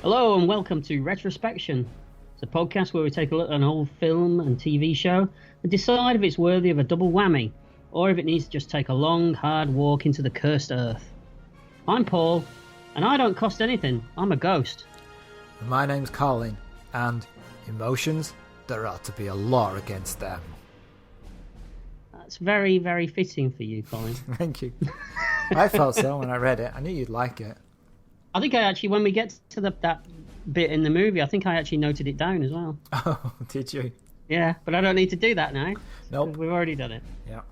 Hello and welcome to Retrospection. It's a podcast where we take a look at an old film and TV show and decide if it's worthy of a double whammy or if it needs to just take a long, hard walk into the cursed earth. I'm Paul, and I don't cost anything. I'm a ghost. My name's Colin, and emotions, there ought to be a law against them. That's very, very fitting for you, Colin. Thank you. I felt so when I read it. I knew you'd like it. I think when we get to that bit in the movie, I think I actually noted it down as well. Oh, did you? Yeah, but I don't need to do that now. Nope. We've already done it. Yeah.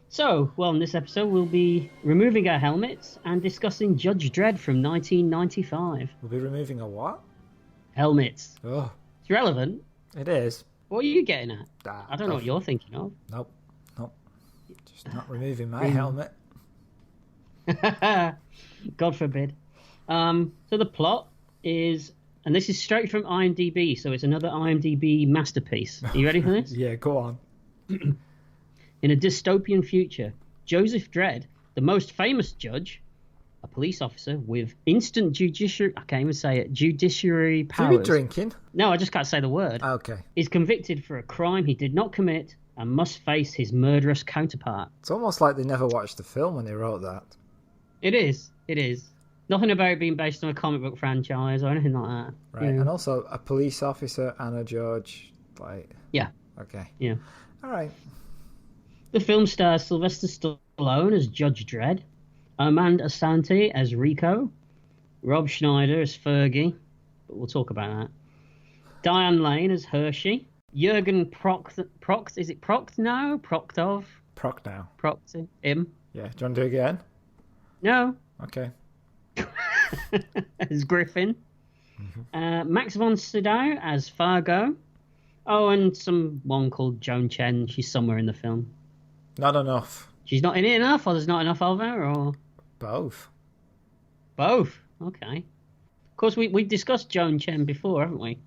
So, in this episode, we'll be removing our helmets and discussing Judge Dredd from 1995. We'll be removing a what? Helmets. Oh. It's relevant. It is. What are you getting at? I don't know what you're thinking of. Nope. Just not removing my helmet. God forbid. So the plot is, and this is straight from IMDb, so it's another IMDb masterpiece. Are you ready for this? Yeah, go on. In a dystopian future, Joseph Dredd, the most famous judge, a police officer with instant judiciary powers. You be drinking? No, I just can't say the word. Okay. Is convicted for a crime he did not commit and must face his murderous counterpart. It's almost like they never watched the film when they wrote that. It is. Nothing about it being based on a comic book franchise or anything like that. Right, Yeah. and also a police officer and a judge, Yeah. Okay. Yeah. All right. The film stars Sylvester Stallone as Judge Dredd, Armand Asante as Rico, Rob Schneider as Fergie, but we'll talk about that. Diane Lane as Hershey, Jürgen Procht, is it Procht now? Prochtov? Proc now. Procht, him? Yeah, do you want to do it again? No. Okay. As Griffin. Max von Sydow as Fargo. Oh, and someone called Joan Chen. She's somewhere in the film. Not enough. She's not in it enough, or there's not enough of her, or Both. both? Okay. Of course, we've discussed Joan Chen before, haven't we?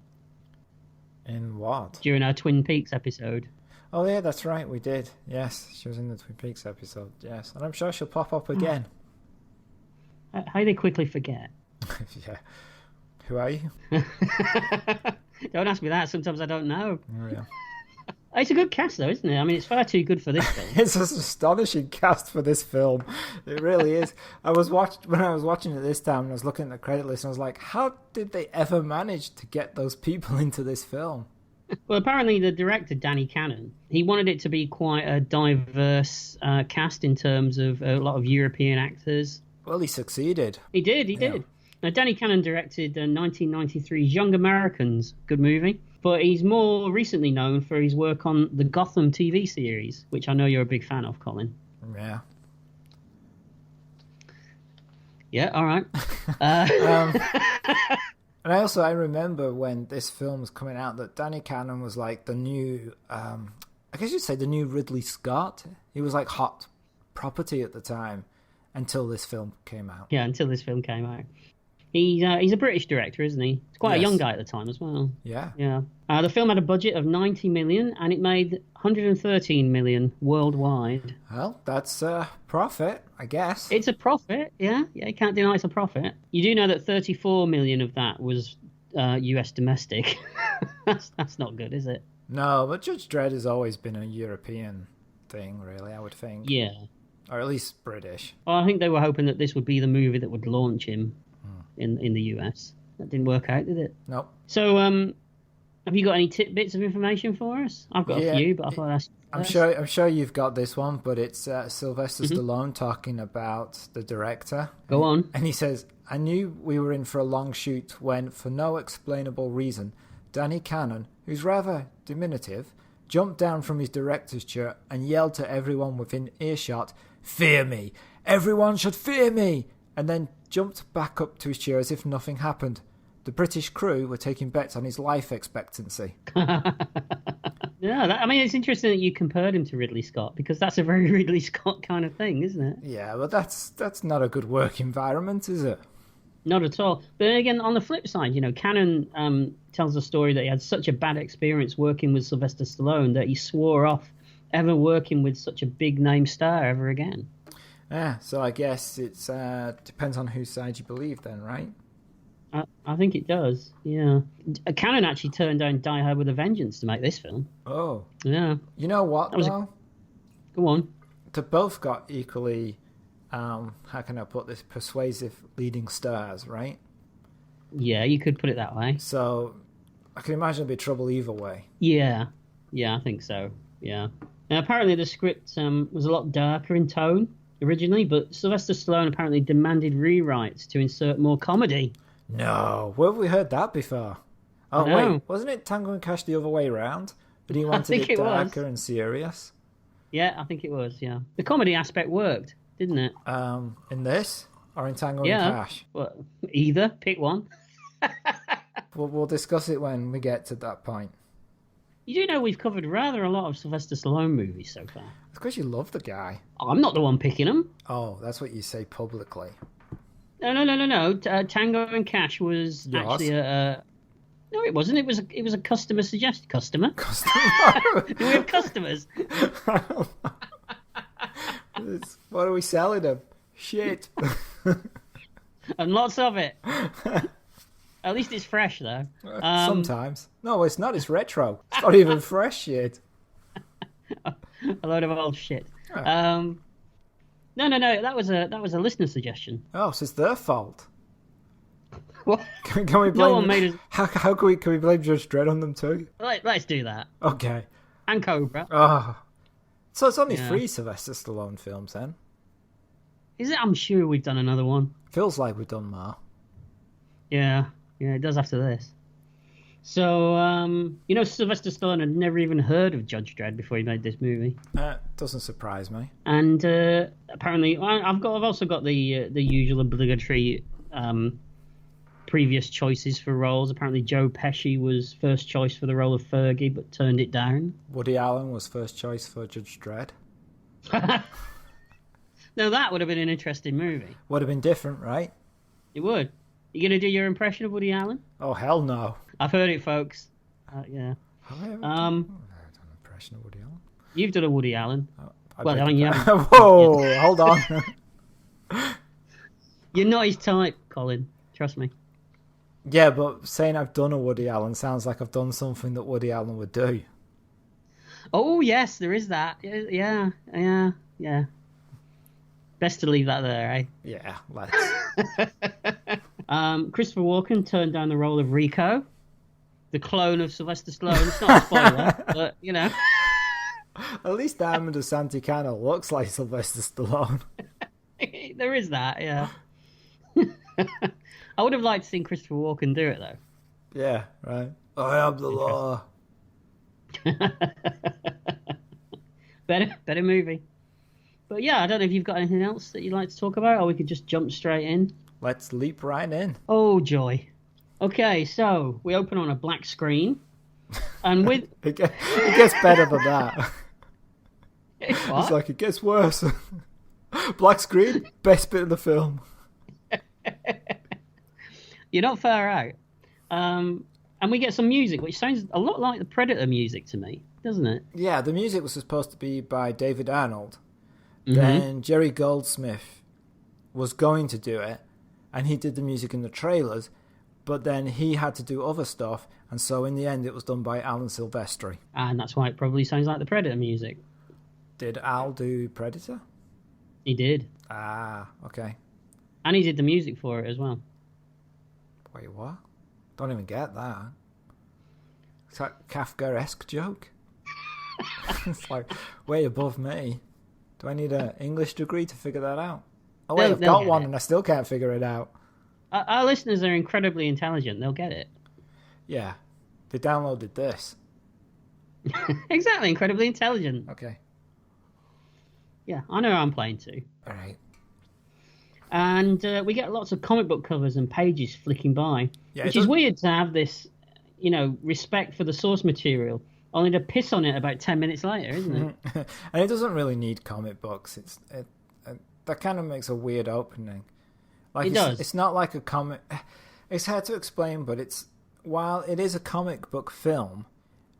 In what? During our Twin Peaks episode. Oh, yeah, that's right. We did. Yes, she was in the Twin Peaks episode. Yes, and I'm sure she'll pop up again. How they quickly forget. Yeah. Who are you? Don't ask me that. Sometimes I don't know. Oh, yeah. It's a good cast, though, isn't it? I mean, it's far too good for this film. It's an astonishing cast for this film. It really is. When I was watching it this time, and I was looking at the credit list, and I was like, how did they ever manage to get those people into this film? Well, apparently the director, Danny Cannon, he wanted it to be quite a diverse cast in terms of a lot of European actors. Well, he succeeded. He did. Now, Danny Cannon directed 1993's Young Americans, good movie, but he's more recently known for his work on the Gotham TV series, which I know you're a big fan of, Colin. Yeah. Yeah, all right. And I remember when this film was coming out that Danny Cannon was like the new, I guess you'd say the new Ridley Scott. He was like hot property at the time until this film came out. Yeah, until this film came out. He's a British director, isn't he? He's quite a young guy at the time as well. Yeah. Yeah. The film had a budget of 90 million and it made 113 million worldwide. Well, that's a profit, I guess. It's a profit, yeah. Yeah, you can't deny it's a profit. You do know that 34 million of that was US domestic. That's not good, is it? No, but Judge Dredd has always been a European thing, really, I would think. Yeah. Or at least British. Well, I think they were hoping that this would be the movie that would launch him in the US. That didn't work out, did it? Nope. So, have you got any tidbits of information for us? I've got a few, but I thought I'm sure you've got this one, but it's Sylvester Stallone talking about the director. Go on. And he says, I knew we were in for a long shoot when, for no explainable reason, Danny Cannon, who's rather diminutive, jumped down from his director's chair and yelled to everyone within earshot, "Fear me! Everyone should fear me!" And then jumped back up to his chair as if nothing happened. The British crew were taking bets on his life expectancy. Yeah, I mean, it's interesting that you compared him to Ridley Scott, because that's a very Ridley Scott kind of thing, isn't it? Yeah, but that's not a good work environment, is it? Not at all. But then again, on the flip side, Cannon tells a story that he had such a bad experience working with Sylvester Stallone that he swore off ever working with such a big-name star ever again. Yeah, so I guess it depends on whose side you believe then, right? I think it does. Yeah. Cannon actually turned down Die Hard with a Vengeance to make this film. Oh. Yeah. You know what, That was though? Go on. They both got equally, how can I put this, persuasive leading stars, right? Yeah, you could put it that way. So I can imagine it'd be trouble either way. Yeah. Yeah, I think so. Yeah. Now, apparently the script was a lot darker in tone originally, but Sylvester Stallone apparently demanded rewrites to insert more comedy. No, where have we heard that before? Oh, know. wait, wasn't it Tango and Cash the other way round? But he wanted think it it was. darker and serious. Yeah, I think it was, yeah. The comedy aspect worked, didn't it? In this? Or in Tango Yeah. and Cash? Well, either. Pick one. We'll discuss it when we get to that point. You do know we've covered rather a lot of Sylvester Stallone movies so far. It's because you love the guy. I'm not the one picking them. Oh, that's what you say publicly. No. Tango and Cash was Yours? actually a... No, it wasn't. It was a customer suggested. Customer? Do we have customers? What are we selling them? Shit. And lots of it. At least it's fresh, though. Sometimes. No, it's not. It's retro. It's not even fresh yet. A load of old shit. Oh. No. That was a listener suggestion. Oh, so it's their fault. What? Can we blame? No one made us. How can we blame Judge Dredd on them too? Let's do that. Okay. And Cobra. Oh. So it's only Yeah. 3 Sylvester Stallone films then. Is it? I'm sure we've done another one. Feels like we've done more. Yeah, it does after this. So, Sylvester Stallone had never even heard of Judge Dredd before he made this movie, Doesn't surprise me. and apparently, I've also got the usual obligatory previous choices for roles. Apparently, Joe Pesci was first choice for the role of Fergie, but turned it down. Woody Allen was first choice for Judge Dredd. Now that would have been an interesting movie. Would have been different, right? It would. You gonna do your impression of Woody Allen? Oh, hell no. I've heard it, folks. Yeah. Have I ever Um, done an impression of Woody Allen? You've done a Woody Allen. I Well, beg I mean, your yeah. pardon. Whoa, hold on. You're not his type, Colin. Trust me. Yeah, but saying I've done a Woody Allen sounds like I've done something that Woody Allen would do. Oh, yes, there is that. Yeah. Best to leave that there, eh? Yeah, let's. Christopher Walken turned down the role of Rico, the clone of Sylvester Stallone. It's not a spoiler, but, At least Diamond Asante kind of looks like Sylvester Stallone. there is that, yeah. I would have liked to see Christopher Walken do it, though. Yeah, right. I am the law. Better movie. But yeah, I don't know if you've got anything else that you'd like to talk about, or we could just jump straight in. Let's leap right in. Oh, joy. Okay, so we open on a black screen, and with... It gets better than that. What? It's like, it gets worse. Black screen, best bit of the film. You're not far out. And we get some music, which sounds a lot like the Predator music to me, doesn't it? Yeah, the music was supposed to be by David Arnold. Mm-hmm. Then Jerry Goldsmith was going to do it, and he did the music in the trailers, but then he had to do other stuff, and so in the end it was done by Alan Silvestri. And that's why it probably sounds like the Predator music. Did Al do Predator? He did. Ah, okay. And he did the music for it as well. Wait, what? Don't even get that. It's that Kafka-esque joke. It's like, way above me. Do I need an English degree to figure that out? Oh wait, I've got one and I still can't figure it out. Our listeners are incredibly intelligent. They'll get it. Yeah. They downloaded this. Exactly, incredibly intelligent. Okay. Yeah, I know I'm playing too. All right. And we get lots of comic book covers and pages flicking by, Yeah, which is weird to have this, respect for the source material, only to piss on it about 10 minutes later, isn't it? And it doesn't really need comic books. That kind of makes a weird opening. Like It does. It's not like a comic. It's hard to explain, but while it is a comic book film,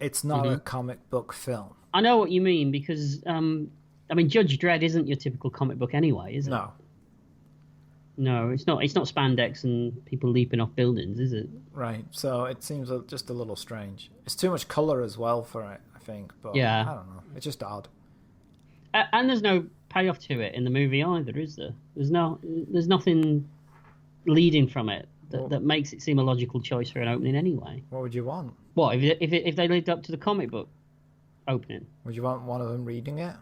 it's not a comic book film. I know what you mean because, Judge Dredd isn't your typical comic book anyway, is it? No. No, it's not. It's not spandex and people leaping off buildings, is it? Right. So it seems just a little strange. It's too much color as well for it, I think. But Yeah. I don't know. It's just odd. And there's no payoff to it in the movie either, is there? There's nothing leading from it that makes it seem a logical choice for an opening anyway. What would you want? What if they lived up to the comic book opening? Would you want one of them reading it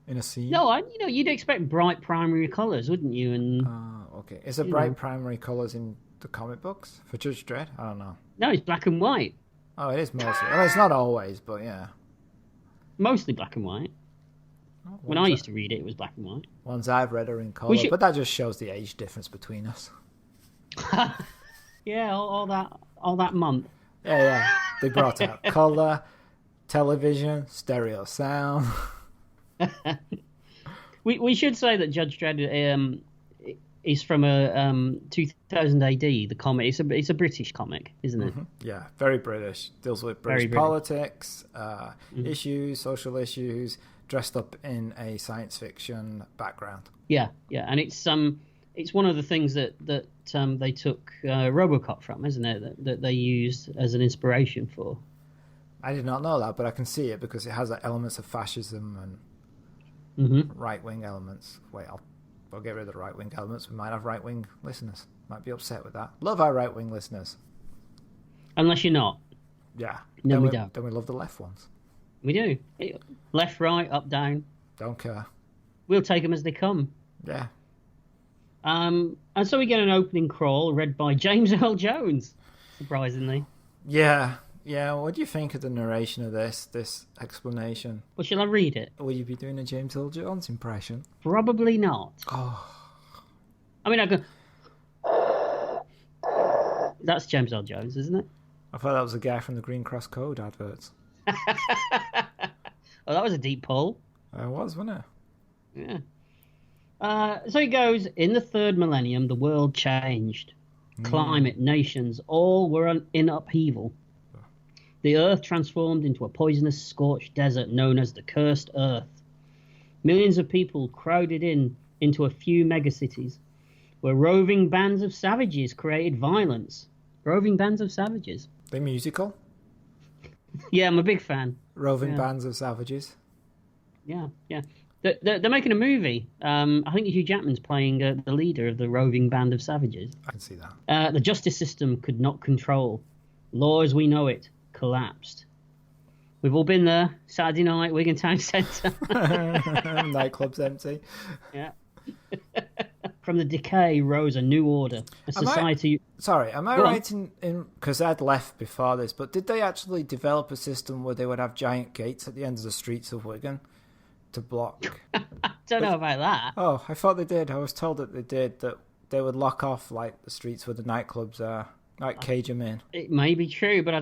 in a scene? No, you'd expect bright primary colours, wouldn't you? And okay. Is there bright primary colours in the comic books for Judge Dredd? I don't know. no, it's black and white. Oh, it is mostly. Well, it's not always, but yeah. Mostly black and white. Oh, When I used to read it, it was black and white. Ones I've read are in colour, but that just shows the age difference between us. Yeah, all that month. Yeah. They brought out colour, television, stereo sound. We should say that Judge Dredd is from a 2000 AD. The comic. It's a British comic, isn't it? Mm-hmm. Yeah, very British. Deals with British politics, issues, social issues, dressed up in a science fiction background. Yeah, and it's one of the things that they took RoboCop from, isn't it? That they used as an inspiration for. I did not know that, but I can see it because it has elements of fascism and right-wing elements. Wait, I'll get rid of the right-wing elements. We might have right-wing listeners. Might be upset with that. Love our right-wing listeners. Unless you're not. Yeah. No, we don't. Then we love the left ones. We do. Left, right, up, down. Don't care. We'll take them as they come. Yeah. And so we get an opening crawl read by James Earl Jones, surprisingly. Yeah. What do you think of the narration of this explanation? Well, shall I read it? Will you be doing a James Earl Jones impression? Probably not. Oh. I mean, I go... That's James Earl Jones, isn't it? I thought that was the guy from the Green Cross Code adverts. Oh, that was a deep pull. It was, wasn't it? Yeah. So he goes, in the third millennium, the world changed. Climate, nations, all were in upheaval. The earth transformed into a poisonous, scorched desert known as the Cursed Earth. Millions of people crowded into a few megacities, where roving bands of savages created violence. Roving bands of savages. The musical? Yeah, I'm a big fan. Roving bands of savages. Yeah. They're making a movie. I think Hugh Jackman's playing the leader of the roving band of savages. I can see that. The justice system could not control. Law as we know it collapsed. We've all been there. Saturday night, Wigan Town Centre. Nightclub's empty. Yeah. From the decay rose a new order. A society... Am I right in... Because I'd left before this, but did they actually develop a system where they would have giant gates at the end of the streets of Wigan to block? I don't know about that. Oh, I thought they did. I was told that they did, that they would lock off like the streets where the nightclubs are, like cage them in. It may be true, but I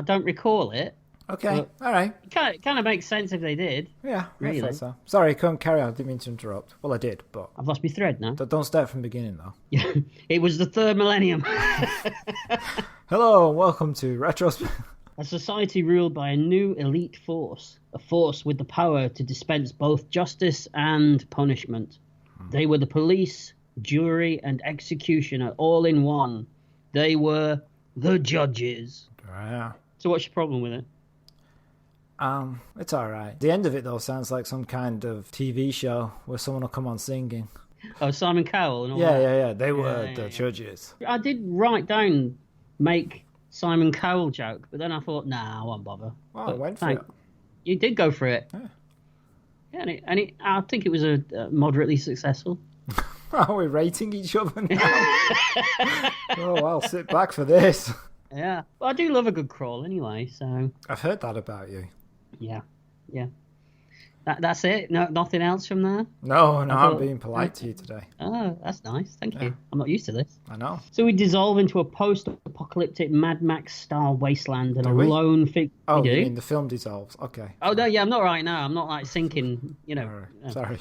don't recall it. Okay, all right. It kind of makes sense if they did. Yeah, really. I thought so. Sorry, couldn't carry on. I didn't mean to interrupt. Well, I did, but... I've lost my thread now. Don't start from the beginning, though. Yeah, it was the third millennium. Hello, and welcome to Retrospection. A society ruled by a new elite force. A force with the power to dispense both justice and punishment. They were the police, jury, and executioner all in one. They were the judges. Yeah. So what's your problem with it? It's all right. The end of it, though, sounds like some kind of TV show where someone will come on singing. Oh, Simon Cowell and all that? Yeah. They were the judges. I did write down make Simon Cowell joke, but then I thought, nah, I won't bother. Well, I went for it. You did go for it. Yeah. Yeah, I think it was a moderately successful. Oh, we're rating each other now. Oh, I'll sit back for this. Yeah. Well, I do love a good crawl anyway, so... I've heard that about you. Yeah. That's it? No, nothing else from there? No, I'm being polite to you today. Oh, that's nice. Thank you. I'm not used to this. I know. So we dissolve into a post-apocalyptic Mad Max-style wasteland and lone figure... Oh, you mean the film dissolves? Okay. Oh, no, yeah, I'm not right now. I'm not, like, sinking, Sorry.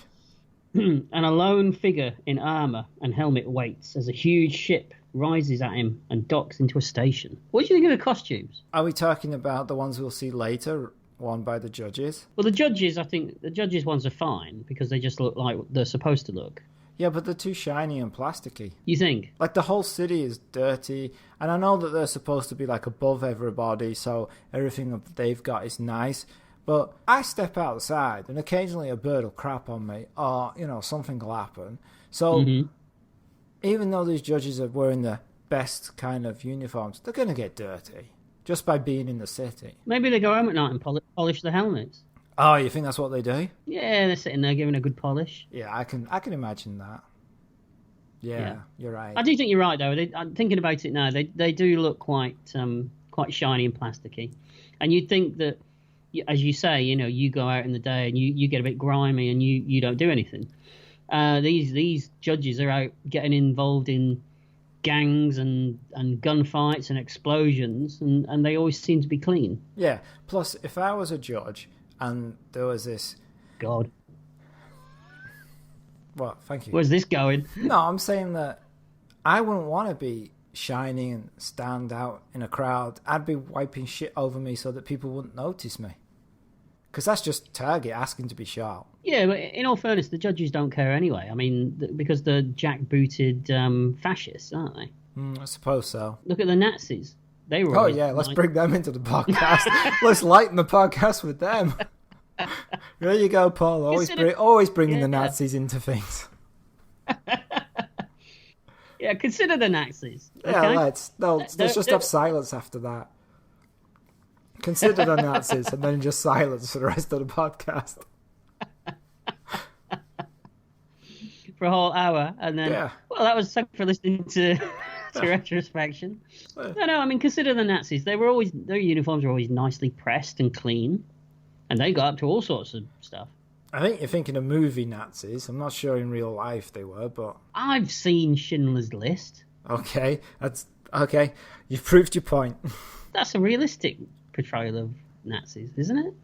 And a lone figure in armour and helmet waits as a huge ship rises at him and docks into a station. What do you think of the costumes? Are we talking about the ones we'll see later, worn by the judges? Well, the judges, I think the judges ones are fine because they just look like they're supposed to look. Yeah, but they're too shiny and plasticky. You think? Like, the whole city is dirty, and I know that they're supposed to be, like, above everybody, so everything that they've got is nice, but I step outside, and occasionally a bird will crap on me, or, something will happen. So, even though these judges are wearing the best kind of uniforms, they're going to get dirty, just by being in the city. Maybe they go home at night and polish the helmets. Oh, you think that's what they do? Yeah, they're sitting there giving a good polish. Yeah, I can imagine that. Yeah, you're right. I do think you're right, though. I'm thinking about it now. They do look quite shiny and plasticky, and you'd think that, as you say, you go out in the day and you get a bit grimy and you don't do anything. These judges are out getting involved in gangs and gunfights and explosions, and they always seem to be clean. Yeah. Plus, if I was a judge and there was this... God. What? Thank you. Where's this going? No, I'm saying that I wouldn't want to be shiny and stand out in a crowd. I'd be wiping shit over me so that people wouldn't notice me. Because that's just Target asking to be sharp. Yeah, but in all fairness, the judges don't care anyway. I mean, because they're jackbooted fascists, aren't they? I suppose so. Look at the Nazis. They were. Oh, yeah, let's bring them into the podcast. Let's lighten the podcast with them. There you go, Paul. Always bringing the Nazis into things. Yeah, consider the Nazis. Okay? Yeah, let's just have silence after that. Consider the Nazis and then just silence for the rest of the podcast. For a whole hour, and then well, that was something for listening to Retrospection. No, I mean, consider the Nazis. Their uniforms were always nicely pressed and clean, and they got up to all sorts of stuff. I think you're thinking of movie Nazis. I'm not sure in real life they were, but I've seen Schindler's List. Okay, that's okay. You've proved your point. That's a realistic portrayal of Nazis, isn't it?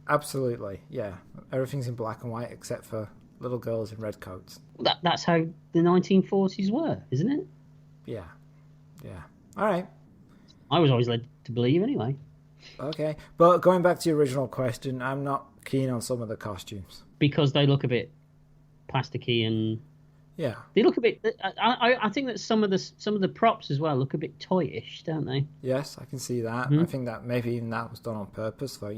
Absolutely, yeah. Everything's in black and white except for little girls in red coats. That's how the 1940s were, isn't it? Yeah. All right. I was always led to believe anyway. Okay, but going back to your original question, I'm not keen on some of the costumes. Because they look a bit plasticky and... Yeah. They look a bit... I think that some of the props as well look a bit toyish, don't they? Yes, I can see that. I think that maybe even that was done on purpose for,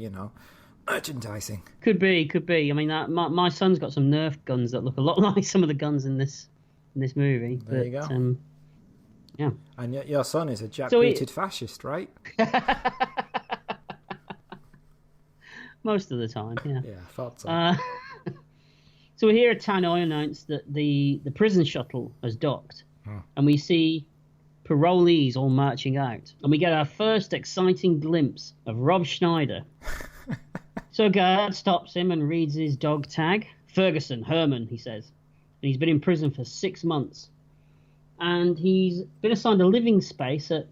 merchandising. Could be. I mean, my son's got some Nerf guns that look a lot like some of the guns in this movie. There you go. Yeah. And your son is a jackbooted fascist, right? Most of the time, yeah. Yeah, I thought so. So we hear Tannoy announce that the prison shuttle has docked, and we see parolees all marching out, and we get our first exciting glimpse of Rob Schneider. So a guard stops him and reads his dog tag. Ferguson, Herman, he says. And he's been in prison for 6 months. And he's been assigned a living space at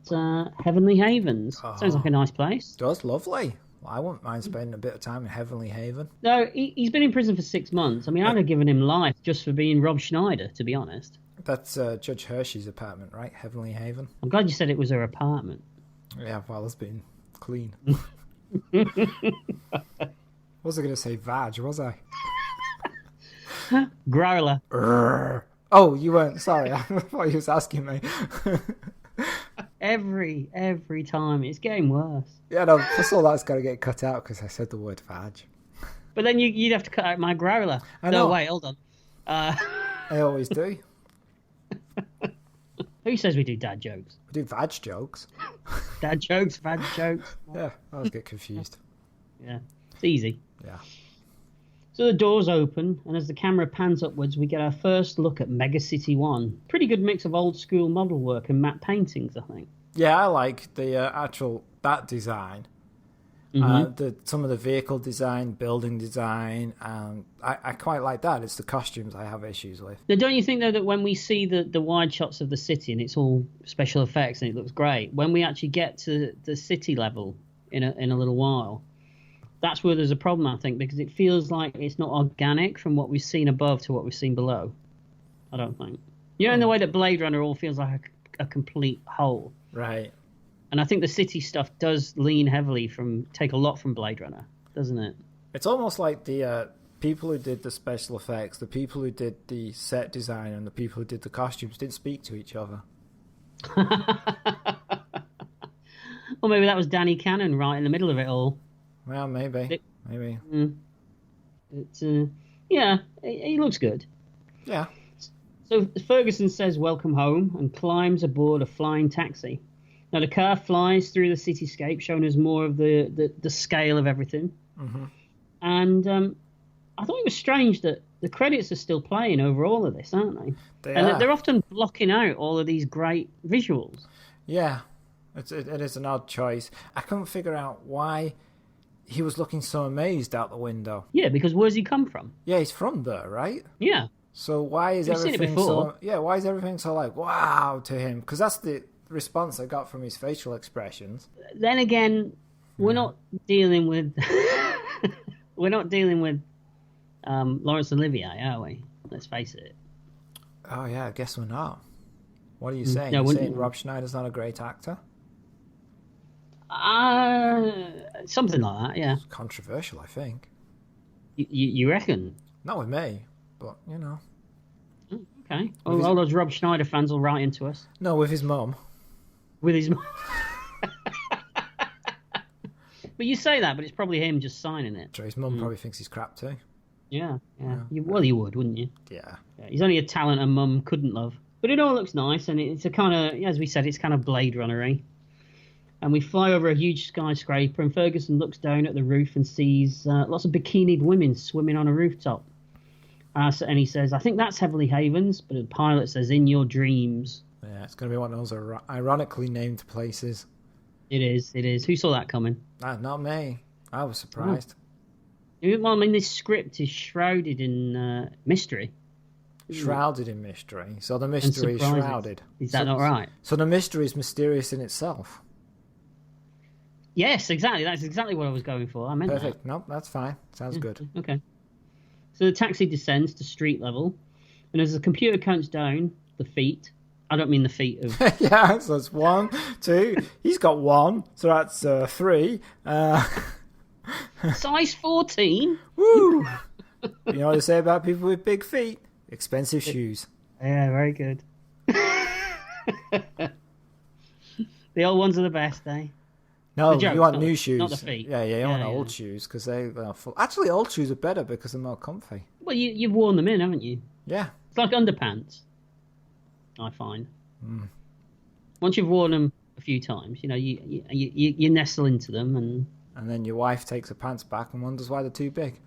Heavenly Havens. Sounds like a nice place. Does, lovely. Well, I wouldn't mind spending a bit of time in Heavenly Haven. No, he's been in prison for 6 months. I mean, I'd have given him life just for being Rob Schneider, to be honest. That's Judge Hershey's apartment, right? Heavenly Haven. I'm glad you said it was her apartment. Yeah, well, it's been clean. Was I going to say vag, was I? Growler. Oh, you weren't. Sorry, I thought you was asking me. Every time. It's getting worse. Yeah, no, first of all, that's got to get cut out because I said the word vag. But then you'd have to cut out my growler. I know. No, wait, hold on. I always do. Who says we do dad jokes? We do vag jokes. Dad jokes, vag jokes. Yeah, I always get confused. Yeah, it's easy. Yeah. So the doors open, and as the camera pans upwards, we get our first look at Mega City 1. Pretty good mix of old school model work and matte paintings, I think. Yeah, I like the that design. Some of the vehicle design, building design, and I quite like that. It's the costumes I have issues with. Now, don't you think, though, that when we see the wide shots of the city, and it's all special effects and it looks great, when we actually get to the city level in a little while, that's where there's a problem, I think, because it feels like it's not organic from what we've seen above to what we've seen below. I don't think. In the way that Blade Runner all feels like a complete whole. Right. And I think the city stuff does lean heavily take a lot from Blade Runner, doesn't it? It's almost like the people who did the special effects, the people who did the set design, and the people who did the costumes didn't speak to each other. Or maybe that was Danny Cannon right in the middle of it all. Well, maybe. Yeah, he looks good. Yeah. So Ferguson says welcome home and climbs aboard a flying taxi. Now the car flies through the cityscape, showing us more of the scale of everything. Mm-hmm. And I thought it was strange that the credits are still playing over all of this, aren't they? They're often blocking out all of these great visuals. Yeah, it is an odd choice. I couldn't figure out why he was looking so amazed out the window. Yeah, because where's he come from? Yeah, he's from there, right? Yeah. So why is everything so? Yeah, why is everything so like wow to him? Because that's the response I got from his facial expressions. Then again, we're not dealing with Laurence Olivier, are we? Let's face it. Oh yeah, I guess we're not. What are you saying? No, You're saying Rob Schneider's not a great actor? Something like that, yeah. It's controversial, I think. You reckon? Not with me, but you know. Okay. All those Rob Schneider fans will write into us. No, with his mum. With his mum. But you say that, but it's probably him just signing it. So his mum probably thinks he's crap too. Yeah. Well, you would, wouldn't you? Yeah. He's only a talent a mum couldn't love. But it all looks nice, and it's a kind of, as we said, it's kind of Blade Runner-y. And we fly over a huge skyscraper, and Ferguson looks down at the roof and sees lots of bikinied women swimming on a rooftop. And he says, I think that's Heavenly Havens, but the pilot says, in your dreams. Yeah, it's going to be one of those ironically named places. It is. Who saw that coming? Not me. I was surprised. Well, I mean, this script is shrouded in mystery. Shrouded in mystery. So the mystery is shrouded. Is that not right? So the mystery is mysterious in itself. Yes, exactly. That's exactly what I was going for. I meant Perfect. No, that's fine. Sounds good. Okay. So the taxi descends to street level, and as the computer counts down the feet, I don't mean the feet of... Yeah, so it's 1, 2. He's got 1, so that's 3. Size 14? Woo! You know what they say about people with big feet? Expensive shoes. Yeah, very good. The old ones are the best, eh? No, you want new shoes. Not the feet. Yeah, you want old shoes because they are full. Actually, old shoes are better because they're more comfy. Well, you've worn them in, haven't you? Yeah. It's like underpants, I find. Once you've worn them a few times, you know, you nestle into them, and then your wife takes her pants back and wonders why they're too big.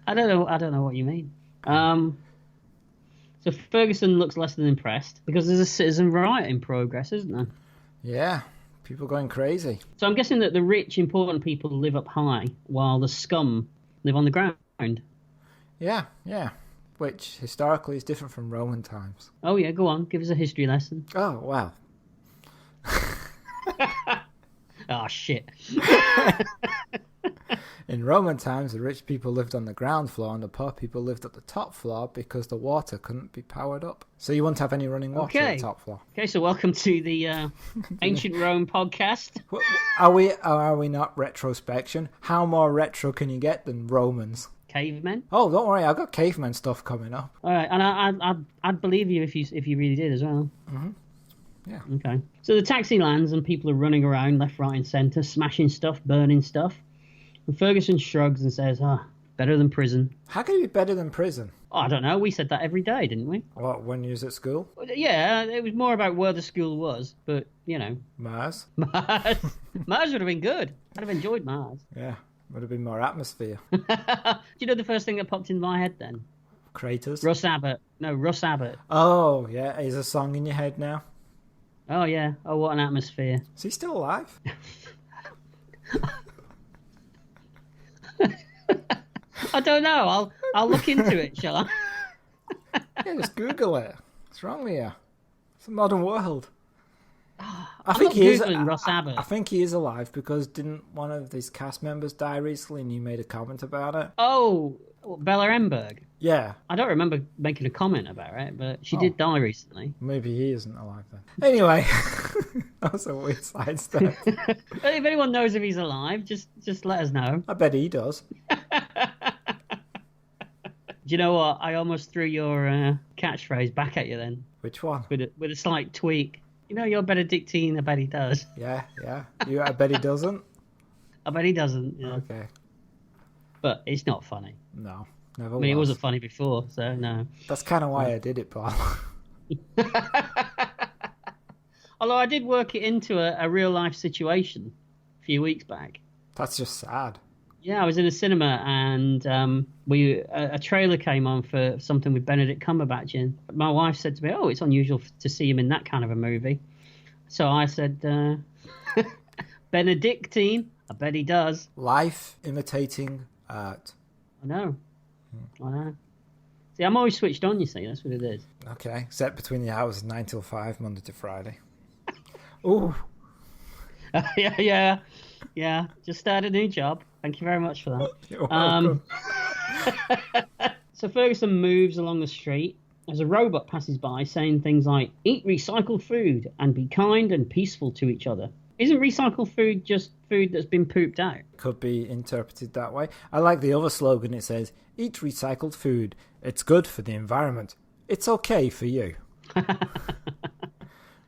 I don't know what you mean. So Ferguson looks less than impressed because there's a citizen riot in progress, isn't there? Yeah, people going crazy. So I'm guessing that the rich, important people live up high while the scum live on the ground. Yeah. Which historically is different from Roman times. Oh yeah, go on, give us a history lesson. Oh wow. Oh shit. In Roman times, the rich people lived on the ground floor and the poor people lived at the top floor because the water couldn't be powered up. So you wouldn't have any running water at the top floor. Okay, so welcome to the Ancient Rome podcast. Are we not retrospection? How more retro can you get than Romans? Cavemen? Oh, don't worry, I've got caveman stuff coming up. All right, and I'd believe you if you really did as well. Mm-hmm. Yeah. Okay. So the taxi lands and people are running around left, right, and centre, smashing stuff, burning stuff. And Ferguson shrugs and says, better than prison. How can it be better than prison? Oh, I don't know. We said that every day, didn't we? What, when you was at school? Yeah, it was more about where the school was, but, you know. Mars? Mars would have been good. I'd have enjoyed Mars. Yeah, would have been more atmosphere. Do you know the first thing that popped in my head then? Craters? Russ Abbott. No, Russ Abbott. Oh, yeah. Is a song in your head now? Oh, yeah. Oh, what an atmosphere. Is he still alive? I don't know. I'll look into it, shall I? Yeah, just Google it. What's wrong with you? It's a modern world. I think he is. Ross Abbott. I think he is alive because didn't one of these cast members die recently and you made a comment about it? Oh, Bella Emberg. Yeah. I don't remember making a comment about it, but she did die recently. Maybe he isn't alive then. Anyway, That was a weird sidestep. If anyone knows if he's alive, just let us know. I bet he does. Do you know what? I almost threw your catchphrase back at you then. Which one? With a slight tweak. You know, you're Benedictine, I bet he does. Yeah. I bet he doesn't? I bet he doesn't, yeah. Okay. But it's not funny. No, never I mean, it wasn't funny before, so no. That's kind of why I did it, Paul. Although I did work it into a real-life situation a few weeks back. That's just sad. Yeah, I was in a cinema and a trailer came on for something with Benedict Cumberbatch in. My wife said to me, "Oh, it's unusual to see him in that kind of a movie." So I said, "Benedictine, I bet he does." Life imitating art. I know. See, I'm always switched on. You see, that's what it is. Okay, set between the hours of 9 till 5, Monday to Friday. Ooh. Yeah. Just started a new job. Thank you very much for that. You're welcome. So Ferguson moves along the street as a robot passes by saying things like, "Eat recycled food and be kind and peaceful to each other." Isn't recycled food just food that's been pooped out? Could be interpreted that way. I like the other slogan. It says, "Eat recycled food. It's good for the environment. It's okay for you."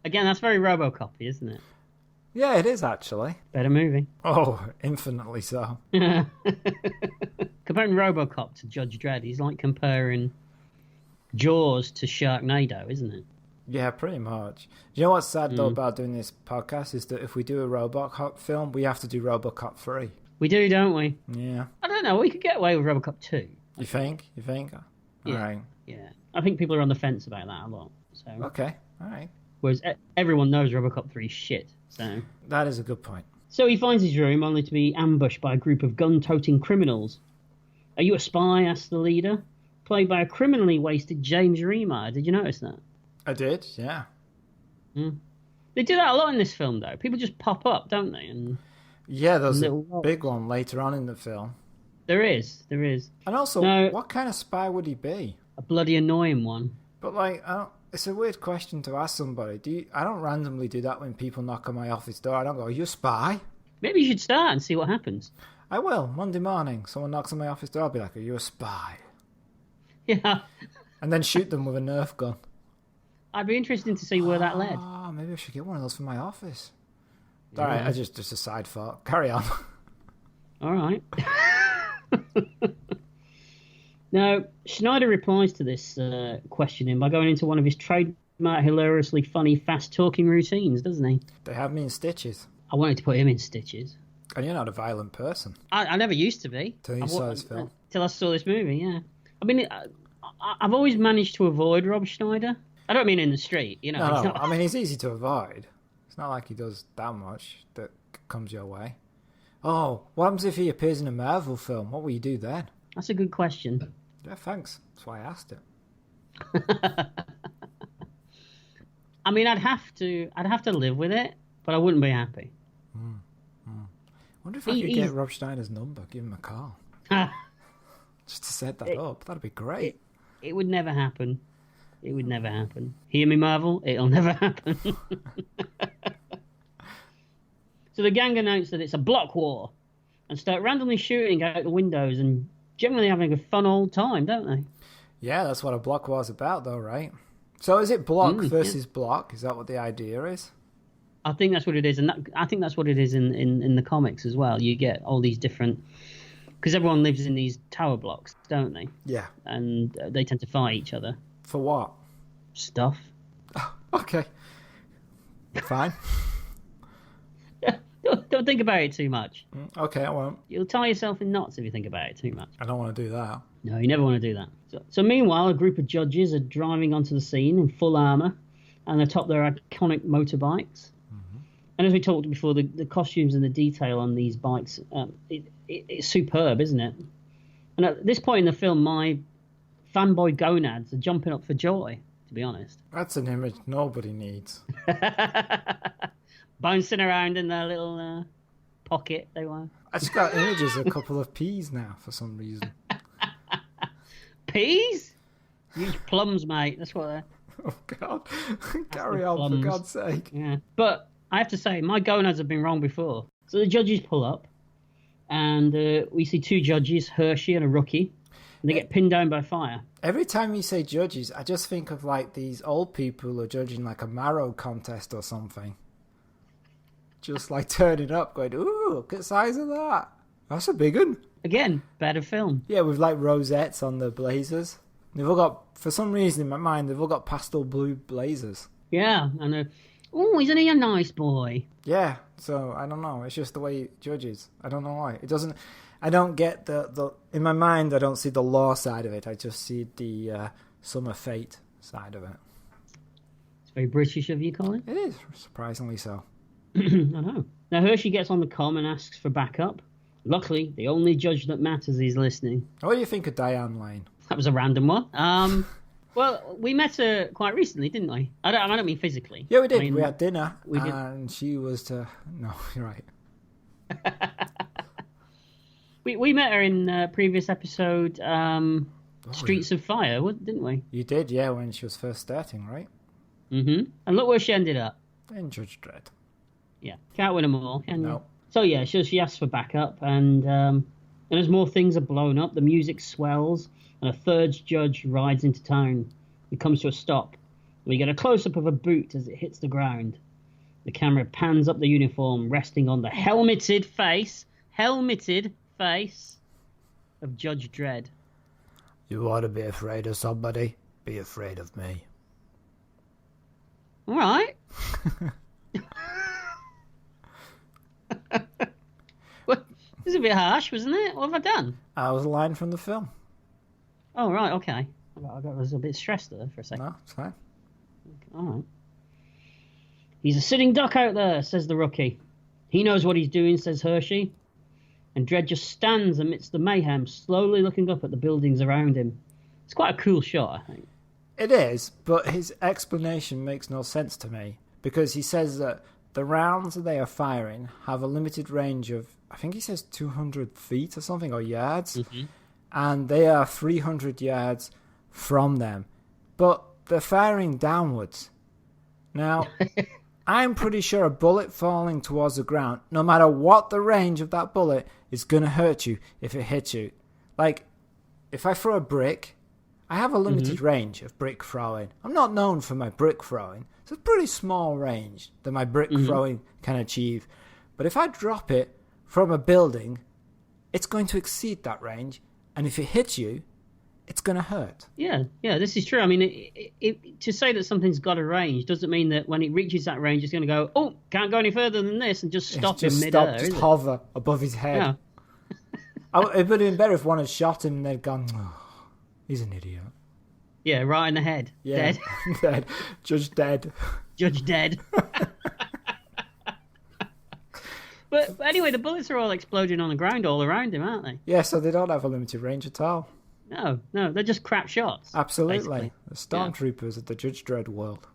Again, that's very RoboCop-y, isn't it? Yeah, it is actually. Better movie. Oh, infinitely so. Comparing RoboCop to Judge Dredd, he's like comparing Jaws to Sharknado, isn't it? Yeah, pretty much. You know what's sad though about doing this podcast is that if we do a RoboCop film, we have to do RoboCop 3. We do, don't we? Yeah. I don't know. We could get away with RoboCop 2. You think? Yeah. All right. Yeah. I think people are on the fence about that a lot. So. Okay. All right. Whereas everyone knows RoboCop 3 is shit. So. That is a good point. So he finds his room only to be ambushed by a group of gun-toting criminals. "Are you a spy?" asks the leader, played by a criminally wasted James Remar. Did you notice that? I did, yeah. They do that a lot in this film, though. People just pop up, don't they? And yeah, there's a big one later on in the film. There is. And also, what kind of spy would he be? A bloody annoying one. But like, it's a weird question to ask somebody. I don't randomly do that when people knock on my office door. I don't go, "Are you a spy?" Maybe you should start and see what happens. I will. Monday morning, someone knocks on my office door, I'll be like, "Are you a spy?" Yeah. And then shoot them with a Nerf gun. I'd be interested to see where that led. Oh, maybe I should get one of those for my office. Yeah. All right, just a side thought. Carry on. All right. Now, Schneider replies to this questioning by going into one of his trademark hilariously funny fast-talking routines, doesn't he? They have me in stitches. I wanted to put him in stitches. And you're not a violent person. I never used to be. Till you saw this film. Till I saw this movie, yeah. I mean, I've always managed to avoid Rob Schneider. I don't mean in the street, you know. No. I mean, he's easy to avoid. It's not like he does that much that comes your way. Oh, what happens if he appears in a Marvel film? What will you do then? That's a good question. Yeah, thanks. That's why I asked it. I mean, I'd have to live with it, but I wouldn't be happy. Wonder if I could get Rob Schneider's number, give him a call. Just to set that up. That'd be great. It would never happen. It would never happen. Hear me, Marvel? It'll never happen. So the gang announce that it's a block war and start randomly shooting out the windows and generally having a fun old time, don't they? Yeah, that's what a block war's about, though, right? So is it block versus block? Is that what the idea is? I think that's what it is, and I think that's what it is in the comics as well. You get all these different... Because everyone lives in these tower blocks, don't they? Yeah. And they tend to fight each other. For what? Stuff. Okay. Fine. Don't think about it too much. Okay, I won't. You'll tie yourself in knots if you think about it too much. I don't want to do that. No, you never want to do that. So meanwhile, a group of judges are driving onto the scene in full armour and atop their iconic motorbikes. Mm-hmm. And as we talked before, the costumes and the detail on these bikes, it's superb, isn't it? And at this point in the film, my fanboy gonads are jumping up for joy, to be honest. That's an image nobody needs. Bouncing around in their little pocket, they were. I just got images of a couple of peas now, for some reason. Peas? Huge plums, mate. That's what they're... Oh, God. Carry on, plums. For God's sake. Yeah. But I have to say, my gonads have been wrong before. So the judges pull up, and we see two judges, Hershey and a rookie, and they get pinned down by fire. Every time you say judges, I just think of like these old people who are judging like a marrow contest or something. Just like turning up, going, ooh, look at the size of that. That's a big one. Again, better film. Yeah, with like rosettes on the blazers. They've all got, for some reason in my mind, they've all got pastel blue blazers. Yeah, and isn't he a nice boy? Yeah, so I don't know. It's just the way it judges. I don't know why. It doesn't. I don't get the in my mind. I don't see the law side of it. I just see the summer fate side of it. It's very British of you, Colin. It is surprisingly so. I know. Now Hershey gets on the comm and asks for backup. Luckily, the only judge that matters is listening. What do you think of Diane Lane? That was a random one. Well, we met her quite recently, didn't we? I don't mean physically. Yeah, we did. I mean, we had dinner, we did. And she was to. No, you're right. we met her in a previous episode, Streets of Fire, didn't we? You did, yeah, when she was first starting, right? Mm-hmm. And look where she ended up. In Judge Dredd. Yeah, can't win them all, can you? No. So yeah, she asks for backup, and as more things are blown up, the music swells, and a third judge rides into town. It comes to a stop. We get a close-up of a boot as it hits the ground. The camera pans up the uniform, resting on the helmeted face of Judge Dredd. You want to be afraid of somebody? Be afraid of me. All right. Well, it was a bit harsh, wasn't it? What have I done? That was a line from the film. Oh, right, okay. I was a bit stressed there for a second. No, it's fine. All right. He's a sitting duck out there, says the rookie. He knows what he's doing, says Hershey. And Dredd just stands amidst the mayhem, slowly looking up at the buildings around him. It's quite a cool shot, I think. It is, but his explanation makes no sense to me. Because he says that the rounds that they are firing have a limited range of, I think he says 200 feet or something, or yards. Mm-hmm. And they are 300 yards from them. But they're firing downwards. Now, I'm pretty sure a bullet falling towards the ground, no matter what the range of that bullet, is going to hurt you if it hits you. Like, if I throw a brick, I have a limited range of brick throwing. I'm not known for my brick throwing. It's a pretty small range that my brick throwing can achieve. But if I drop it from a building, it's going to exceed that range. And if it hits you, it's going to hurt. Yeah, this is true. I mean, to say that something's got a range doesn't mean that when it reaches that range, it's going to go, oh, can't go any further than this, and just stop in mid-air. Just hover above his head. Yeah. It would have been better if one had shot him and they'd gone, oh, he's an idiot. Yeah, right in the head. Yeah. Dead. Dead. Judge dead. Judge dead. But anyway, the bullets are all exploding on the ground all around him, aren't they? Yeah, so they don't have a limited range at all. No, they're just crap shots. Absolutely. Basically. The stormtroopers of the Judge Dredd world.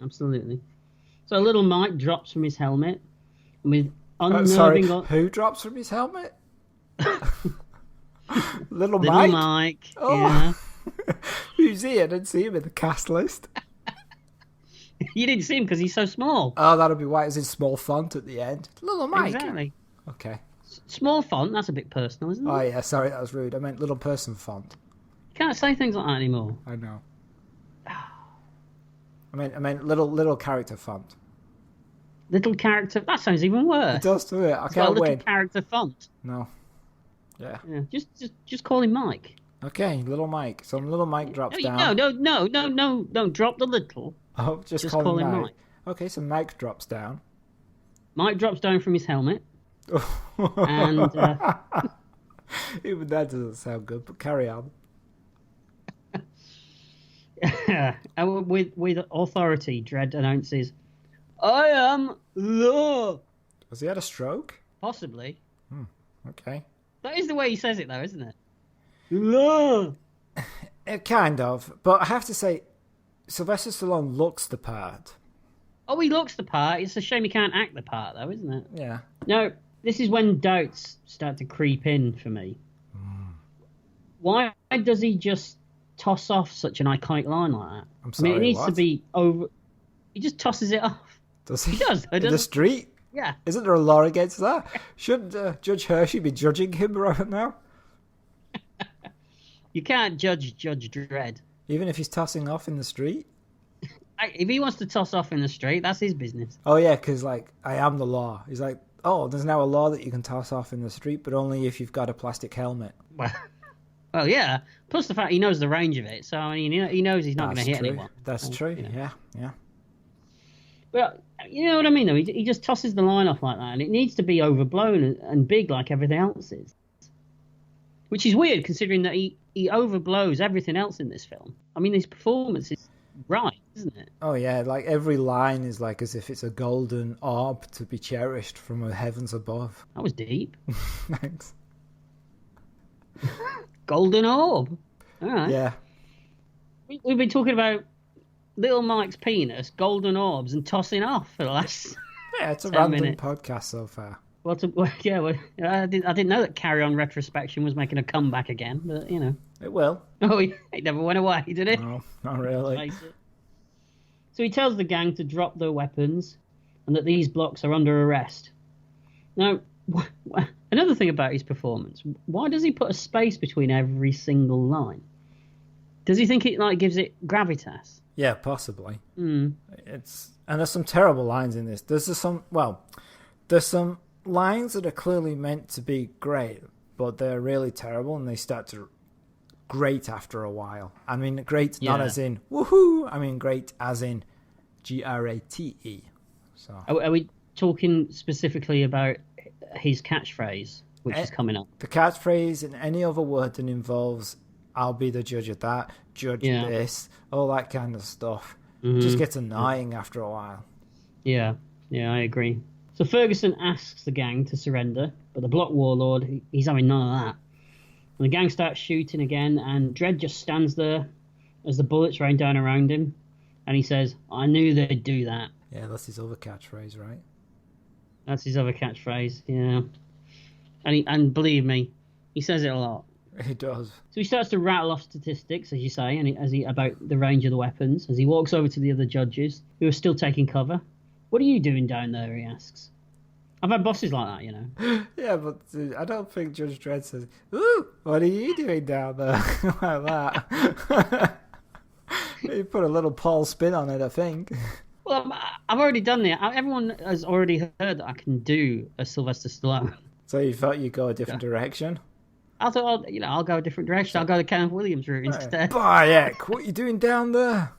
Absolutely. So little Mike drops from his helmet with unnerving... Sorry, who drops from his helmet? Little Mike. Oh. Yeah. Who's he? I didn't see him in the cast list. You didn't see him because he's so small. Oh, that'll be why it's in small font at the end. Little Mike. Exactly. Okay. Small font, that's a bit personal, isn't it? Oh, yeah, sorry, that was rude. I meant little person font. You can't say things like that anymore. I know. I meant little character font. Little character... That sounds even worse. It does do it. I It's can't got a win. little character font. No. Yeah. Just call him Mike. Okay, little Mike. So little Mike drops down. No. Don't drop the little. Oh, just call him Mike. Okay, so Mike drops down. Mike drops down from his helmet. And even that doesn't sound good, but carry on. with authority, Dredd announces, "I am the..." Has he had a stroke? Possibly. Okay. That is the way he says it, though, isn't it? The... Kind of, but I have to say, Sylvester Stallone looks the part. Oh, he looks the part. It's a shame he can't act the part, though, isn't it? Yeah. No, this is when doubts start to creep in for me. Why does he just toss off such an iconic line like that? I'm sorry, it needs what? to be over. He just tosses it off. Does he? He does. In the street? Yeah. Isn't there a law against that? Should Judge Hershey be judging him right now? You can't judge Judge Dredd. Even if he's tossing off in the street? If he wants to toss off in the street, that's his business. Oh, yeah, because, like, I am the law. He's like, oh, there's now a law that you can toss off in the street, but only if you've got a plastic helmet. Well, yeah. Plus the fact he knows the range of it, so I mean, he knows he's not going to hit anyone. That's true. You know. Yeah. But you know what I mean, though? He just tosses the line off like that, and it needs to be overblown and big like everything else is. Which is weird, considering that he overblows everything else in this film. I mean, his performance is right, isn't it? Oh, yeah, like every line is like as if it's a golden orb to be cherished from the heavens above. That was deep. Thanks. Golden orb. All right. Yeah. We've been talking about Little Mike's penis, golden orbs, and tossing off for the last Yeah, it's a 10 random minutes. podcast so far. I didn't know that Carry On Retrospection was making a comeback again, but, you know. It will. Oh, it never went away, did it? No, not really. So he tells the gang to drop their weapons and that these blocks are under arrest. Now, another thing about his performance, why does he put a space between every single line? Does he think it like gives it gravitas? Yeah, possibly. Mm. And there's some terrible lines in this. There's some lines that are clearly meant to be great, but they're really terrible and they start to grate after a while. I mean, great not as in woohoo. I mean, great as in grate. So Are we talking specifically about his catchphrase, which is coming up? The catchphrase and any other word that involves "I'll be the judge of that," judge this, all that kind of stuff. Mm-hmm. It just gets annoying after a while. Yeah, I agree. So Ferguson asks the gang to surrender, but the Block Warlord, he's having none of that. And the gang starts shooting again, and Dredd just stands there as the bullets rain down around him, and he says, "I knew they'd do that." Yeah, that's his other catchphrase, right? That's his other catchphrase, yeah. And believe me, he says it a lot. He does. So he starts to rattle off statistics, as you say, about the range of the weapons, as he walks over to the other judges, who are still taking cover. "What are you doing down there?" he asks. I've had bosses like that, you know. Yeah, but I don't think Judge Dredd says, "Ooh, what are you doing down there?" like that. You put a little Paul spin on it, I think. Well, I've already done it. Everyone has already heard that I can do a Sylvester Stallone. So you thought you'd go a different direction? I thought, I'll go a different direction. I'll go the Kenneth Williams route instead. Bayek, what are you doing down there?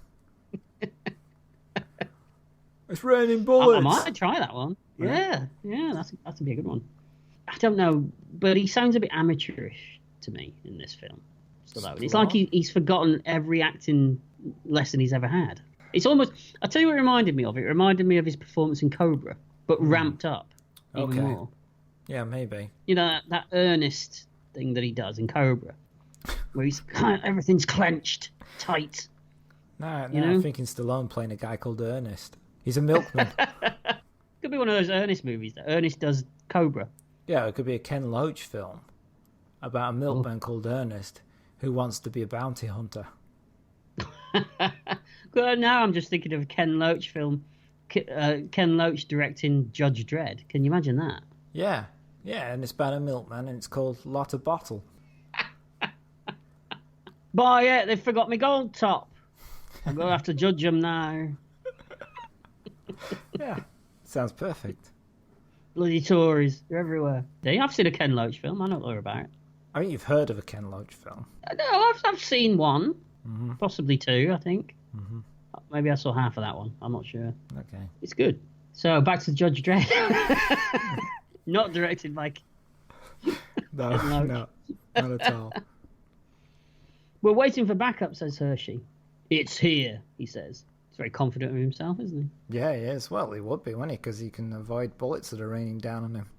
It's raining bullets. I might try that one. Yeah, that'd be a good one. I don't know, but he sounds a bit amateurish to me in this film. Stallone. It's like he's forgotten every acting lesson he's ever had. It's almost, I'll tell you what it reminded me of. It reminded me of his performance in Cobra, but ramped up even more. Yeah, maybe. You know, that earnest thing that he does in Cobra, where he's everything's clenched, tight. No, I'm thinking Stallone playing a guy called Ernest. He's a milkman. Could be one of those Ernest movies that Ernest does Cobra. Yeah, it could be a Ken Loach film about a milkman called Ernest who wants to be a bounty hunter. Well, now I'm just thinking of a Ken Loach film. Ken Loach directing Judge Dredd. Can you imagine that? Yeah, and it's about a milkman and it's called Lotta Bottle. Boy, yeah, they forgot me gold top. I'm going to have to judge them now. Yeah, sounds perfect. Bloody Tories, they're everywhere. Yeah, I've seen a Ken Loach film. I know what they're about. I mean, you've heard of a Ken Loach film. No, I've seen one. Mm-hmm. Possibly two, I think. Mm-hmm. Maybe I saw half of that one. I'm not sure. Okay. It's good. So, back to Judge Dredd. Not directed by... No, not at all. We're waiting for backup, says Hershey. It's here, he says. He's very confident of himself, isn't he? Yeah, he is. Well, he would be, wouldn't he? Because he can avoid bullets that are raining down on him.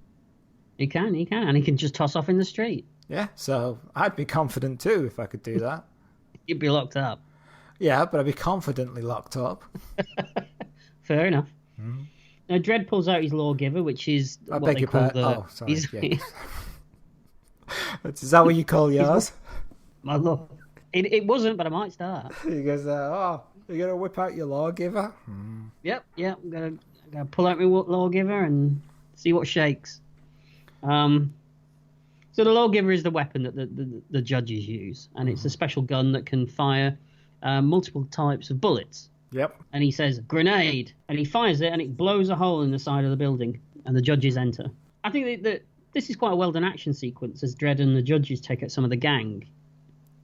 He can. And he can just toss off in the street. Yeah, so I'd be confident too if I could do that. You'd be locked up. Yeah, but I'd be confidently locked up. Fair enough. Mm-hmm. Now, Dredd pulls out his lawgiver, which is I what beg they your call pardon. Oh, sorry. Yeah. Is that what you call yours? My law. It wasn't, but I might start. He goes, you're going to whip out your lawgiver? Yep, I'm going I'm going to pull out my lawgiver and see what shakes. So the lawgiver is the weapon that the judges use, and it's a special gun that can fire multiple types of bullets. Yep. And he says, grenade, and he fires it, and it blows a hole in the side of the building, and the judges enter. I think that this is quite a well-done action sequence as Dredd and the judges take out some of the gang.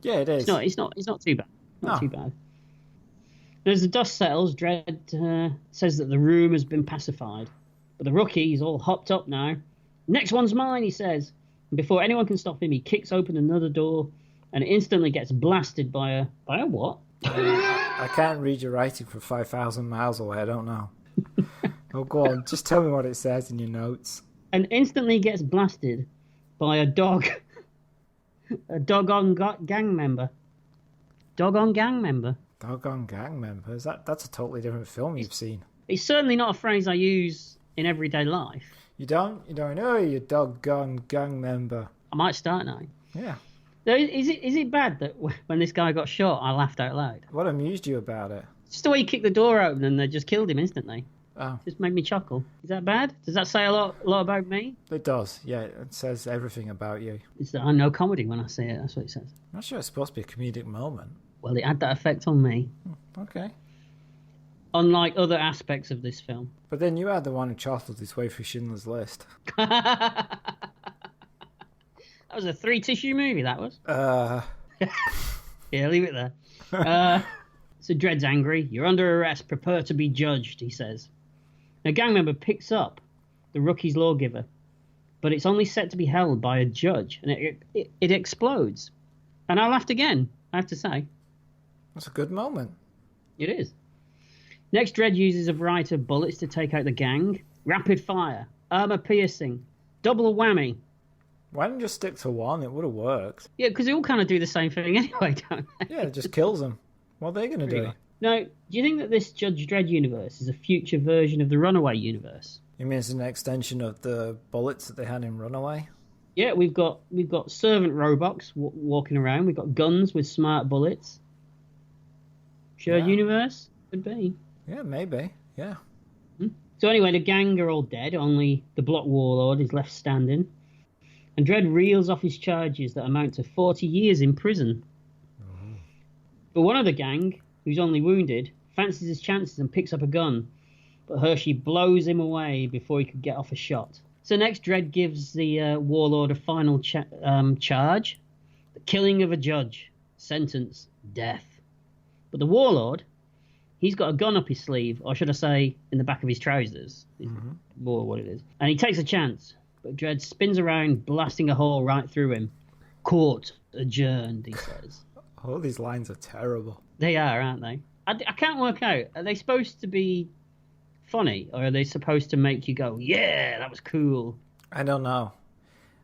Yeah, it is. It's not too bad. Not too bad. As the dust settles, Dredd says that the room has been pacified. But the rookie is all hopped up now. Next one's mine, he says. And before anyone can stop him, he kicks open another door and instantly gets blasted by a what? I can't read your writing from 5,000 miles away. I don't know. Oh, go on. Just tell me what it says in your notes. And instantly gets blasted by a dog. A doggone gang member. Doggone gang member. Doggone gang members. That's a totally different film you've seen. It's certainly not a phrase I use in everyday life. You don't? Oh, you doggone gang member. I might start now. Yeah. Is it bad that when this guy got shot, I laughed out loud? What amused you about it? Just the way he kicked the door open and they just killed him instantly. Oh. Just made me chuckle. Is that bad? Does that say a lot about me? It does, yeah. It says everything about you. It's that I know comedy when I say it. That's what it says. I'm not sure it's supposed to be a comedic moment. Well, it had that effect on me. Okay. Unlike other aspects of this film. But then you had the one who chortled his way through Schindler's List. That was a 3-tissue movie, that was. Yeah, leave it there. So Dredd's angry. You're under arrest. Prepare to be judged, he says. A gang member picks up the rookie's lawgiver, but it's only set to be held by a judge, and it explodes. And I laughed again, I have to say. That's a good moment. It is. Next, Dredd uses a variety of bullets to take out the gang. Rapid fire, armor piercing, double whammy. Why didn't you just stick to one? It would have worked. Yeah, because they all kind of do the same thing anyway, don't they? Yeah, it just kills them. What are they going to do? Now, do you think that this Judge Dredd universe is a future version of the Runaway universe? You mean it's an extension of the bullets that they had in Runaway? Yeah, we've got servant robots walking around. We've got guns with smart bullets. Shared universe? Could be. Yeah, maybe. Yeah. So anyway, the gang are all dead. Only the Block Warlord is left standing. And Dredd reels off his charges that amount to 40 years in prison. But one of the gang, who's only wounded, fancies his chances and picks up a gun. But Hershey blows him away before he could get off a shot. So next, Dredd gives the Warlord a final charge. The killing of a judge. Sentence, death. But the Warlord, he's got a gun up his sleeve, or should I say, in the back of his trousers. More what it is. And he takes a chance. But Dredd spins around, blasting a hole right through him. Court adjourned, he says. All these lines are terrible. They are, aren't they? I can't work out. Are they supposed to be funny, or are they supposed to make you go, yeah, that was cool? I don't know.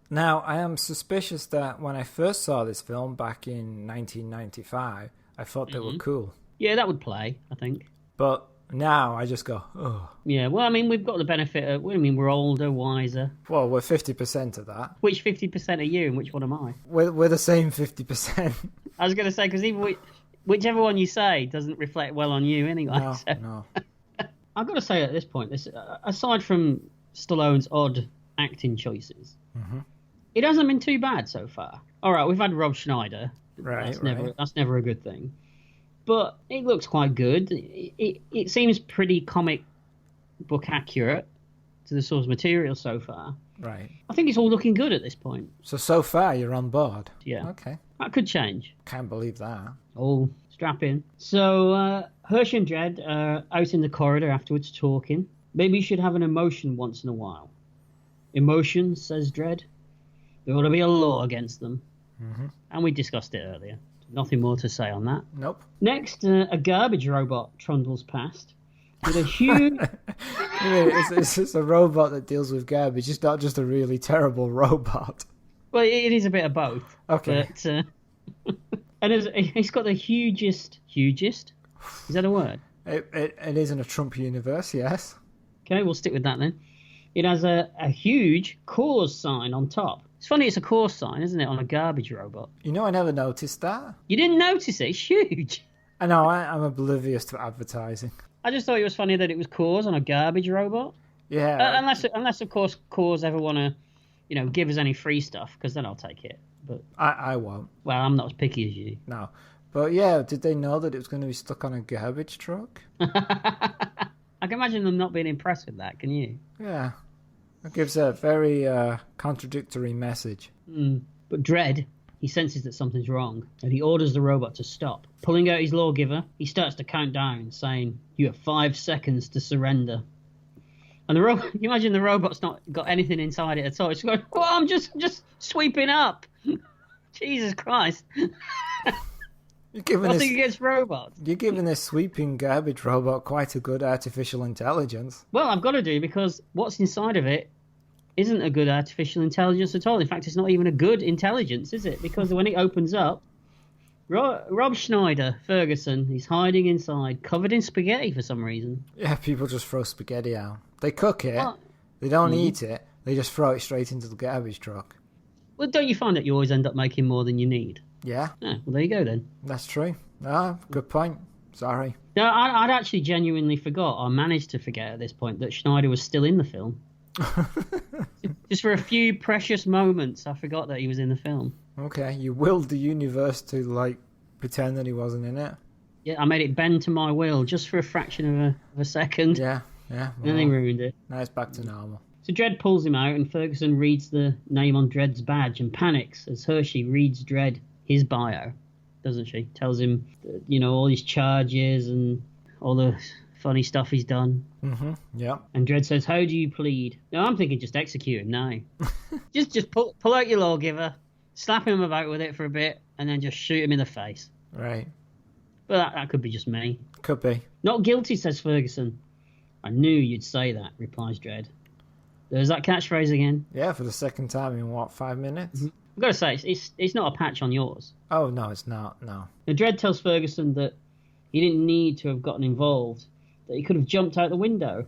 Now, I am suspicious that when I first saw this film back in 1995, I thought they were cool. Yeah, that would play, I think. But now I just go, oh. Yeah, well, I mean, we've got the benefit of, we're older, wiser. Well, we're 50% of that. Which 50% are you and which one am I? We're the same 50%. I was going to say, because even whichever one you say doesn't reflect well on you anyway. No, so. no. I've got to say at this point, aside from Stallone's odd acting choices, it hasn't been too bad so far. All right, we've had Rob Schneider. Right, that's never a good thing. But it looks quite good. It seems pretty comic book accurate to the source material so far. Right. I think it's all looking good at this point. So far you're on board? Yeah. Okay. That could change. Can't believe that. Oh, strap in. So Hershey and Dredd are out in the corridor afterwards talking. Maybe you should have an emotion once in a while. Emotions, says Dredd. There ought to be a law against them. And we discussed it earlier. Nothing more to say on that. Nope. Next, a garbage robot trundles past with a huge... it's a robot that deals with garbage. It's not just a really terrible robot. Well, it is a bit of both. Okay. But, and it's got the hugest... Hugest? Is that a word? It is in a Trump universe, yes. Okay, we'll stick with that then. It has a huge cause sign on top. It's funny, it's a cause sign, isn't it, on a garbage robot? You know, I never noticed that. You didn't notice it? It's huge. I know, I'm oblivious to advertising. I just thought it was funny that it was Cause on a garbage robot. Yeah, Unless of course Cause ever want to, give us any free stuff, because then I'll take it. But I won't. well, I'm not as picky as you. No. But yeah, did they know that it was going to be stuck on a garbage truck? I can imagine them not being impressed with that. Can you? Yeah. That gives a very contradictory message. But Dredd, he senses that something's wrong, and he orders the robot to stop. Pulling out his lawgiver, he starts to count down, saying, "You have 5 seconds to surrender." And the robot, you imagine the robot's not got anything inside it at all. It's going, "Oh, I'm just sweeping up." Jesus Christ. Nothing against robots. You're giving this sweeping garbage robot quite a good artificial intelligence. Well, I've got to do, because what's inside of it isn't a good artificial intelligence at all. In fact, it's not even a good intelligence, is it? Because when it opens up, Rob Schneider, Ferguson, he's hiding inside, covered in spaghetti for some reason. Yeah, people just throw spaghetti out. They cook it, they don't eat it, they just throw it straight into the garbage truck. Well, don't you find that you always end up making more than you need? Yeah. Well, there you go then. That's true. Ah, good point. Sorry. No, I'd actually genuinely forgot, or managed to forget at this point, that Schneider was still in the film. Just for a few precious moments, I forgot that he was in the film. Okay, you willed the universe to, pretend that he wasn't in it? Yeah, I made it bend to my will just for a fraction of a second. Yeah. Well, and then he ruined it. Now it's back to normal. So Dredd pulls him out, and Ferguson reads the name on Dredd's badge and panics as Hershey reads Dredd his bio, doesn't she? Tells him, all his charges and all the funny stuff he's done. Mm-hmm. Yeah. And Dredd says, "How do you plead?" No, I'm thinking just execute him now. just pull out your lawgiver, slap him about with it for a bit, and then just shoot him in the face. Right. But that could be just me. Could be. "Not guilty," says Ferguson. "I knew you'd say that," replies Dredd. There's that catchphrase again. Yeah, for the second time in 5 minutes? Mm-hmm. I've got to say, it's not a patch on yours. Oh, no, it's not, no. Now, Dredd tells Ferguson that he didn't need to have gotten involved, that he could have jumped out the window.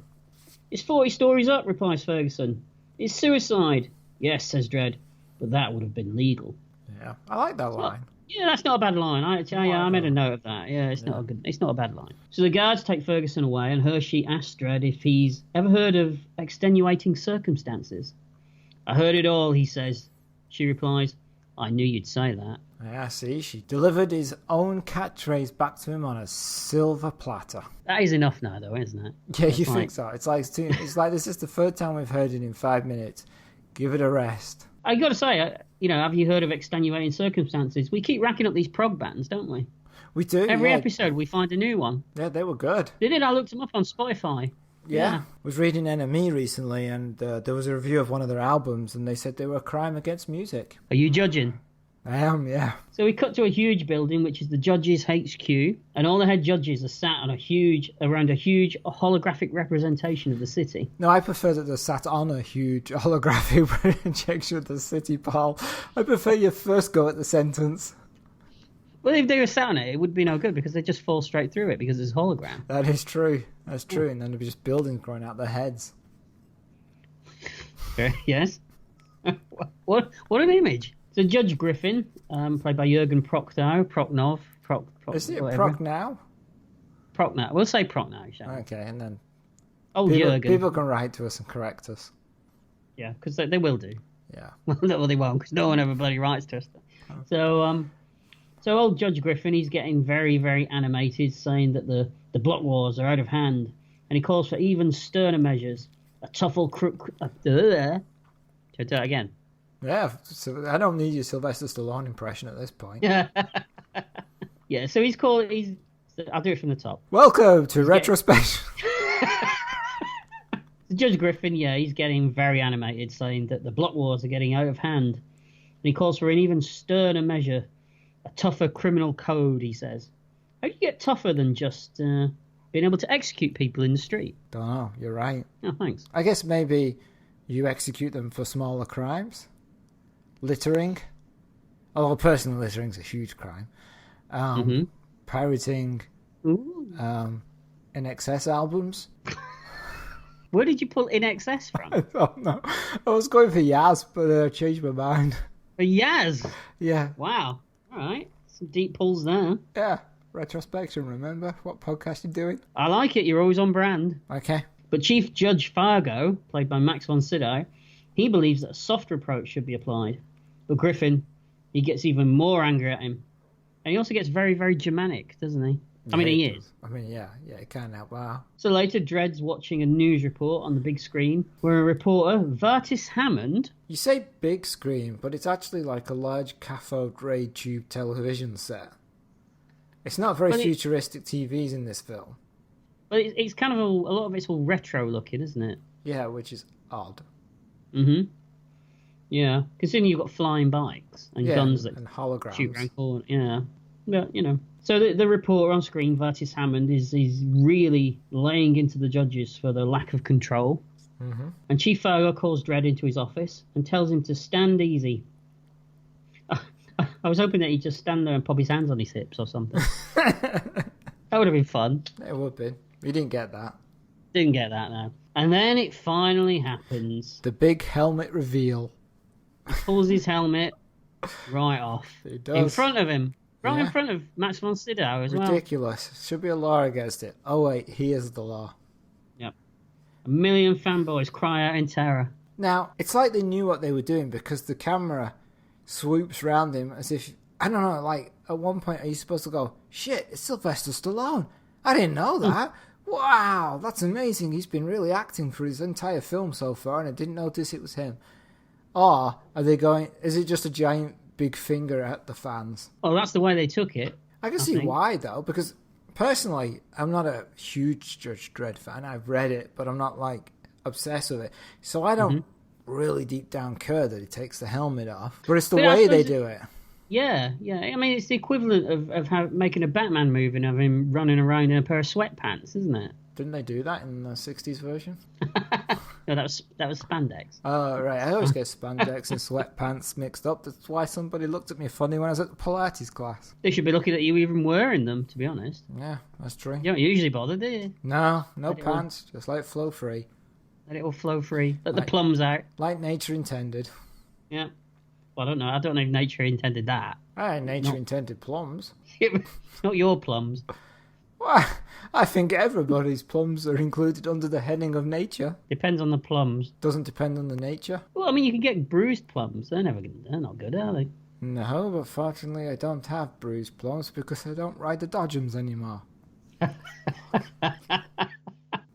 "It's 40 stories up," replies Ferguson. "It's suicide." "Yes," says Dredd, "but that would have been legal." Yeah, I like that line. Yeah, that's not a bad line. I made a note of that. Yeah, it's not a bad line. So the guards take Ferguson away, and Hershey asks Dredd if he's ever heard of extenuating circumstances. "I heard it all," he says. She replies, "I knew you'd say that." Yeah, see, she delivered his own catchphrase back to him on a silver platter. That is enough now, though, isn't it? Yeah, you think so? It's like this is the third time we've heard it in 5 minutes. Give it a rest. I got to say, have you heard of extenuating circumstances? We keep racking up these prog bands, don't we? We do. Every episode we find a new one. Yeah, they were good. They did. I looked them up on Spotify. Yeah. I was reading NME recently, and there was a review of one of their albums, and they said they were a crime against music. Are you judging? I am, yeah. So we cut to a huge building, which is the judges' HQ, and all the head judges are sat on around a huge holographic representation of the city. No, I prefer that they're sat on a huge holographic projection of the city, Paul. I prefer your first go at the sentence. Well, if they were sat on it, it would be no good, because they just fall straight through it because it's a hologram. That is true. That's true. And then there'd be just buildings growing out their heads. Yes. What an image. So Judge Griffin, played by Jürgen Prochnow. Is it whatever. Prochnow? Prochnow. We'll say Prochnow, shall we? Okay, and then Jürgen. People can write to us and correct us. Yeah, because they will do. Yeah. Well, they won't, because no one ever bloody writes to us. Oh. So old Judge Griffin, he's getting very, very animated, saying that the block wars are out of hand, and he calls for even sterner measures. A tougher crook. Should I do that again? Yeah, so I don't need your Sylvester Stallone impression at this point. Yeah. Yeah, so I'll do it from the top. Welcome to Retrospection. Judge Griffin, yeah, he's getting very animated, saying that the block wars are getting out of hand. And he calls for an even sterner measure, a tougher criminal code, he says. How do you get tougher than just being able to execute people in the street? Don't know, you're right. Oh, thanks. I guess maybe you execute them for smaller crimes. Littering. Although personal littering's a huge crime. Pirating In Excess albums. Where did you pull In Excess from? I don't know. I was going for Yaz, but I changed my mind. For Yaz? Yeah. Wow. All right. Some deep pulls there. Yeah. Retrospection, remember? What podcast you doing? I like it. You're always on brand. Okay. But Chief Judge Fargo, played by Max von Sydow, he believes that a softer approach should be applied. But Griffin, he gets even more angry at him. And he also gets very, very Germanic, doesn't he? I mean, he is. I mean, yeah, it can't help. Wow. So later, Dredd's watching a news report on the big screen where a reporter, Vartis Hammond... You say big screen, but it's actually like a large cathode ray tube television set. It's not very futuristic TVs in this film. But it's kind of a lot of it's all retro looking, isn't it? Yeah, which is odd. Mm-hmm. Yeah, considering you've got flying bikes and guns that and holograms. Shoot around corners. Yeah, but, you know. So the reporter on screen, Vartis Hammond, is really laying into the judges for the lack of control. Mm-hmm. And Chief Fargo calls Dredd into his office and tells him to stand easy. I was hoping that he'd just stand there and pop his hands on his hips or something. That would have been fun. It would be. We didn't get that. Didn't get that, though. And then it finally happens. The big helmet reveal. He pulls his helmet right off. He does. In front of him. Right in front of Max von Sydow as well. Ridiculous. Should be a law against it. Oh, wait. He is the law. Yep. A million fanboys cry out in terror. Now, it's like they knew what they were doing because the camera swoops round him as if... I don't know, like, at one point are you supposed to go, shit, it's Sylvester Stallone. I didn't know that. Wow, that's amazing. He's been really acting for his entire film so far and I didn't notice it was him. Or are they going... Is it just a giant big finger at the fans? Oh, that's the way they took it. I can see why, though, because personally, I'm not a huge Judge Dredd fan. I've read it, but I'm not, like, obsessed with it. So I don't really deep down care that he takes the helmet off. But it's the way they do it. Yeah. I mean, it's the equivalent of making a Batman movie and having him running around in a pair of sweatpants, isn't it? Didn't they do that in the 60s version? No, that was spandex. Oh, right. I always get spandex and sweatpants mixed up. That's why somebody looked at me funny when I was at the Pilates class. They should be looking at you even wearing them, to be honest. Yeah, that's true. You don't usually bother, do you? No pants. Just let it flow free. Let it all flow free. Let the plums out. Like nature intended. Yeah. Well, I don't know. I don't know if nature intended that. Nature intended plums. Not your plums. Well, I think everybody's plums are included under the heading of nature. Depends on the plums. Doesn't depend on the nature. Well, I mean, you can get bruised plums. They're not good, are they? No, but fortunately I don't have bruised plums because I don't ride the Dodgems anymore.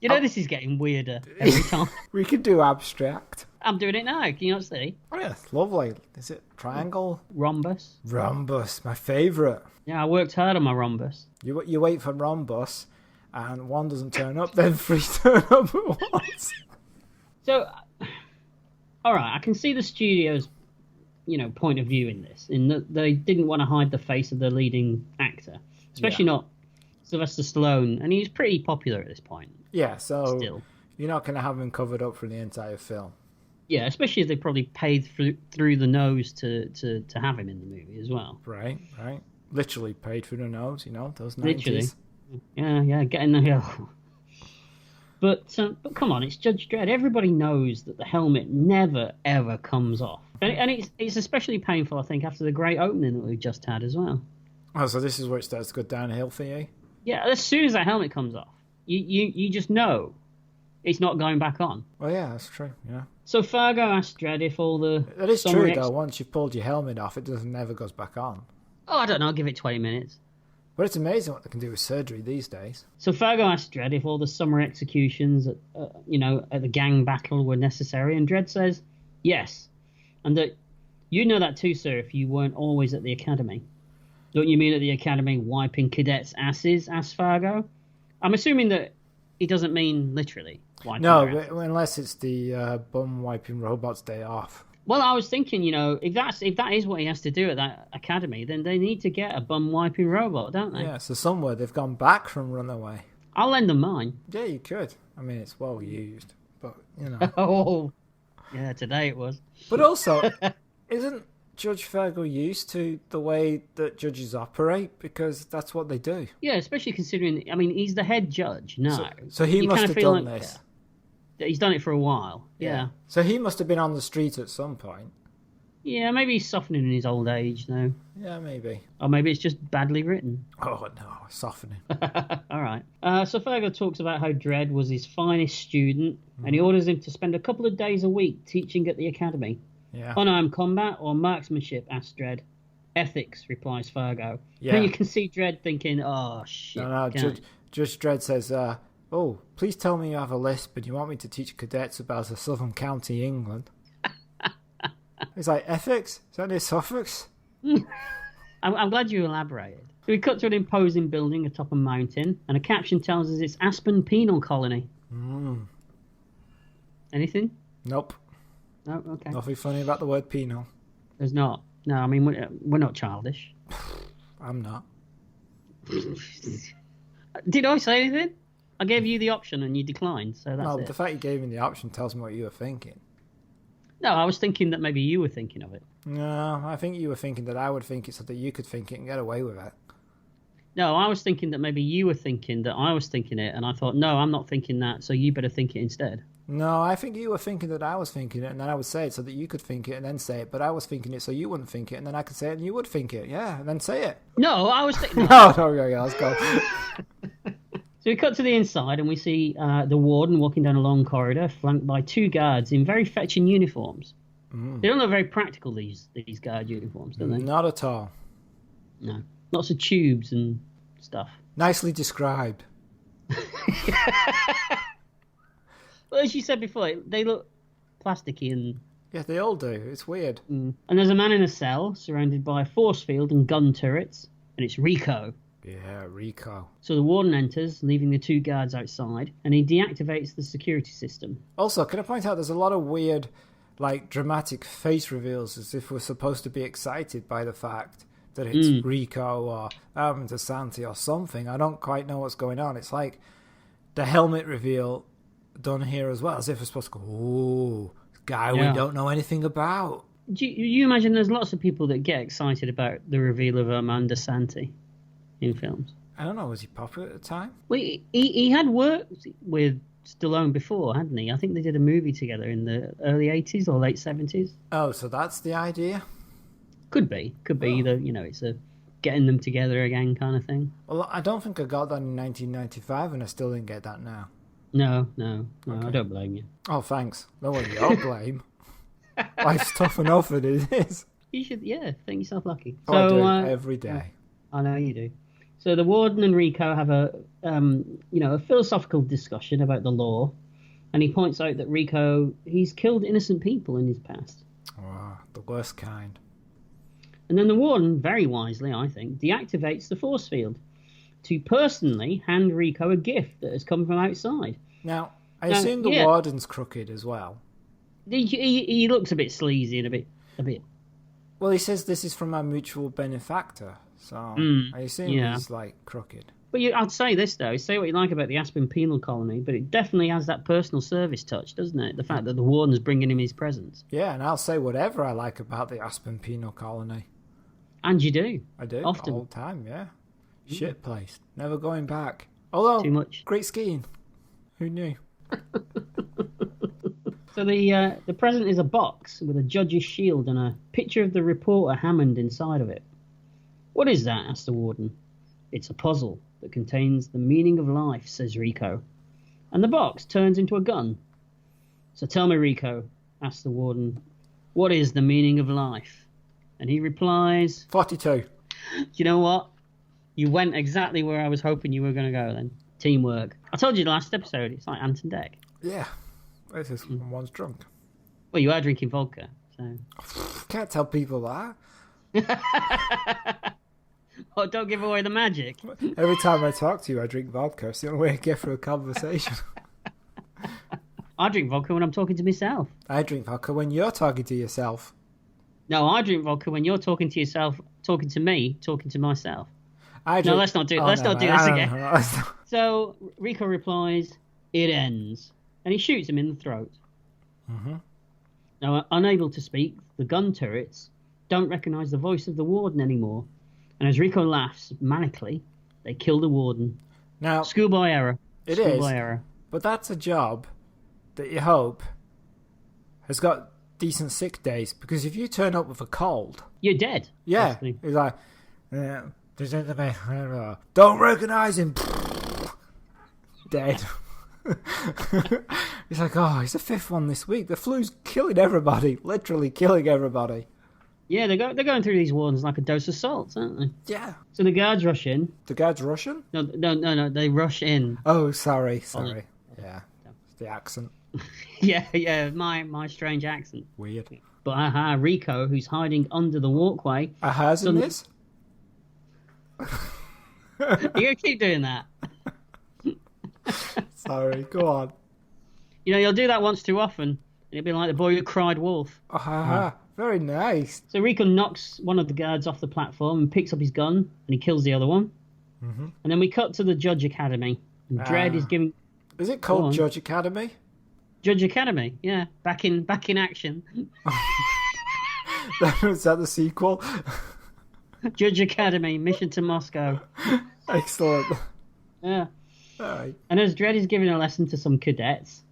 You know, this is getting weirder every time. We could do abstract. I'm doing it now. Can you not see? Oh, yeah, it's lovely. Is it triangle? Rhombus. Rhombus, my favourite. Yeah, I worked hard on my rhombus. You wait for rhombus, and one doesn't turn up, then three turn up at once. So, all right, I can see the studio's, point of view in this, in that they didn't want to hide the face of the leading actor, especially not Sylvester Stallone, and he's pretty popular at this point. Yeah, so still. You're not going to have him covered up for the entire film. Yeah, especially as they probably paid through the nose to have him in the movie as well. Right. Literally paid through the nose, those 90s. Literally. Yeah, get in the hill. But come on, it's Judge Dredd. Everybody knows that the helmet never, ever comes off. And it's especially painful, I think, after the great opening that we've just had as well. Oh, so this is where it starts to go downhill for you? Yeah, as soon as that helmet comes off, you just know it's not going back on. Well, yeah, that's true, yeah. So Fargo asked Dredd if all the... That is true, though. Once you've pulled your helmet off, it never goes back on. Oh, I don't know. Give it 20 minutes. But it's amazing what they can do with surgery these days. So Fargo asked Dredd if all the summer executions at the gang battle were necessary, and Dredd says, yes. And that, you know that too, sir, if you weren't always at the academy. Don't you mean at the academy wiping cadets' asses, asked Fargo? I'm assuming that he doesn't mean literally wiping their asses. Unless it's the bum-wiping robot's day off. Well, I was thinking, if that is what he has to do at that academy, then they need to get a bum-wiping robot, don't they? Yeah, so somewhere they've gone back from Runaway. I'll lend them mine. Yeah, you could. I mean, it's well used, but, Oh, yeah, today it was. But also, isn't Judge Fargo used to the way that judges operate? Because that's what they do. Yeah, especially considering, he's the head judge now. So he must have done this. Yeah. He's done it for a while. Yeah. So he must have been on the street at some point. Yeah, maybe he's softening in his old age, though. Yeah, maybe. Or maybe it's just badly written. Oh, no, softening. All right. So Fergo talks about how Dredd was his finest student, and he orders him to spend a couple of days a week teaching at the academy. Yeah. Unarmed combat or marksmanship, asks Dredd. Ethics, replies Fergo. Yeah. And you can see Dredd thinking, oh, shit. No, Judge Dredd says, oh, please tell me you have a lisp and you want me to teach cadets about a southern county, England. He's like, ethics? Is that near Suffolk? I'm glad you elaborated. So we cut to an imposing building atop a mountain, and a caption tells us it's Aspen Penal Colony. Anything? Nope. No? Okay. Nothing funny about the word penal. There's not. No, I mean, we're not childish. I'm not. Did I say anything? I gave you the option and you declined, so that's it. The fact you gave me the option tells me what you were thinking. No, I was thinking that maybe you were thinking of it. No, I think you were thinking that I would think it so that you could think it and get away with it. No, I was thinking that maybe you were thinking that I was thinking it, and I thought, no, I'm not thinking that, so you better think it instead. No, I think you were thinking that I was thinking it, and then I would say it so that you could think it and then say it, but I was thinking it so you wouldn't think it, and then I could say it and you would think it, yeah, and then say it. No, I was thinking... No, let's go. So we cut to the inside, and we see the warden walking down a long corridor, flanked by two guards in very fetching uniforms. They don't look very practical, these guard uniforms, do they? Not at all. No. Lots of tubes and stuff. Nicely described. Well, as you said before, they look plasticky and... Yeah, they all do. It's weird. And there's a man in a cell, surrounded by a force field and gun turrets, and it's Rico. Yeah, Rico. So the warden enters, leaving the two guards outside, and he deactivates the security system. Also, can I point out there's a lot of weird, dramatic face reveals as if we're supposed to be excited by the fact that it's Rico or DeSanti or something. I don't quite know what's going on. It's like the helmet reveal done here as well, as if we're supposed to go, ooh, guy we don't know anything about. Do you imagine there's lots of people that get excited about the reveal of Armand DeSanti in films? I don't know, was he popular at the time? Well, he had worked with Stallone before, hadn't he? I think they did a movie together in the early 80s or late 70s. Oh, so that's the idea? Could be either, it's a getting them together again kind of thing. Well, I don't think I got that in 1995 and I still didn't get that now. No, Okay. I don't blame you. Oh, thanks. No one your blame. Life's tough enough as it is. You should, think yourself lucky. I do every day. I know you do. So the warden and Rico have a philosophical discussion about the law, and he points out that Rico, he's killed innocent people in his past. Oh, the worst kind. And then the warden, very wisely, I think, deactivates the force field to personally hand Rico a gift that has come from outside. Now, I assume the warden's crooked as well. He looks a bit sleazy and a bit. Well, he says this is from our mutual benefactor, so I assume he's crooked. But I'd say this though: say what you like about the Aspen Penal Colony, but it definitely has that personal service touch, doesn't it? The fact that the warden's bringing him his presents. Yeah, and I'll say whatever I like about the Aspen Penal Colony. And you do. I do often, all the time. Yeah. Shit place. Never going back. Although, too much. Great skiing. Who knew? So the present is a box with a judge's shield and a picture of the reporter Hammond inside of it. What is that? Asks the warden. It's a puzzle that contains the meaning of life, says Rico. And the box turns into a gun. So tell me, Rico, asks the warden, what is the meaning of life? And he replies... 42. You know what? You went exactly where I was hoping you were going to go then. Teamwork. I told you the last episode, it's like Ant and Dec. Yeah. This is when one's drunk. Well, you are drinking vodka, so... Can't tell people that. Oh, don't give away the magic. Every time I talk to you, I drink vodka. It's the only way I get through a conversation. I drink vodka when I'm talking to myself. I drink vodka when you're talking to yourself. No, I drink vodka when you're talking to yourself, talking to me, talking to myself. No, let's not do this again. So Rico replies, "It ends," and he shoots him in the throat. Mm-hmm. Now, unable to speak, the gun turrets don't recognise the voice of the warden anymore, and as Rico laughs manically, they kill the warden. Now, schoolboy error. It schoolboy is, error. But that's a job that you hope has got decent sick days, because if you turn up with a cold, you're dead. Yeah, basically. he's like, don't recognise him. Dead. He's like, oh, he's the 5th one this week. The flu's killing everybody, literally killing everybody. Yeah, they're going through these wards like a dose of salt, aren't they? Yeah. So the guards rush in. The guards Russian? No, they rush in. Oh, sorry. Yeah, it's the accent. Yeah, my strange accent. Weird. But Rico, who's hiding under the walkway. Aha's in this? You're gonna keep doing that. Sorry, go on. You know, you'll do that once too often, and it'll be like the boy who cried wolf. Aha, very nice. So Rico knocks one of the guards off the platform and picks up his gun, and he kills the other one. Mm-hmm. And then we cut to the Judge Academy. And Dredd is giving... Is it called Judge Academy? Judge Academy, yeah. Back in action. Is that the sequel? Judge Academy, Mission to Moscow. Excellent. Yeah. Right. And as Dredd is giving a lesson to some cadets,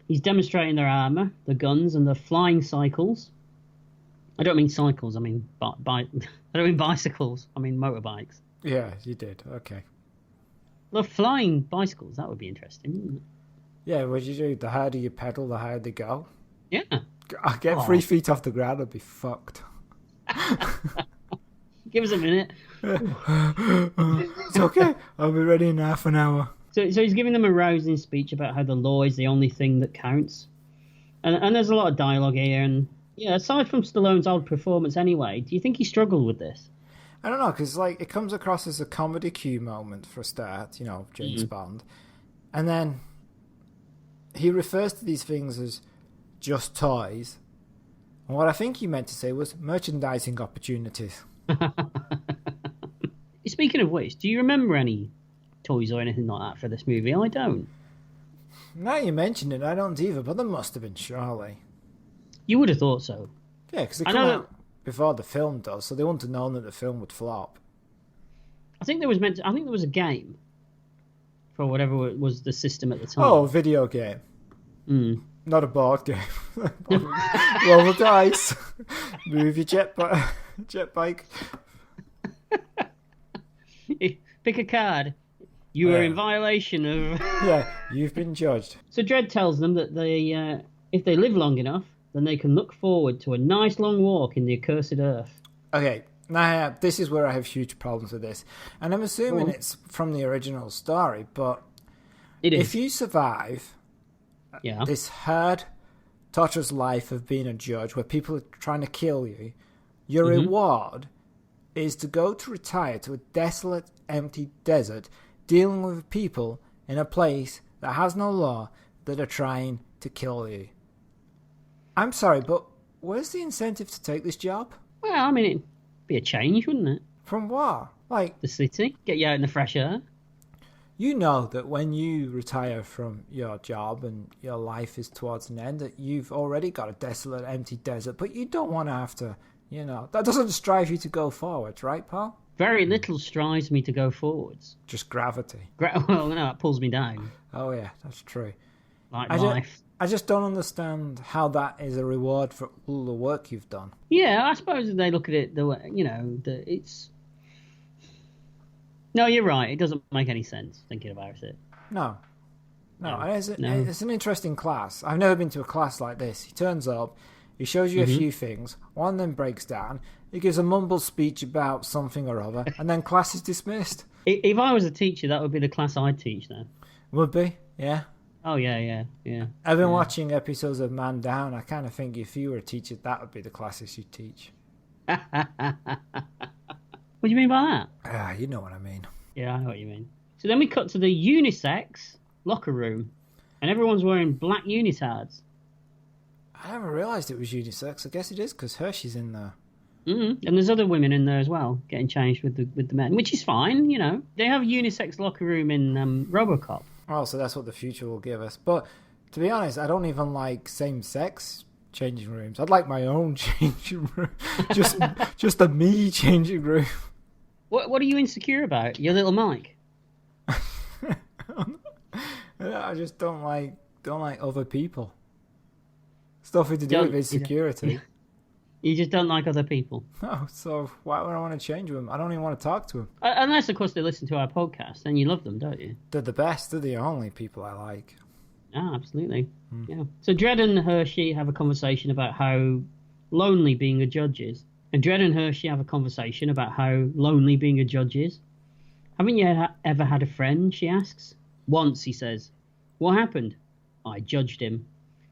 he's demonstrating their armor, the guns, and the flying cycles. I don't mean cycles. I mean I don't mean bicycles. I mean motorbikes. Yeah, you did. Okay. Well, flying bicycles, that would be interesting, wouldn't it? Yeah, what you do? The harder you pedal, the higher they go. Yeah. I get 3 feet off the ground, I'd be fucked. Give us a minute. It's okay. I'll be ready in half an hour. So he's giving them a rousing speech about how the law is the only thing that counts. And there's a lot of dialogue here. And yeah, aside from Stallone's odd performance anyway, do you think he struggled with this? I don't know, because like, it comes across as a comedy cue moment for a start, you know, James Bond. And then he refers to these things as just toys. And what I think he meant to say was merchandising opportunities. Speaking of which, do you remember any toys or anything like that for this movie? I don't. Now you mention it, I don't either, but there must have been, surely. You would have thought so. Yeah, because it came out before the film does, so they wouldn't have known that the film would flop. I think there was a game for whatever was the system at the time. Oh, a video game. Not a board game. Roll the dice. Move your jet bike. Pick a card. You are in violation of... Yeah, you've been judged. So Dredd tells them that if they live long enough, then they can look forward to a nice long walk in the accursed earth. Okay, now this is where I have huge problems with this. And I'm assuming it's from the original story, but it is. If you survive this hard, torturous life of being a judge where people are trying to kill you, your reward is to go to retire to a desolate, empty desert dealing with people in a place that has no law that are trying to kill you. I'm sorry, but where's the incentive to take this job? Well, I mean, it'd be a change, wouldn't it? From what? Like the city? Get you out in the fresh air? You know that when you retire from your job and your life is towards an end, that you've already got a desolate, empty desert, but you don't want to have to, that doesn't strive you to go forwards, right, Paul? Very little strives me to go forwards. Just gravity. Well, no, it pulls me down. Oh, yeah, that's true. Like life. I just don't understand how that is a reward for all the work you've done. Yeah, I suppose if they look at it the way, it's... No, you're right. It doesn't make any sense thinking about it. No. It's an interesting class. I've never been to a class like this. He turns up, he shows you a few things, one then breaks down, he gives a mumbled speech about something or other, and then class is dismissed. If I was a teacher, that would be the class I'd teach then. Would be, yeah. Oh, yeah. I've been watching episodes of Man Down. I kind of think if you were a teacher, that would be the classes you'd teach. What do you mean by that? You know what I mean. Yeah, I know what you mean. So then we cut to the unisex locker room, and everyone's wearing black unitards. I never realised it was unisex. I guess it is because Hershey's in there. And there's other women in there as well, getting changed with the men, which is fine, They have a unisex locker room in RoboCop. Oh, so that's what the future will give us. But to be honest, I don't even like same-sex changing rooms. I'd like my own changing room. just a me changing room. What are you insecure about? Your little Mike? I just don't like other people. Stuff to do with his security. You just don't like other people. Oh, so why would I want to change him? I don't even want to talk to him. Unless, of course, they listen to our podcast, then you love them, don't you? They're the best. They're the only people I like. Ah, absolutely. Yeah. So Dredd and Hershey have a conversation about how lonely being a judge is. And Dredd and Hershey have a conversation about how lonely being a judge is. Haven't you ever had a friend, she asks. Once, he says. What happened? I judged him.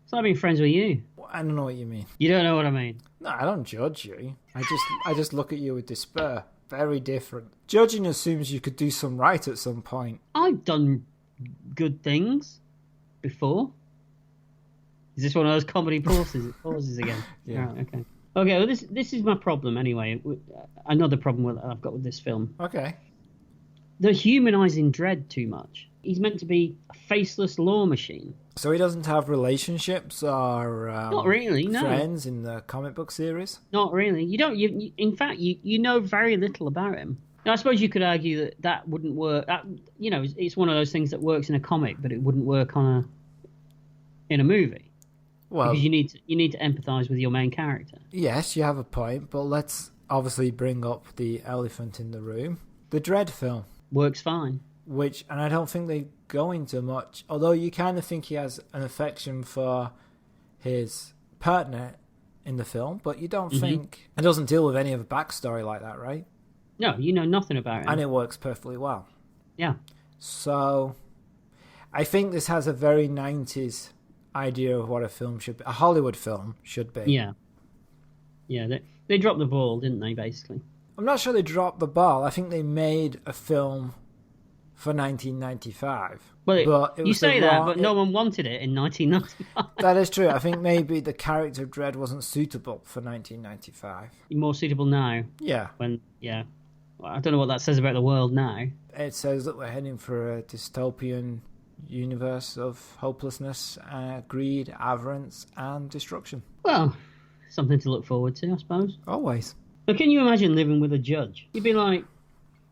It's like being friends with you. I don't know what you mean. You don't know what I mean? No, I don't judge you. I just look at you with despair. Very different. Judging assumes you could do some right at some point. I've done good things before. Is this one of those comedy pauses again? Yeah. Right, okay. Okay, well, this is my problem anyway. Another problem I've got with this film. Okay. They're humanising Dredd too much. He's meant to be a faceless law machine. So he doesn't have relationships or not really, no. friends in the comic book series? Not really. You don't. In fact, you know very little about him. Now, I suppose you could argue that wouldn't work. It's one of those things that works in a comic, but it wouldn't work in a movie. Well, because you need to empathise with your main character. Yes, you have a point, but let's obviously bring up the elephant in the room. The Dredd film. Works fine. And I don't think they go into much, although you kind of think he has an affection for his partner in the film, but you don't think... It doesn't deal with any of the backstory like that, right? No, you know nothing about him. And it works perfectly well. Yeah. So, I think this has a very 90s idea of what a film should be. A Hollywood film should be. Yeah. Yeah, they dropped the ball, didn't they, basically? I'm not sure they dropped the ball. I think they made a film for 1995. Well, you say that, but no one wanted it in 1995. That is true. I think maybe the character of Dredd wasn't suitable for 1995. More suitable now? Yeah. Well, I don't know what that says about the world now. It says that we're heading for a dystopian universe of hopelessness, greed, avarice, and destruction. Well, something to look forward to, I suppose. Always. But can you imagine living with a judge? You'd be like,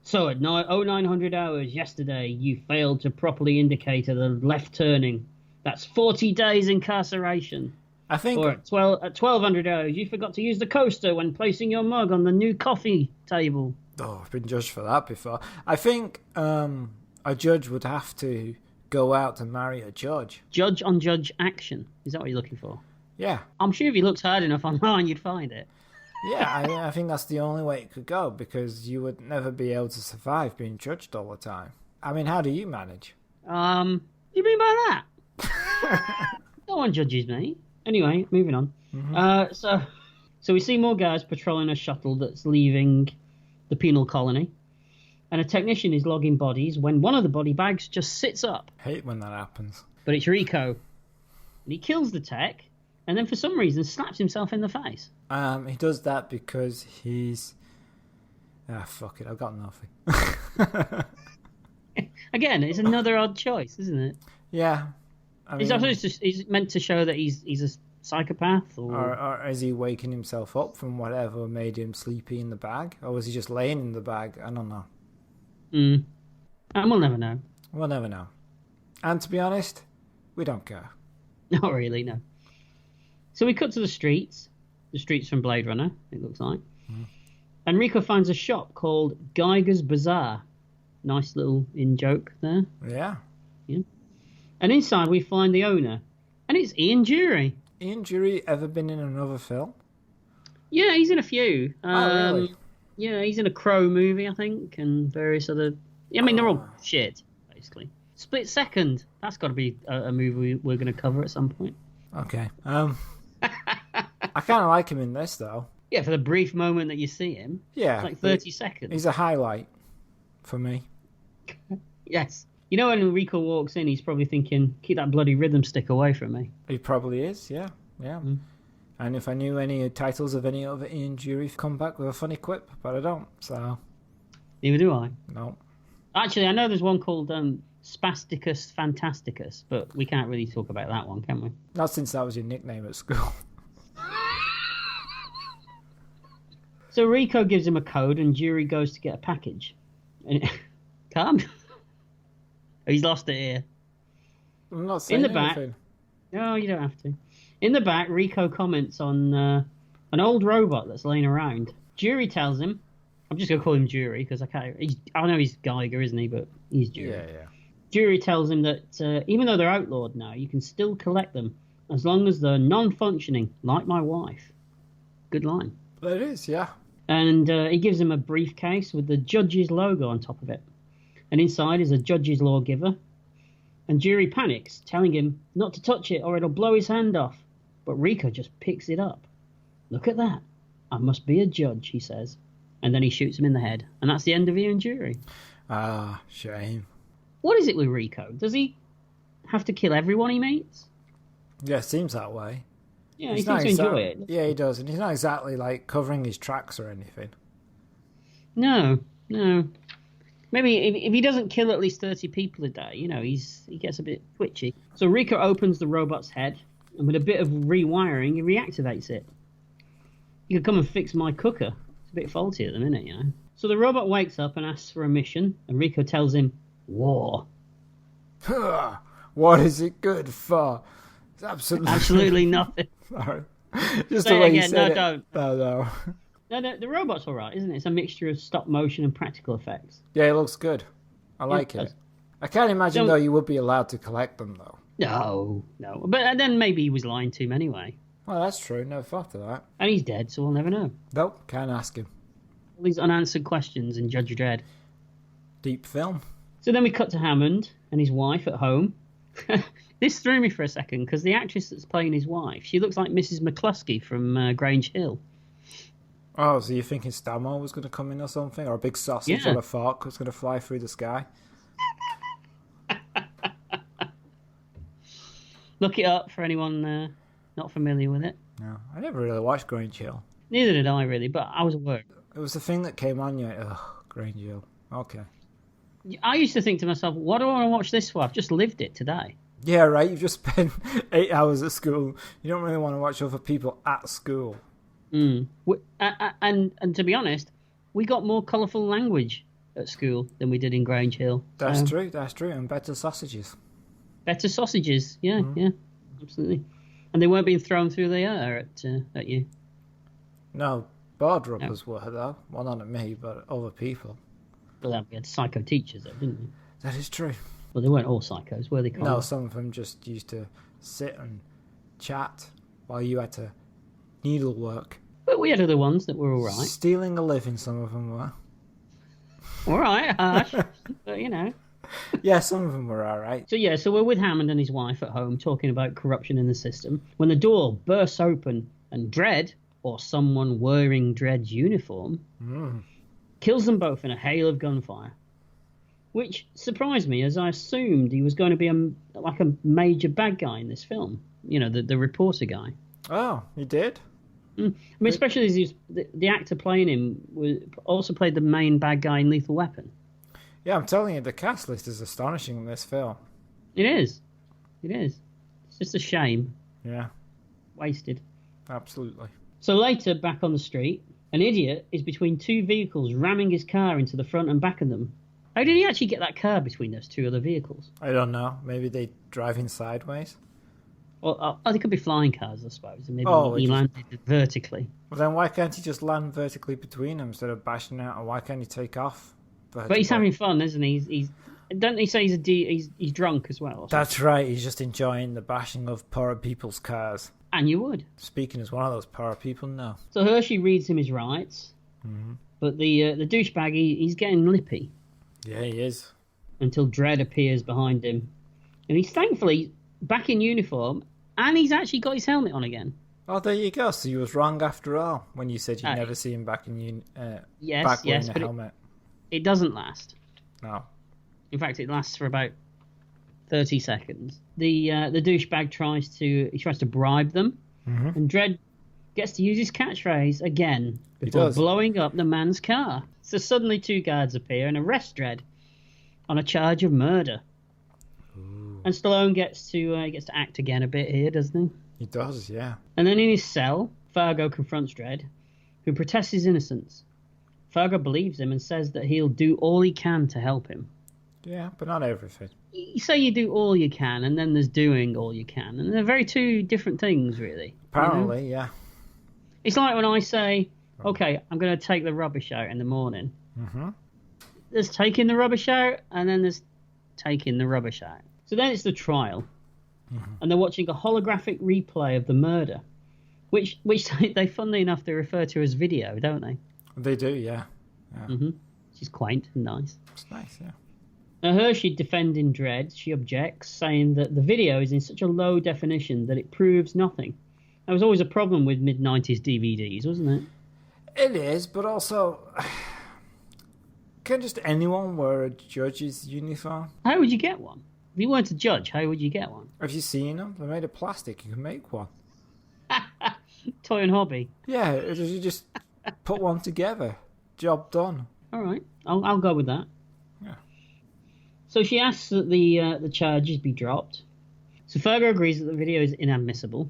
so at 0900 hours yesterday, you failed to properly indicate the left turning. That's 40 days incarceration. I think. Or at 1200 hours, you forgot to use the coaster when placing your mug on the new coffee table. Oh, I've been judged for that before. I think a judge would have to go out to marry a judge. Judge on judge action. Is that what you're looking for? Yeah. I'm sure if you looked hard enough online, you'd find it. Yeah, I think that's the only way it could go, because you would never be able to survive being judged all the time. I mean, how do you manage? You mean by that? No one judges me. Anyway, moving on. Mm-hmm. So we see more guys patrolling a shuttle that's leaving the penal colony, and a technician is logging bodies when one of the body bags just sits up. I hate when that happens. But it's Rico, and he kills the tech, and then for some reason slaps himself in the face. He does that because he's... fuck it, I've got nothing. Again, it's another odd choice, isn't it? Yeah. I mean, he's meant to show that he's a psychopath, or is he waking himself up from whatever made him sleepy in the bag? Or was he just laying in the bag? I don't know. And we'll never know. We'll never know. And to be honest, we don't care. Not really, no. So we cut to the streets from Blade Runner, it looks like. Mm. And Rico finds a shop called Geiger's Bazaar. Nice little in-joke there. Yeah. And inside we find the owner, and it's Ian Dury. Ian Dury ever been in another film? Yeah, he's in a few. Oh, really? Yeah, he's in a Crow movie, I think, and various other... I mean, they're all shit, basically. Split Second. That's got to be a movie we're going to cover at some point. Okay. I kind of like him in this, though. Yeah, for the brief moment that you see him. Yeah. It's like 30 seconds. He's a highlight for me. Yes. You know, when Rico walks in, he's probably thinking, keep that bloody rhythm stick away from me. He probably is, yeah. And if I knew any titles of any other Ian Dury, come back with a funny quip, but I don't, so... Neither do I. No. Actually, I know there's one called Spasticus Fantasticus, but we can't really talk about that one, can we? Not since that was your nickname at school. So Rico gives him a code, and Dury goes to get a package. Calm. He's lost it here. I'm not saying anything. No, you don't have to. In the back, Rico comments on an old robot that's laying around. Jury tells him, I'm just going to call him Jury because I know he's Geiger, isn't he? But he's Jury. Yeah. Jury tells him that even though they're outlawed now, you can still collect them as long as they're non-functioning, like my wife. Good line. It is, yeah. And he gives him a briefcase with the judge's logo on top of it. And inside is a judge's lawgiver. And Jury panics, telling him not to touch it or it'll blow his hand off. But Rico just picks it up. Look at that. I must be a judge, he says. And then he shoots him in the head. And that's the end of Ian Jury. Ah, shame. What is it with Rico? Does he have to kill everyone he meets? Yeah, it seems that way. Yeah, he seems to enjoy it. Yeah, he does. And he's not exactly, like, covering his tracks or anything. No. Maybe if he doesn't kill at least 30 people a day, he gets a bit twitchy. So Rico opens the robot's head, and with a bit of rewiring, he reactivates it. You could come and fix my cooker. It's a bit faulty at the minute, So the robot wakes up and asks for a mission, and Rico tells him, war. What is it good for? It's absolutely nothing. Sorry. Just Say the way again. you said No, it. don't. No. No, the robot's all right, isn't it? It's a mixture of stop motion and practical effects. Yeah, it looks good. I like it. I can't imagine, though, you would be allowed to collect them, though. No. But then maybe he was lying to him anyway. Well, that's true. Never thought of that. And he's dead, so we'll never know. Nope, can't ask him. All these unanswered questions in Judge Dredd. Deep film. So then we cut to Hammond and his wife at home. This threw me for a second, because the actress that's playing his wife, she looks like Mrs. McCluskey from Grange Hill. Oh, so you're thinking Stamo was going to come in or something? Or a big sausage on a fork was going to fly through the sky? Look it up for anyone not familiar with it. No, I never really watched Grange Hill. Neither did I, really, but I was aware. It was the thing that came on you. Ugh, Grange Hill. Okay. I used to think to myself, what do I want to watch this for? I've just lived it today. Yeah, right. You've just spent 8 hours at school. You don't really want to watch other people at school. And to be honest, we got more colourful language at school than we did in Grange Hill. That's true. And better sausages. Better sausages, yeah, absolutely. And they weren't being thrown through the air at you. No, board rubbers were, though. Well, not at me, but other people. Well, we had psycho teachers, though, didn't we? That is true. Well, they weren't all psychos, were they? Colin? No, some of them just used to sit and chat while you had to needlework. But we had other ones that were all right. Stealing a living, some of them were. All right, harsh, but Yeah, some of them were all right. So we're with Hammond and his wife at home talking about corruption in the system when the door bursts open and Dredd, or someone wearing Dredd's uniform, kills them both in a hail of gunfire. Which surprised me, as I assumed he was going to be a major bad guy in this film. The reporter guy. Oh, he did? I mean, especially as the actor playing him also played the main bad guy in Lethal Weapon. Yeah, I'm telling you, the cast list is astonishing in this film. It is. It's just a shame. Yeah. Wasted. Absolutely. So later, back on the street, an idiot is between two vehicles, ramming his car into the front and back of them. How did he actually get that car between those two other vehicles? I don't know. Maybe they driving sideways? Well, they could be flying cars, I suppose. And maybe he landed vertically. Well, then why can't he just land vertically between them instead of bashing out? Or why can't he take off vertically? But he's having fun, isn't he? Don't they say he's drunk as well? That's right. He's just enjoying the bashing of poor people's cars. And you would. Speaking as one of those poor people, no. So Hershey reads him his rights. Mm-hmm. But the douchebag, he's getting lippy. Yeah, he is. Until Dredd appears behind him. And he's thankfully back in uniform, and he's actually got his helmet on again. Oh, there you go. So you was wrong after all when you said you'd never see him back in back wearing a helmet. It doesn't last. No. In fact, it lasts for about 30 seconds. The douchebag tries to bribe them, and Dredd gets to use his catchphrase again before blowing up the man's car. So suddenly 2 guards appear and arrest Dredd on a charge of murder. Ooh. And Stallone gets to act again a bit here, doesn't he? He does, yeah. And then in his cell, Fargo confronts Dredd, who protests his innocence. Fargo believes him and says that he'll do all he can to help him. Yeah, but not everything. You say you do all you can, and then there's doing all you can, and they're very two different things, really. Apparently, yeah. It's like when I say, okay, I'm going to take the rubbish out in the morning. Mm-hmm. There's taking the rubbish out, and then there's taking the rubbish out. So then it's the trial, and they're watching a holographic replay of the murder, which they, funnily enough, they refer to as video, don't they? They do, yeah. Which is quaint and nice. It's nice, yeah. Now, Hershey defending Dredd, she objects, saying that the video is in such a low definition that it proves nothing. That was always a problem with mid-90s DVDs, wasn't it? It is, but also, can just anyone wear a judge's uniform? How would you get one? If you weren't a judge, how would you get one? Have you seen them? They're made of plastic. You can make one. Toy and hobby. Yeah, you just put one together. Job done. All right, I'll go with that. Yeah. So she asks that the charges be dropped. So Fergo agrees that the video is inadmissible,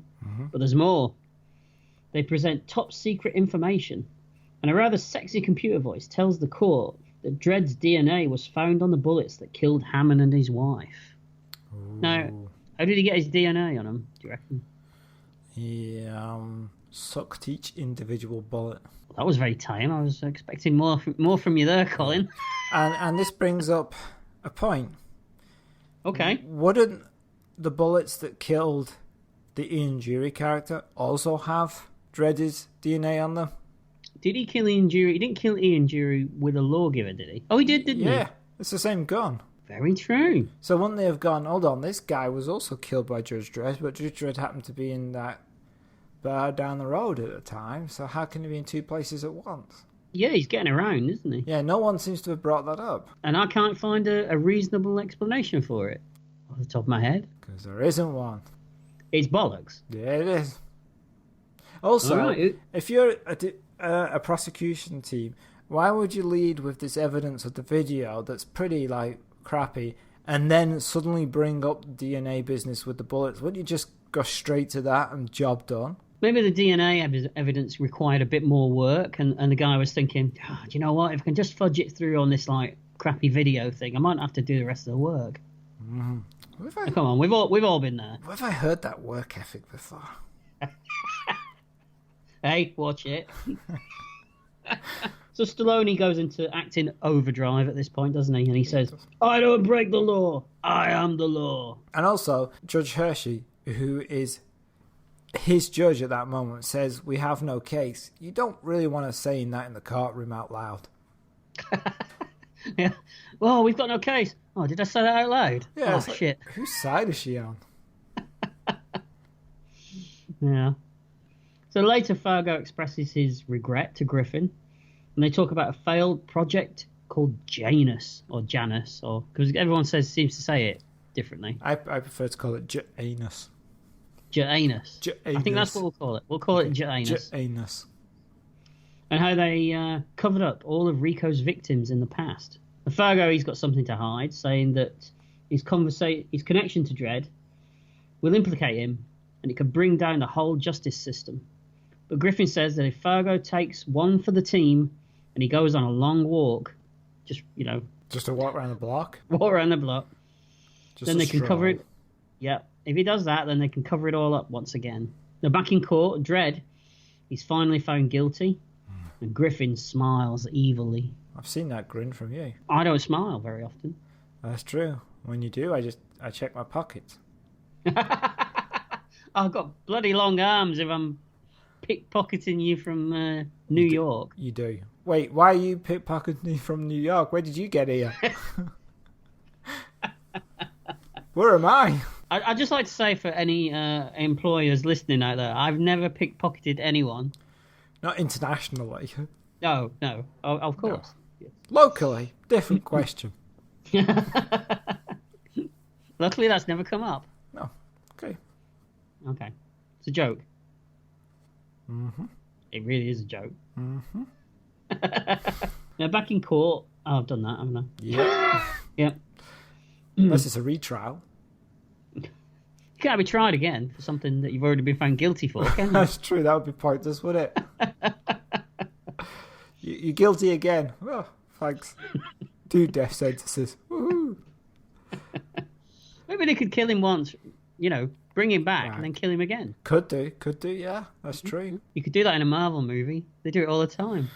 but there's more. They present top secret information, and a rather sexy computer voice tells the court that Dredd's DNA was found on the bullets that killed Hammond and his wife. Ooh. Now, how did he get his DNA on him, do you reckon? He sucked each individual bullet. That was very tame. I was expecting more from you there, Colin. And this brings up a point. Okay. Wouldn't the bullets that killed the Ian Jury character also have Dredd's DNA on them? Did he kill Ian Jury? He didn't kill Ian Jury with a lawgiver, did he? Oh, he did, didn't he? Yeah, it's the same gun. Very true. So wouldn't they have gone, hold on, this guy was also killed by Judge Dredd, but Judge Dredd happened to be in that bar down the road at the time, so how can he be in two places at once? Yeah, he's getting around, isn't he? Yeah, no one seems to have brought that up. And I can't find a reasonable explanation for it off the top of my head. Because there isn't one. It's bollocks. Yeah, it is. Also, right. If you're a prosecution team, why would you lead with this evidence of the video that's pretty, crappy, and then suddenly bring up the DNA business with the bullets? Wouldn't you just go straight to that and job done? Maybe the DNA evidence required a bit more work, and the guy was thinking, do you know what? If I can just fudge it through on this crappy video thing, I might have to do the rest of the work. Mm-hmm. Come on, we've all been there. Where have I heard that work ethic before? Hey, watch it. So Stallone goes into acting overdrive at this point, doesn't he? And he says, I don't break the law. I am the law. And also, Judge Hershey, who is his judge at that moment, says, we have no case. You don't really want to say that in the courtroom out loud. Yeah. Well, we've got no case. Oh, did I say that out loud? Yeah, oh, shit. Whose side is she on? Yeah. So later, Fargo expresses his regret to Griffin, and they talk about a failed project called Janus, or because everyone seems to say it differently. I prefer to call it Janus. Janus. I think that's what we'll call it. We'll call it Janus. Janus. And how they covered up all of Rico's victims in the past. And Fargo, he's got something to hide, saying that his connection to Dredd will implicate him, and it could bring down the whole justice system. But Griffin says that if Fargo takes one for the team and he goes on a long walk, just to walk around the block? Walk around the block. Then they can cover it. Yeah. If he does that, then they can cover it all up once again. Now, back in court, Dredd, he's finally found guilty, and Griffin smiles evilly. I've seen that grin from you. I don't smile very often. That's true. When you do, I check my pockets. I've got bloody long arms if I'm pickpocketing you from New York. You do. Wait, why are you pickpocketing me from New York? Where did you get here? Where am I? I'd just like to say for any employers listening out there, I've never pickpocketed anyone. Not internationally. No. Of course. No. Locally, different question. Luckily, that's never come up. No. Okay. It's a joke. Mm-hmm. It really is a joke. Mm-hmm. Now, back in court... Oh, I've done that, haven't I? Yeah. Yeah. Unless it's a retrial. You can't be tried again for something that you've already been found guilty for, can you? That's true. That would be pointless, wouldn't it? You're guilty again. Oh, thanks. 2 death sentences. Woohoo. Maybe they could kill him once, bring him back and then kill him again. Could do, yeah, that's true. You could do that in a Marvel movie. They do it all the time.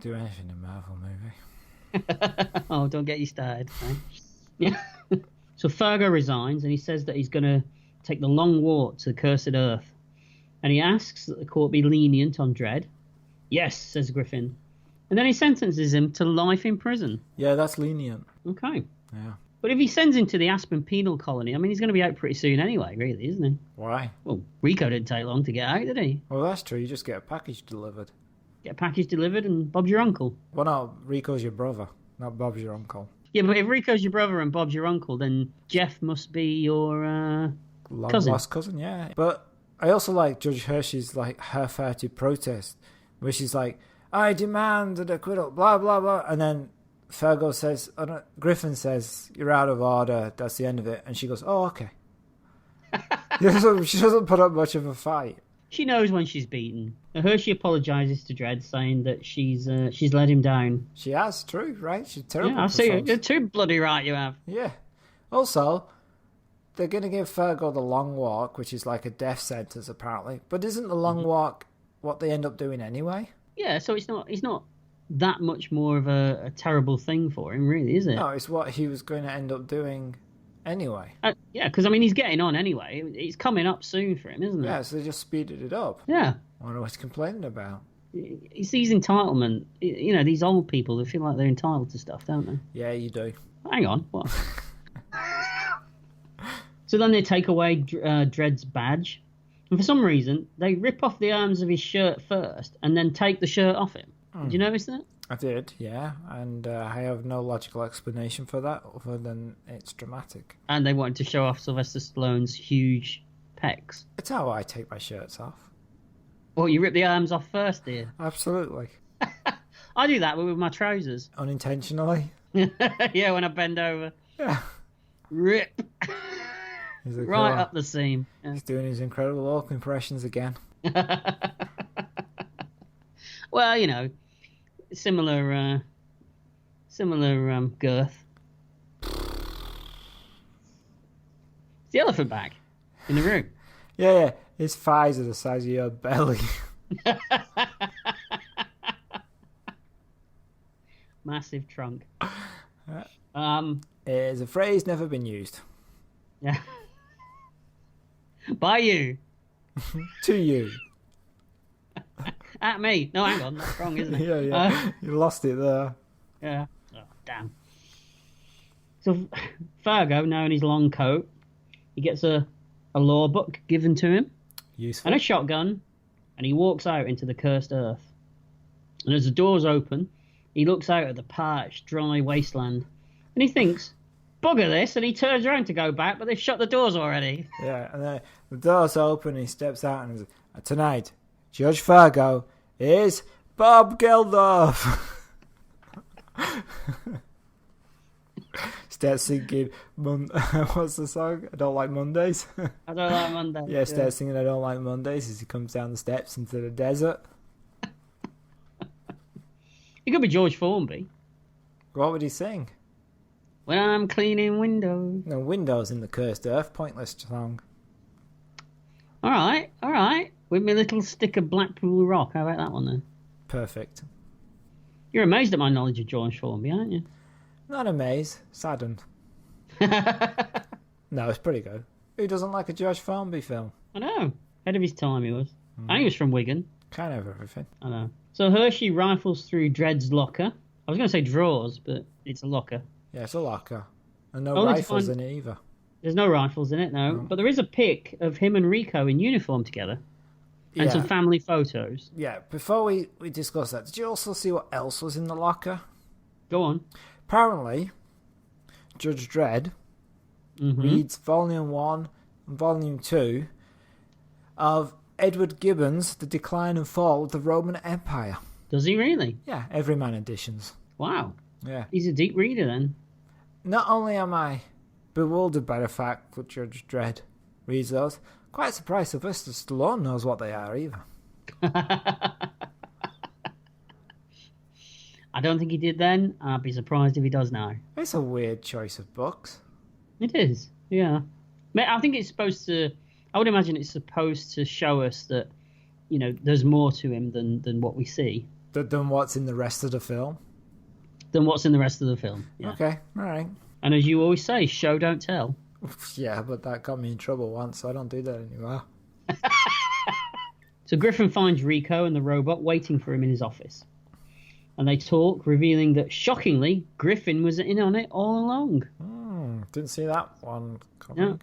Do anything in a Marvel movie. Oh, don't get you started. Right? Yeah. So Fergo resigns and he says that he's going to take the long walk to the cursed earth. And he asks that the court be lenient on Dredd. Yes, says Griffin. And then he sentences him to life in prison. Yeah, that's lenient. Okay. Yeah. But if he sends him to the Aspen Penal Colony, I mean, he's going to be out pretty soon anyway, really, isn't he? Why? Well, Rico didn't take long to get out, did he? Well, that's true. You just get a package delivered. Get a package delivered and Bob's your uncle. Well, no, Rico's your brother, not Bob's your uncle. Yeah, but if Rico's your brother and Bob's your uncle, then Jeff must be your cousin. Lost cousin, yeah. But I also like Judge Hershey's like half-hearted protest, where she's like, "I demand an acquittal," blah blah blah, and then Fergo says, Griffin says, "You're out of order. That's the end of it," and she goes, "Oh, okay." She doesn't put up much of a fight. She knows when she's beaten. Hershey apologises to Dredd, saying that she's let him down. She has, true, right? She's terrible. Yeah, I see. You're too bloody right, you have. Yeah. Also, they're going to give Fergo the long walk, which is like a death sentence, apparently. But isn't the long walk what they end up doing anyway? Yeah, so it's not that much more of a terrible thing for him, really, is it? No, it's what he was going to end up doing anyway. Yeah, because, I mean, he's getting on anyway. It's coming up soon for him, isn't it? Yeah, so they just speeded it up. Yeah. I don't know what he's complaining about. He sees entitlement. These old people, they feel like they're entitled to stuff, don't they? Yeah, you do. Hang on, what? So then they take away Dredd's badge. And for some reason, they rip off the arms of his shirt first and then take the shirt off him. Did you notice that? I did, yeah. And I have no logical explanation for that other than it's dramatic. And they wanted to show off Sylvester Stallone's huge pecs. It's how I take my shirts off. Well, you rip the arms off first, dear. Absolutely. I do that with my trousers. Unintentionally? Yeah, when I bend over. Yeah. Rip. Like, right up the seam. Yeah. He's doing his Incredible Hulk impressions again. Well, similar girth. It's the elephant back in the room. Yeah. His thighs are the size of your belly. Massive trunk. It's a phrase never been used. Yeah. By you. To you. At me. No, hang on. That's wrong, isn't it? Yeah. You lost it there. Yeah. Oh, damn. So Fargo, now in his long coat, he gets a law book given to him. Useful. And a shotgun, and he walks out into the cursed earth. And as the doors open, he looks out at the parched, dry wasteland, and he thinks, "Bugger this!" And he turns around to go back, but they've shut the doors already. Yeah, and then the doors open, and he steps out and says, "Tonight, Judge Fargo is Bob Geldof." Starts singing, what's the song? I Don't Like Mondays. I don't like Mondays. Yeah, starts singing I Don't Like Mondays as he comes down the steps into the desert. It could be George Formby. What would he sing? When I'm cleaning windows. No, Windows in the Cursed Earth. Pointless song. All right. With my little stick of Blackpool Rock. How about that one then? Perfect. You're amazed at my knowledge of George Formby, aren't you? Not amazed. Saddened. No, it's pretty good. Who doesn't like a George Formby film? I know. Ahead of his time he was. I think he was from Wigan. Kind of everything. I know. So Hershey rifles through Dredd's locker. I was going to say drawers, but it's a locker. Yeah, it's a locker. And no Only rifles in it either. There's no rifles in it, no. But there is a pic of him and Rico in uniform together. And some family photos. Yeah, before we discuss that, did you also see what else was in the locker? Go on. Apparently, Judge Dredd reads Volume 1 and Volume 2 of Edward Gibbon's The Decline and Fall of the Roman Empire. Does he really? Yeah, Everyman editions. Wow. Yeah. He's a deep reader then. Not only am I bewildered by the fact that Judge Dredd reads those, quite surprised Sylvester Stallone knows what they are either. I don't think he did then. I'd be surprised if he does now. It's a weird choice of books. It is, yeah. I think it's supposed to. I would imagine it's supposed to show us that, there's more to him than what we see. Than what's in the rest of the film? Than what's in the rest of the film. Yeah. Okay, all right. And as you always say, show don't tell. Yeah, but that got me in trouble once, so I don't do that anymore. So Griffin finds Rico and the robot waiting for him in his office. And they talk, revealing that, shockingly, Griffin was in on it all along. Didn't see that one coming. No,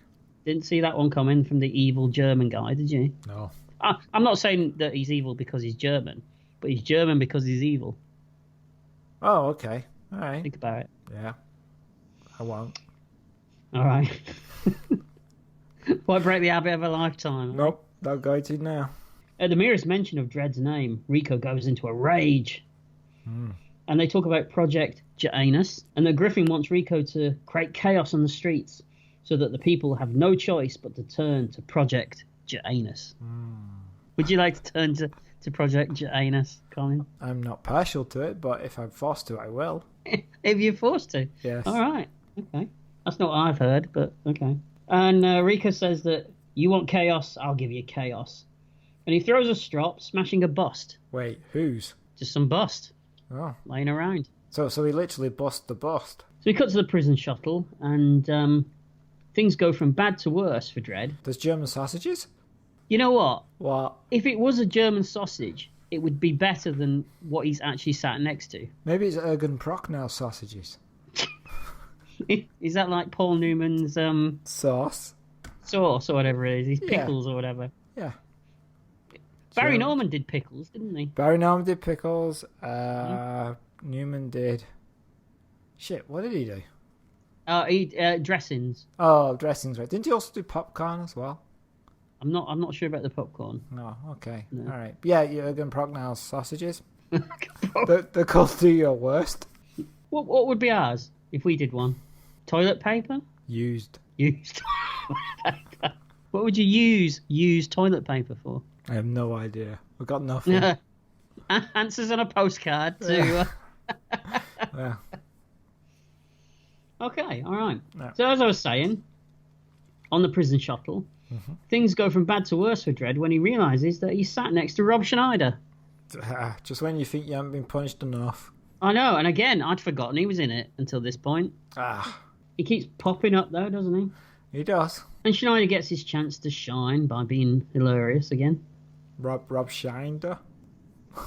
didn't see that one coming from the evil German guy, did you? No. I'm not saying that he's evil because he's German, but he's German because he's evil. Oh, okay. All right. Think about it. Yeah. I won't. All right. Why break the habit of a lifetime? Nope. Not going to now. At the merest mention of Dredd's name, Rico goes into a rage. And they talk about Project Janus, and that Griffin wants Rico to create chaos on the streets so that the people have no choice but to turn to Project Janus. Would you like to turn to Project Janus, Colin? I'm not partial to it, but if I'm forced to, I will. If you're forced to? Yes. All right. Okay. That's not what I've heard, but okay. And Rico says that you want chaos, I'll give you chaos. And he throws a strop, smashing a bust. Wait, whose? Just some bust. Oh. Laying around. So he literally bust the bust. So we cut to the prison shuttle, and things go from bad to worse for Dredd. There's German sausages? You know what? What? If it was a German sausage, it would be better than what he's actually sat next to. Maybe it's Jürgen Prochnow sausages. Is that like Paul Newman's sauce or whatever it is? His pickles or whatever. Yeah. Barry Norman did pickles, didn't he? Barry Norman did pickles. Newman did. Shit, what did he do? Dressings. Oh, dressings, right. Didn't he also do popcorn as well? I'm not sure about the popcorn. No, okay. No. All right. Yeah, Jürgen Prochnow's sausages. They're called Do Your Worst. What would be ours if we did one? Toilet paper? Used toilet paper. What would you use toilet paper for? I have no idea. We've got nothing. Answers on a postcard to... Yeah. Okay, all right. Yeah. So as I was saying, on the prison shuttle, things go from bad to worse for Dredd when he realises that he's sat next to Rob Schneider. Just when you think you haven't been punished enough. I know, and again, I'd forgotten he was in it until this point. He keeps popping up, though, doesn't he? He does. And Schneider gets his chance to shine by being hilarious again. Rob Schneider?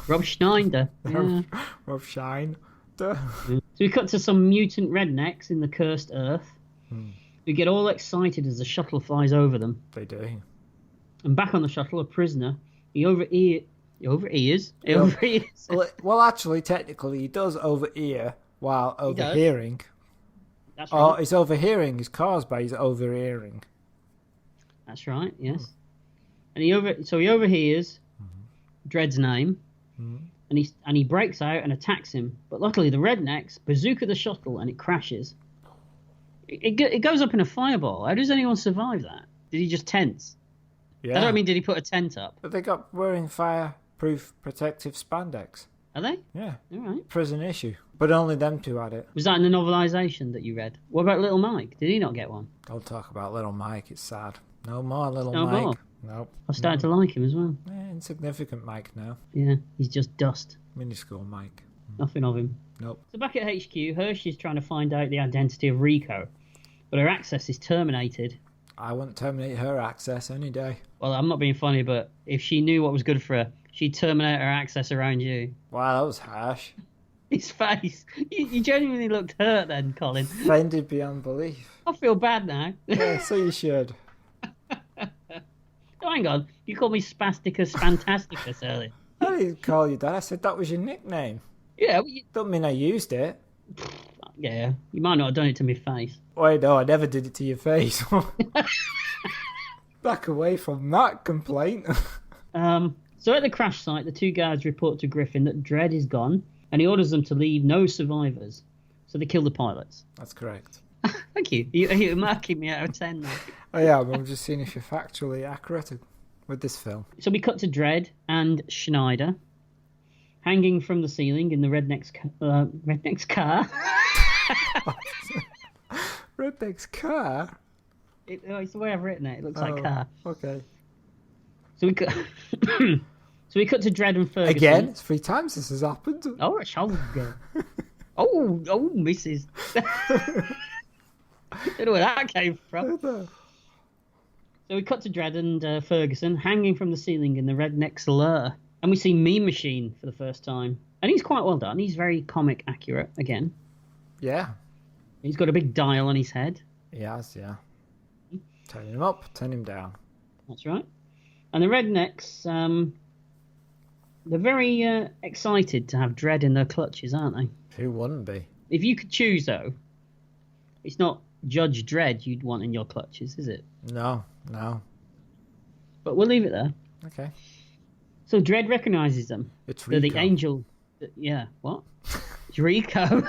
Rob Schneider. Yeah. Rob Schneider. So we cut to some mutant rednecks in the cursed Earth who get all excited as the shuttle flies over them. They do. And back on the shuttle, a prisoner, he overhears. Well, actually, technically, he does overhear while overhearing. That's right. Oh, his overhearing is caused by his overhearing. That's right, yes. And he overhears Dredd's name, and he breaks out and attacks him. But luckily, the rednecks bazooka the shuttle, and it crashes. It goes up in a fireball. How does anyone survive that? Did he just tense? Yeah. I don't mean, did he put a tent up? But they got wearing fireproof protective spandex. Are they? Yeah. All right. Prison issue. But only them two had it. Was that in the novelisation that you read? What about Little Mike? Did he not get one? Don't talk about Little Mike. It's sad. No more Little No Mike. more? Nope. I've started to like him as well. Insignificant Mike now. Yeah, he's just dust. Minuscule Mike. Nothing of him. Nope. So back at HQ, Hirsch is trying to find out the identity of Rico, but her access is terminated. I wouldn't terminate her access any day. Well, I'm not being funny, but if she knew what was good for her, she'd terminate her access around you. Wow, that was harsh. His face. You genuinely looked hurt then, Colin. Offended beyond belief. I feel bad now. Yeah, so you should. Oh, hang on. You called me Spasticus Fantasticus earlier. I didn't call you that. I said that was your nickname. Yeah, Don't mean I used it. Yeah, you might not have done it to my face. Wait, no, I never did it to your face. Back away from that complaint. So at the crash site, the two guards report to Griffin that Dredd is gone, and he orders them to leave no survivors. So they kill the pilots. That's correct. Thank you. You're marking me out of 10 now. I am. I'm just seeing if you're factually accurate with this film. So we cut to Dredd and Schneider hanging from the ceiling in the redneck's car. Redneck's car? It's the way I've written it. It looks like car. Okay. So we cut. So we cut to Dredd and Ferguson. Again, it's 3 times this has happened. Oh, it's oh, Mrs. Don't know where that came from. So we cut to Dredd and Ferguson hanging from the ceiling in the redneck's lair. And we see Mean Machine for the first time. And he's quite well done. He's very comic accurate again. Yeah. He's got a big dial on his head. He has, yeah. Turn him up, turn him down. That's right. And the rednecks, they're very excited to have Dredd in their clutches, aren't they? Who wouldn't be? If you could choose, though, it's not Judge Dredd you'd want in your clutches, is it? No. But we'll leave it there. Okay. So Dredd recognises them. It's Rico. They're the angel. Yeah, what? It's Rico.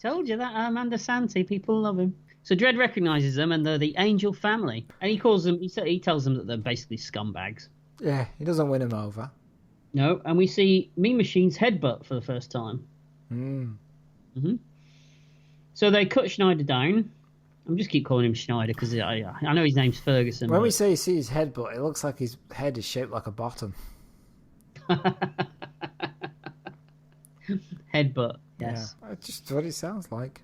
Told you that Amanda Santi, people love him. So Dredd recognises them, and they're the Angel family. And he calls them. He tells them that they're basically scumbags. Yeah, he doesn't win him over. No, and we see Mean Machine's headbutt for the first time. So they cut Schneider down. I'm just keep calling him Schneider because I know his name's Ferguson. When we say you see his headbutt, it looks like his head is shaped like a bottom. Headbutt, yes. Yeah, that's just what it sounds like.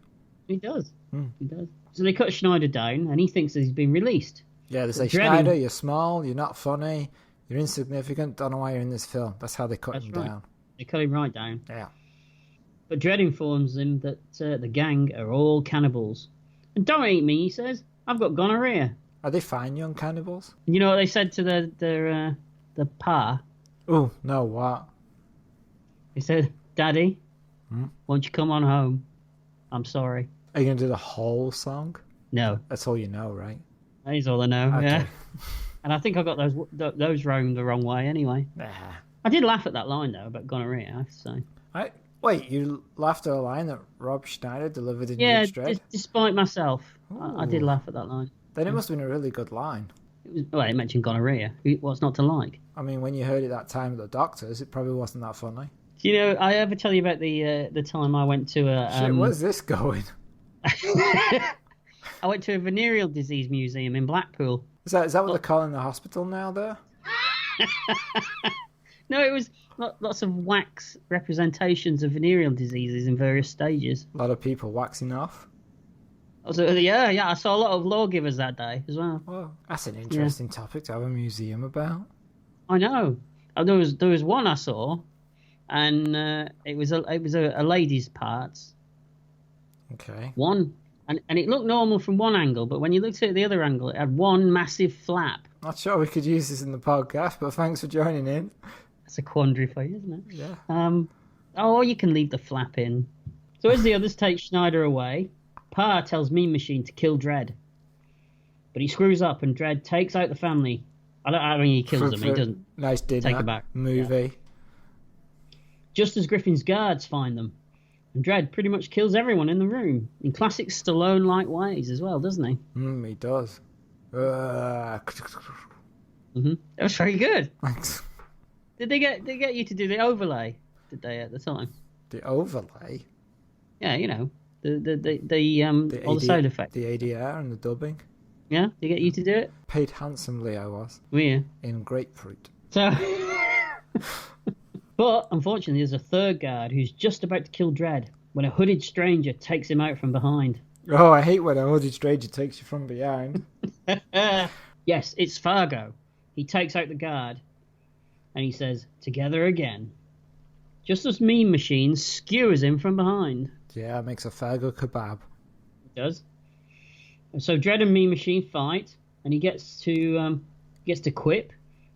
He does. He does. So they cut Schneider down, and he thinks that he's been released. Yeah, they say, Schneider, you're small, you're not funny, you're insignificant, don't know why you're in this film. That's how they cut him down. They cut him right down. Yeah. But Dredd informs him that the gang are all cannibals. And don't eat me, he says. I've got gonorrhea. Are they fine young cannibals? And you know what they said to the pa? Oh, no, what? They said, Daddy, won't you come on home? I'm sorry. Are you going to do the whole song? No. That's all you know, right? That is all I know, Okay. yeah. And I think I got those rhymed the wrong way anyway. Nah. I did laugh at that line, though, about gonorrhea, I have to say. Wait, you laughed at a line that Rob Schneider delivered in Judge Dredd? Despite myself, I did laugh at that line. Then it must have been a really good line. It mentioned gonorrhea. What's not to like? I mean, when you heard it that time at the doctor's, it probably wasn't that funny. Do you know, I ever tell you about the time I went to a... Shit, where's this going? I went to a venereal disease museum in Blackpool. Is that what they're calling the hospital now there? No, it was lots of wax representations of venereal diseases in various stages. A lot of people waxing off. Yeah, I saw a lot of lawgivers that day as well. Well, that's an interesting topic to have a museum about. I know. There was one I saw, and it was a lady's parts. Okay. One, and it looked normal from one angle, but when you looked at the other angle, it had one massive flap. Not sure we could use this in the podcast, but thanks for joining in. That's a quandary for you, isn't it? Yeah. Oh, you can leave the flap in. So as the others take Schneider away, Pa tells Mean Machine to kill Dredd. But he screws up and Dredd takes out the family. I mean, he kills them. He doesn't nice dinner, take it back. Movie. Yeah. Just as Griffin's guards find them. And Dredd pretty much kills everyone in the room. In classic Stallone-like ways as well, doesn't he? He does. That was very good. Thanks. Did they get you to do the overlay? Did they at the time? The overlay? Yeah, you know, the all the sound effects. The ADR and the dubbing. Yeah, did they get you to do it? Paid handsomely, I was. Were you? In grapefruit. So, but unfortunately, there's a third guard who's just about to kill Dredd when a hooded stranger takes him out from behind. Oh, I hate when a hooded stranger takes you from behind. Yes, it's Fargo. He takes out the guard, and he says, "Together again." Just as Mean Machine skewers him from behind. Yeah, it makes a Fargo kebab. It does. And so Dredd and Mean Machine fight, and he gets to quip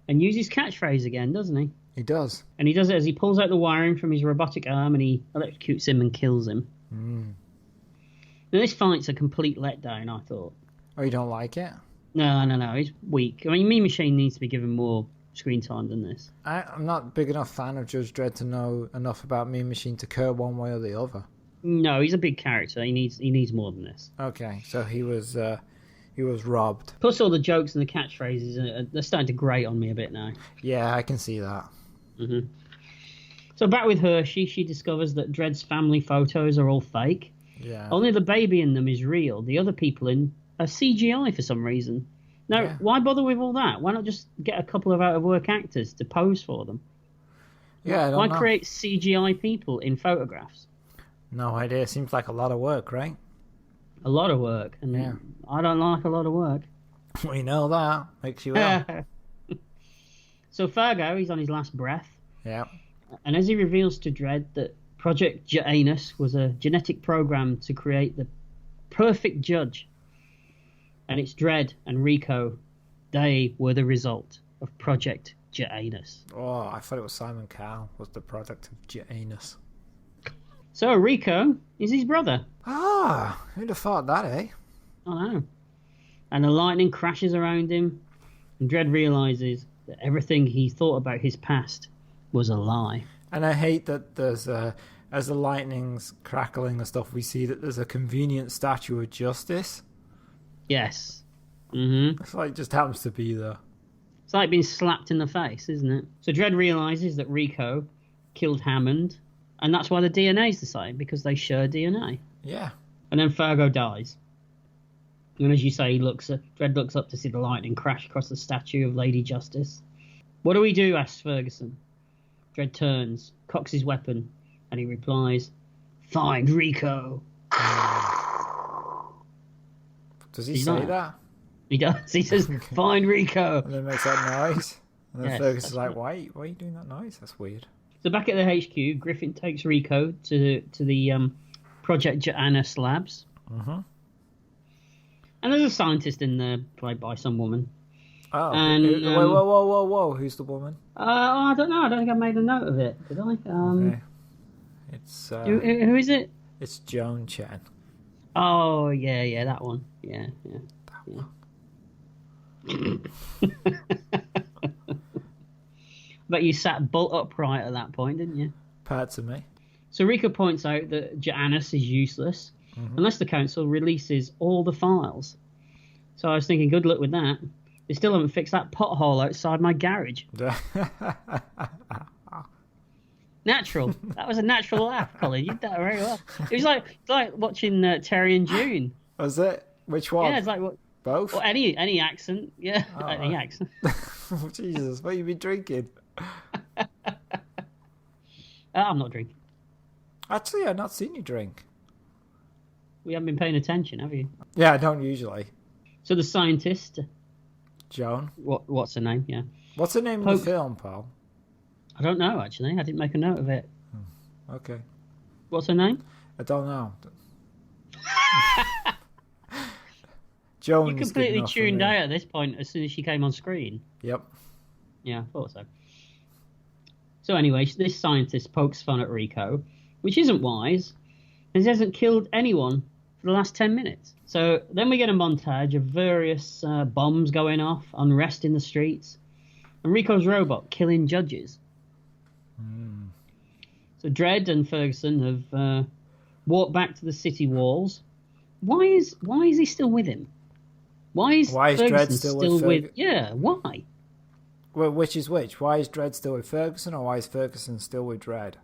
and use his catchphrase again, doesn't he? He does. And he does it as he pulls out the wiring from his robotic arm and he electrocutes him and kills him. Now, this fight's a complete letdown, I thought. Oh, you don't like it? No, it's weak. I mean, Mean Machine needs to be given more screen time than this. I'm not a big enough fan of Judge Dredd to know enough about Mean Machine to care one way or the other. No, he's a big character. He needs more than this. Okay, so he was robbed. Plus, all the jokes and the catchphrases they're starting to grate on me a bit now. Yeah, I can see that. So back with Hershey, she discovers that Dredd's family photos are all fake. Yeah. Only the baby in them is real. The other people in are CGI for some reason. Now, Yeah. why bother with all that? Why not just get a couple of out-of-work actors to pose for them? Yeah, I don't Why know. create CGI people in photographs? No idea. Seems like a lot of work, right? A lot of work. And Yeah. I don't like a lot of work. We know that. Makes you ill. So Fargo, he's on his last breath. Yeah. And as he reveals to Dredd that Project Janus was a genetic program to create the perfect judge. And it's Dredd and Rico. They were the result of Project Janus. Oh, I thought it was Simon Cowell was the product of Janus. So Rico is his brother. Ah, who'd have thought that, eh? I know. And the lightning crashes around him. And Dredd realizes that everything he thought about his past was a lie. And I hate that there's as the lightning's crackling and stuff, we see that there's a convenient statue of Justice. Yes. Mm-hmm. It's like just happens to be there. It's like being slapped in the face, isn't it? So Dredd realizes that Rico killed Hammond, and that's why the DNA's the same, because they share DNA. Yeah. And then Fargo dies. And as you say, Dredd looks up to see the lightning crash across the statue of Lady Justice. What do we do? Asks Ferguson. Dredd turns, cocks his weapon, and he replies, "Find Rico." Does he He's say not. that? He does. He says, "Find Rico." And then makes that noise. And then Yes, Fergus is that's like, why are you doing that noise? That's weird. So back at the HQ, Griffin takes Rico to the Project Janus labs. Mm-hmm. And there's a scientist in there, played by some woman. Oh, And, whoa. Who's the woman? I don't know. I don't think I made a note of it. Did I? Okay. It's Who is it? it's Joan Chen. Oh, yeah, that one. Yeah. But you sat bolt upright at that point, didn't you? Parts of me. So Rico points out that Janus is useless unless the council releases all the files. So I was thinking, good luck with that. They still haven't fixed that pothole outside my garage. Natural. That was a natural laugh, Colin. You did that very well. It was like watching Terry and June. Was it? Which one? Yeah, it's like what? Both? Or any accent. Yeah, Oh, any accent. Oh, Jesus, what you been drinking? I'm not drinking. Actually, I've not seen you drink. We haven't been paying attention, have you? Yeah, I don't usually. So the scientist, Joan. what's her name? Yeah, What's the name of the film, Paul? I don't know actually. I didn't make a note of it. Okay. What's her name? I don't know. Joan. You completely tuned out at this point as soon as she came on screen. Yep. Yeah, I thought so. So anyway, this scientist pokes fun at Rico, which isn't wise, as he hasn't killed anyone for the last 10 minutes. So then we get a montage of various bombs going off, unrest in the streets, and Rico's robot killing judges. So Dredd and Ferguson have walked back to the city walls. Why is he still with him? Why is Ferguson Dredd still with Yeah, why? Well, which is which? Why is Dredd still with Ferguson, or why is Ferguson still with Dredd?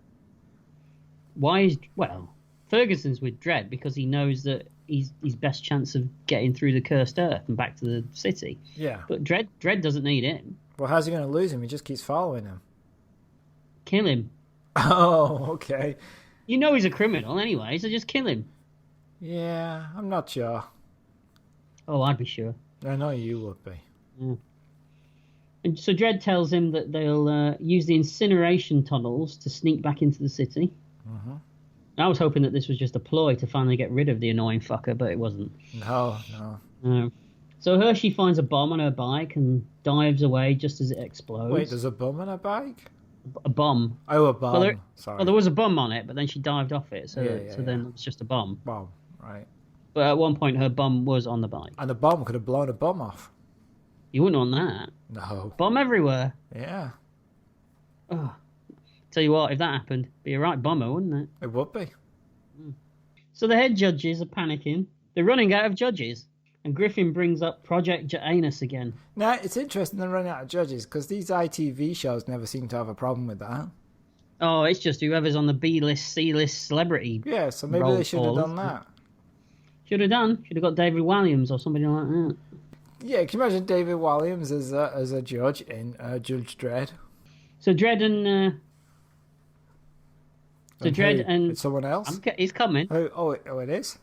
Ferguson's with Dredd because he knows that he's his best chance of getting through the cursed earth and back to the city. Yeah. But Dredd doesn't need him. Well, how's he going to lose him? He just keeps following him. Kill him. Oh, okay. You know he's a criminal anyway, so just kill him. Yeah, I'm not sure. Oh, I'd be sure. I know you would be. Yeah. And so Dredd tells him that they'll use the incineration tunnels to sneak back into the city. Mm-hmm. I was hoping that this was just a ploy to finally get rid of the annoying fucker, but it wasn't. No. So Hershey finds a bomb on her bike and dives away just as it explodes. Wait, there's a bum on a bike? A bomb. Oh, a bomb. Sorry. Well, there was a bomb on it, but then she dived off it, so Yeah. then it's just a bomb. Bomb, right. But at one point, her bum was on the bike. And the bomb could have blown a bum off. You wouldn't want that. No. Bomb everywhere. Yeah. Oh. Tell you what, if that happened, be a right bummer, wouldn't it? It would be. So the head judges are panicking. They're running out of judges. And Griffin brings up Project Janus again. Now, it's interesting they're running out of judges, because these ITV shows never seem to have a problem with that. Oh, it's just whoever's on the B-list, C-list celebrity. Yeah, so maybe roll they should have call, done that. Should have done. Should have got David Williams or somebody like that. Yeah, can you imagine David Williams as a judge in Judge Dredd? So Dredd and Dredd and It's someone else? he's coming. Oh, it is?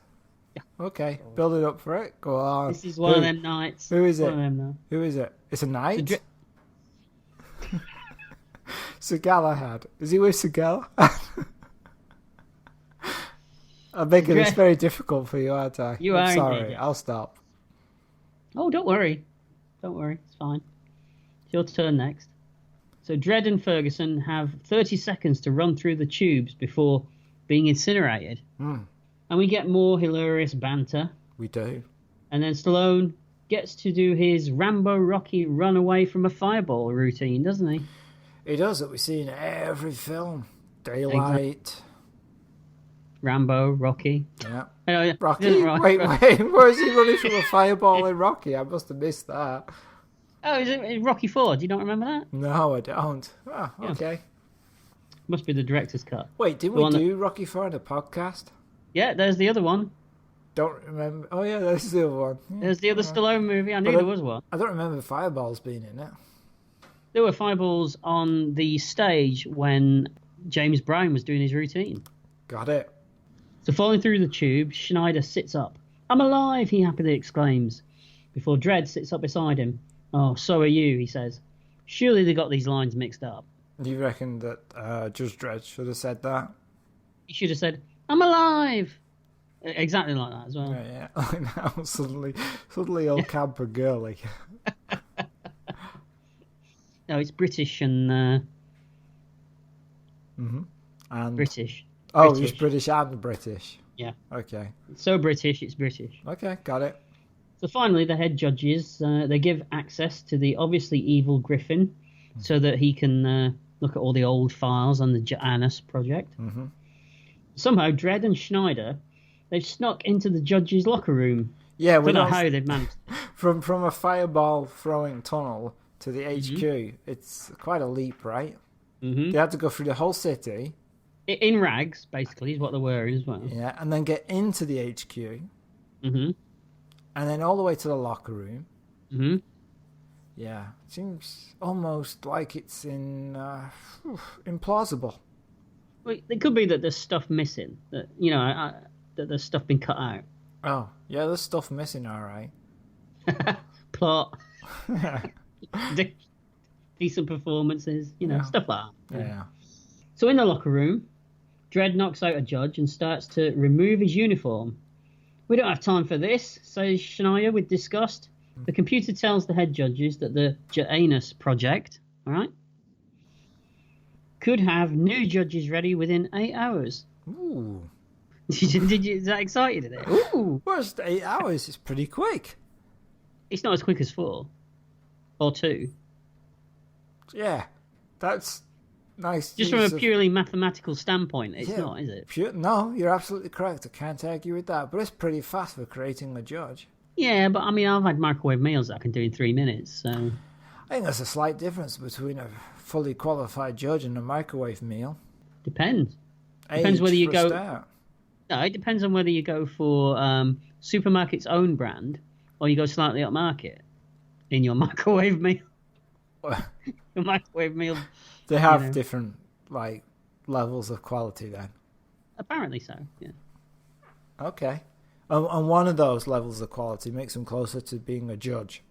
Okay, build it up for it. Go on. This is one of them nights. Who is it? One of them now. Who is it? It's a knight? So Sir Galahad. Is he with Sir Galahad? I'm making this very difficult for you, aren't I? You I'm are sorry. indeed, yeah. I'll stop. Oh, don't worry. Don't worry. It's fine. It's your turn next. So Dredd and Ferguson have 30 seconds to run through the tubes before being incinerated. Mm, And we get more hilarious banter. we do. And then Stallone gets to do his Rambo Rocky run away from a fireball routine, doesn't he? He does it. We see in every film. Daylight. Rambo, Rocky. Yeah. Oh, Rocky? Wait. Where is he running from a fireball in Rocky? I must have missed that. Oh, is it Rocky 4? Do you not remember that? No, I don't. Oh, Yeah. okay. Must be the director's cut. Wait, didn't The we one do Rocky 4 in a podcast? Yeah, there's the other one. Don't remember. Oh, yeah, that's the other one. Yeah. There's the other Stallone movie. I knew But there was one. I don't remember fireballs being in it. There were fireballs on the stage when James Brown was doing his routine. Got it. So falling through the tube, Schneider sits up. "I'm alive," he happily exclaims, before Dredd sits up beside him. "Oh, so are you," he says. Surely they got these lines mixed up. Do you reckon that Judge Dredd should have said that? He should have said, "I'm alive." Exactly like that as well. Yeah. I know. Suddenly all camp and girly. No, it's British and And British. oh, British. he's British and British. Yeah. Okay. It's so British, it's British. Okay, got it. So finally, the head judges, they give access to the obviously evil Griffin so that he can look at all the old files on the Janus project. Mm-hmm. Somehow, Dredd and Schneider, they've snuck into the judge's locker room. Yeah, I don't know how they've managed. from a fireball throwing tunnel to the HQ. It's quite a leap, right? Mm-hmm. They had to go through the whole city. In rags, basically, is what they're wearing as well. Yeah, and then get into the HQ. Mm-hmm. And then all the way to the locker room. Mm-hmm. Yeah, seems almost like it's implausible. Well, it could be that there's stuff missing. That that there's stuff been cut out. Oh, yeah, there's stuff missing, all right. Plot, decent performances, stuff like that. Yeah. So in the locker room, Dredd knocks out a judge and starts to remove his uniform. "We don't have time for this," says Schneider with disgust. The computer tells the head judges that the Janus project, all right, could have new judges ready within 8 hours. Ooh. Is that excited at it? Ooh. Well, it's 8 hours. It's pretty quick. It's not as quick as 4 or 2. Yeah, that's nice. Just from a purely mathematical standpoint, it's not, is it? No, you're absolutely correct. I can't argue with that. But it's pretty fast for creating a judge. Yeah, but I mean, I've had microwave meals that I can do in 3 minutes, so... I think there's a slight difference between a fully qualified judge and a microwave meal. Depends. Depends whether you go... Start. No, it depends on whether you go for supermarket's own brand or you go slightly upmarket in your microwave meal. Your microwave meal. They have different levels of quality then. Apparently so, yeah. Okay. And one of those levels of quality makes them closer to being a judge.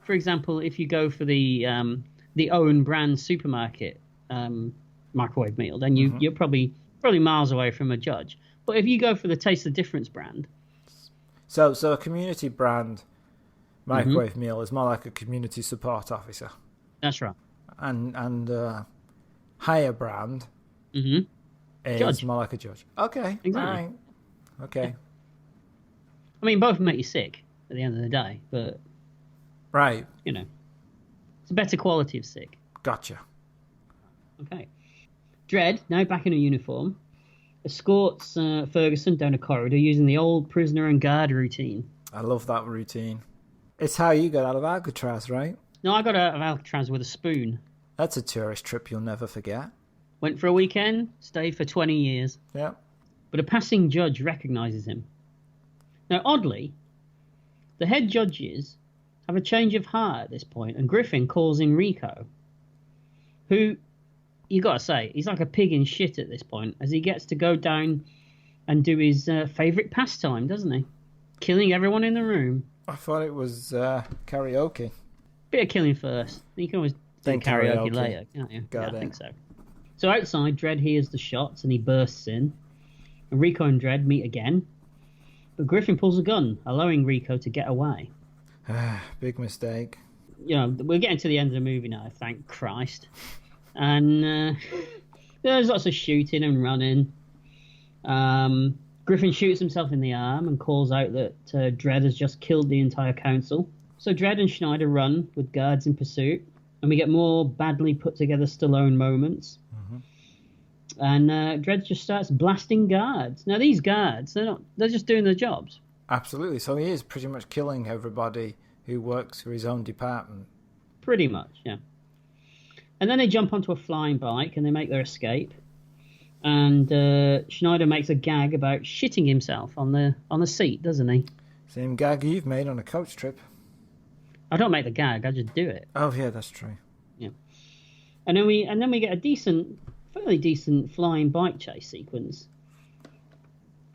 For example, if you go for the own brand supermarket microwave meal, then you're probably miles away from a judge. But if you go for the Taste the Difference brand... So a community brand microwave meal is more like a community support officer. That's right. And higher brand is Judge. more like a judge. Okay. Exactly. All right. Okay. I mean, both make you sick at the end of the day, but... Right. It's a better quality of sick. Gotcha. Okay. Dredd, now back in a uniform, escorts Ferguson down a corridor using the old prisoner and guard routine. I love that routine. It's how you got out of Alcatraz, right? No, I got out of Alcatraz with a spoon. That's a tourist trip you'll never forget. Went for a weekend, stayed for 20 years. Yeah. But a passing judge recognises him. Now, oddly, the head judges have a change of heart at this point, and Griffin calls in Rico, who, you got to say, he's like a pig in shit at this point, as he gets to go down and do his favourite pastime, doesn't he? Killing everyone in the room. I thought it was karaoke. Bit of killing first. You can always do karaoke later, can't you? Got it. I think so. So outside, Dredd hears the shots and he bursts in. And Rico and Dredd meet again. But Griffin pulls a gun, allowing Rico to get away. Big mistake. You know, we're getting to the end of the movie now, thank Christ. And there's lots of shooting and running. Griffin shoots himself in the arm and calls out that Dredd has just killed the entire council. So Dredd and Schneider run with guards in pursuit, and we get more badly put together Stallone moments. Mm-hmm. And Dredd just starts blasting guards. Now these guards, they're just doing their jobs. Absolutely. So he is pretty much killing everybody who works for his own department. Pretty much, yeah. And then they jump onto a flying bike and they make their escape. And Schneider makes a gag about shitting himself on the seat, doesn't he? Same gag you've made on a coach trip. I don't make the gag, I just do it. Oh yeah, that's true. Yeah. And then we get a fairly decent flying bike chase sequence.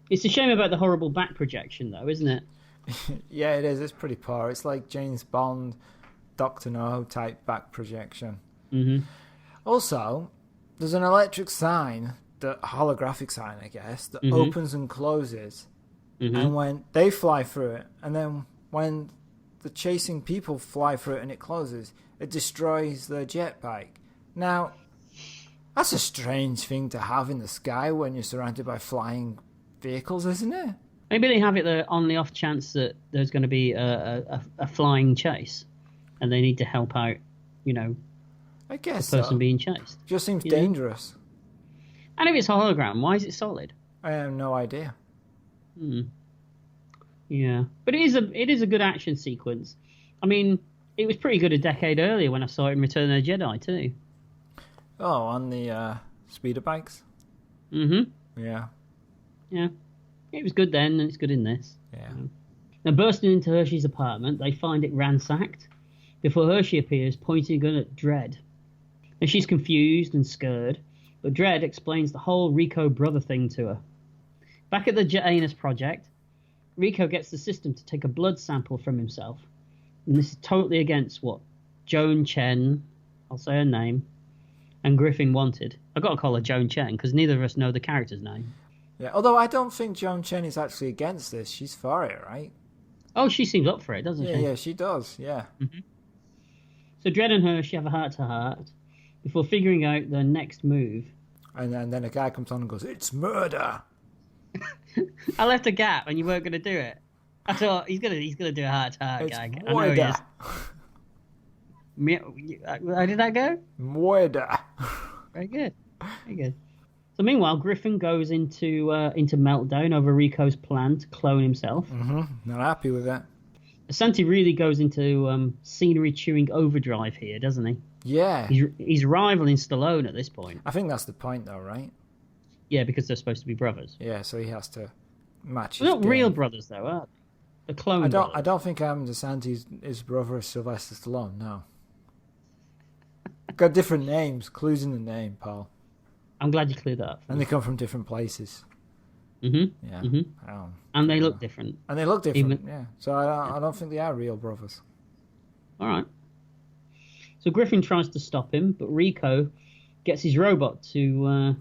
It's a shame about the horrible back projection, though, isn't it? Yeah, it is. It's pretty poor. It's like James Bond, Dr. No type back projection. Mm-hmm. Also, there's an electric sign, the holographic sign, I guess, that mm-hmm. opens and closes. Mm-hmm. And when they fly through it, and then when the chasing people fly through it and it closes, it destroys their jetpack. Now, that's a strange thing to have in the sky when you're surrounded by flying vehicles, isn't it? Maybe they have it there on the off chance that there's going to be a flying chase, and they need to help out, I guess the person being chased. Just seems dangerous. And if it's a hologram, why is it solid? I have no idea. Yeah, but it is a good action sequence. I mean, it was pretty good a decade earlier when I saw it in Return of the Jedi too. Oh, on the speeder bikes? Mm-hmm. Yeah. Yeah. It was good then, and it's good in this. Yeah. Now, bursting into Hershey's apartment, they find it ransacked before Hershey appears, pointing a gun at Dredd. And she's confused and scared, but Dredd explains the whole Rico brother thing to her. Back at the Janus project, Rico gets the system to take a blood sample from himself. And this is totally against what Joan Chen, I'll say her name, and Griffin wanted. I've got to call her Joan Chen because neither of us know the character's name. Yeah, although I don't think Joan Chen is actually against this. She's for it, right? Oh, she seems up for it, doesn't she? Yeah, she does, yeah. Mm-hmm. So Dredd and Hershey have a heart-to-heart before figuring out their next move. And then a guy comes on and goes, "It's murder!" I left a gap and you weren't going to do it. I thought he's gonna do a heart-to-heart gag. I know he is. How did that go? Murder. Very good. Very good. So meanwhile, Griffin goes into meltdown over Rico's plan to clone himself. Mm-hmm. Not happy with that. Asante really goes into scenery-chewing overdrive here, doesn't he? Yeah. He's rivaling Stallone at this point. I think that's the point, though, right? Yeah, because they're supposed to be brothers. Yeah, so he has to match They're his not game. real brothers, though, are they? The clone brothers. I don't think Asante's his brother is Sylvester Stallone, no. Got different names, clues in the name, Paul. I'm glad you cleared that up. And they come from different places. Mm-hmm. Yeah. Mm-hmm. And they look different. And they look different, yeah. So I don't think they are real brothers. All right. So Griffin tries to stop him, but Rico gets his robot to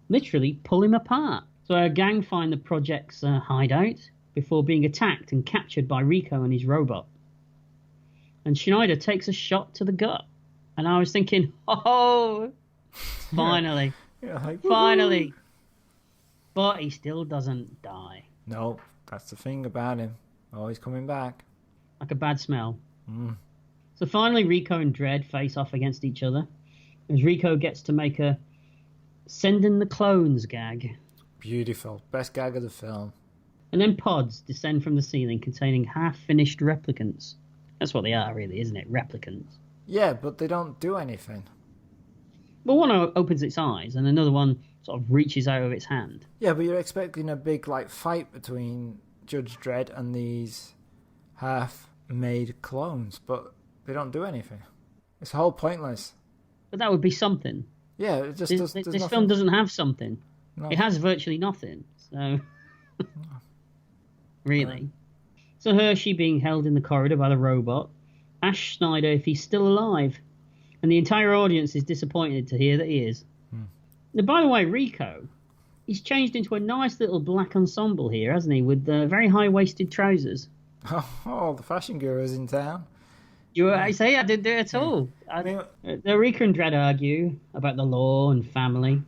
literally pull him apart. So our gang find the project's hideout before being attacked and captured by Rico and his robot. And Schneider takes a shot to the gut. And I was thinking, oh, finally. Finally. But he still doesn't die. No, that's the thing about him. Always coming back. Like a bad smell. So finally, Rico and Dredd face off against each other, as Rico gets to make a "send in the clones" gag. Beautiful. Best gag of the film. And then pods descend from the ceiling containing half-finished replicants. That's what they are, really, isn't it? Replicants. Yeah, but they don't do anything. Well, one opens its eyes, and another one sort of reaches out of its hand. Yeah, but you're expecting a big fight between Judge Dredd and these half-made clones, but they don't do anything. It's whole pointless. But that would be something. Yeah, it just This does film doesn't have something. No. It has virtually nothing. So, really. So Hershey being held in the corridor by the robot, asks Schneider if he's still alive, and the entire audience is disappointed to hear that he is. Now, by the way, Rico, he's changed into a nice little black ensemble here, hasn't he, with very high-waisted trousers. Oh, the fashion guru's in town. I say I didn't do it at all. The Rico and Dredd argue about the law and family.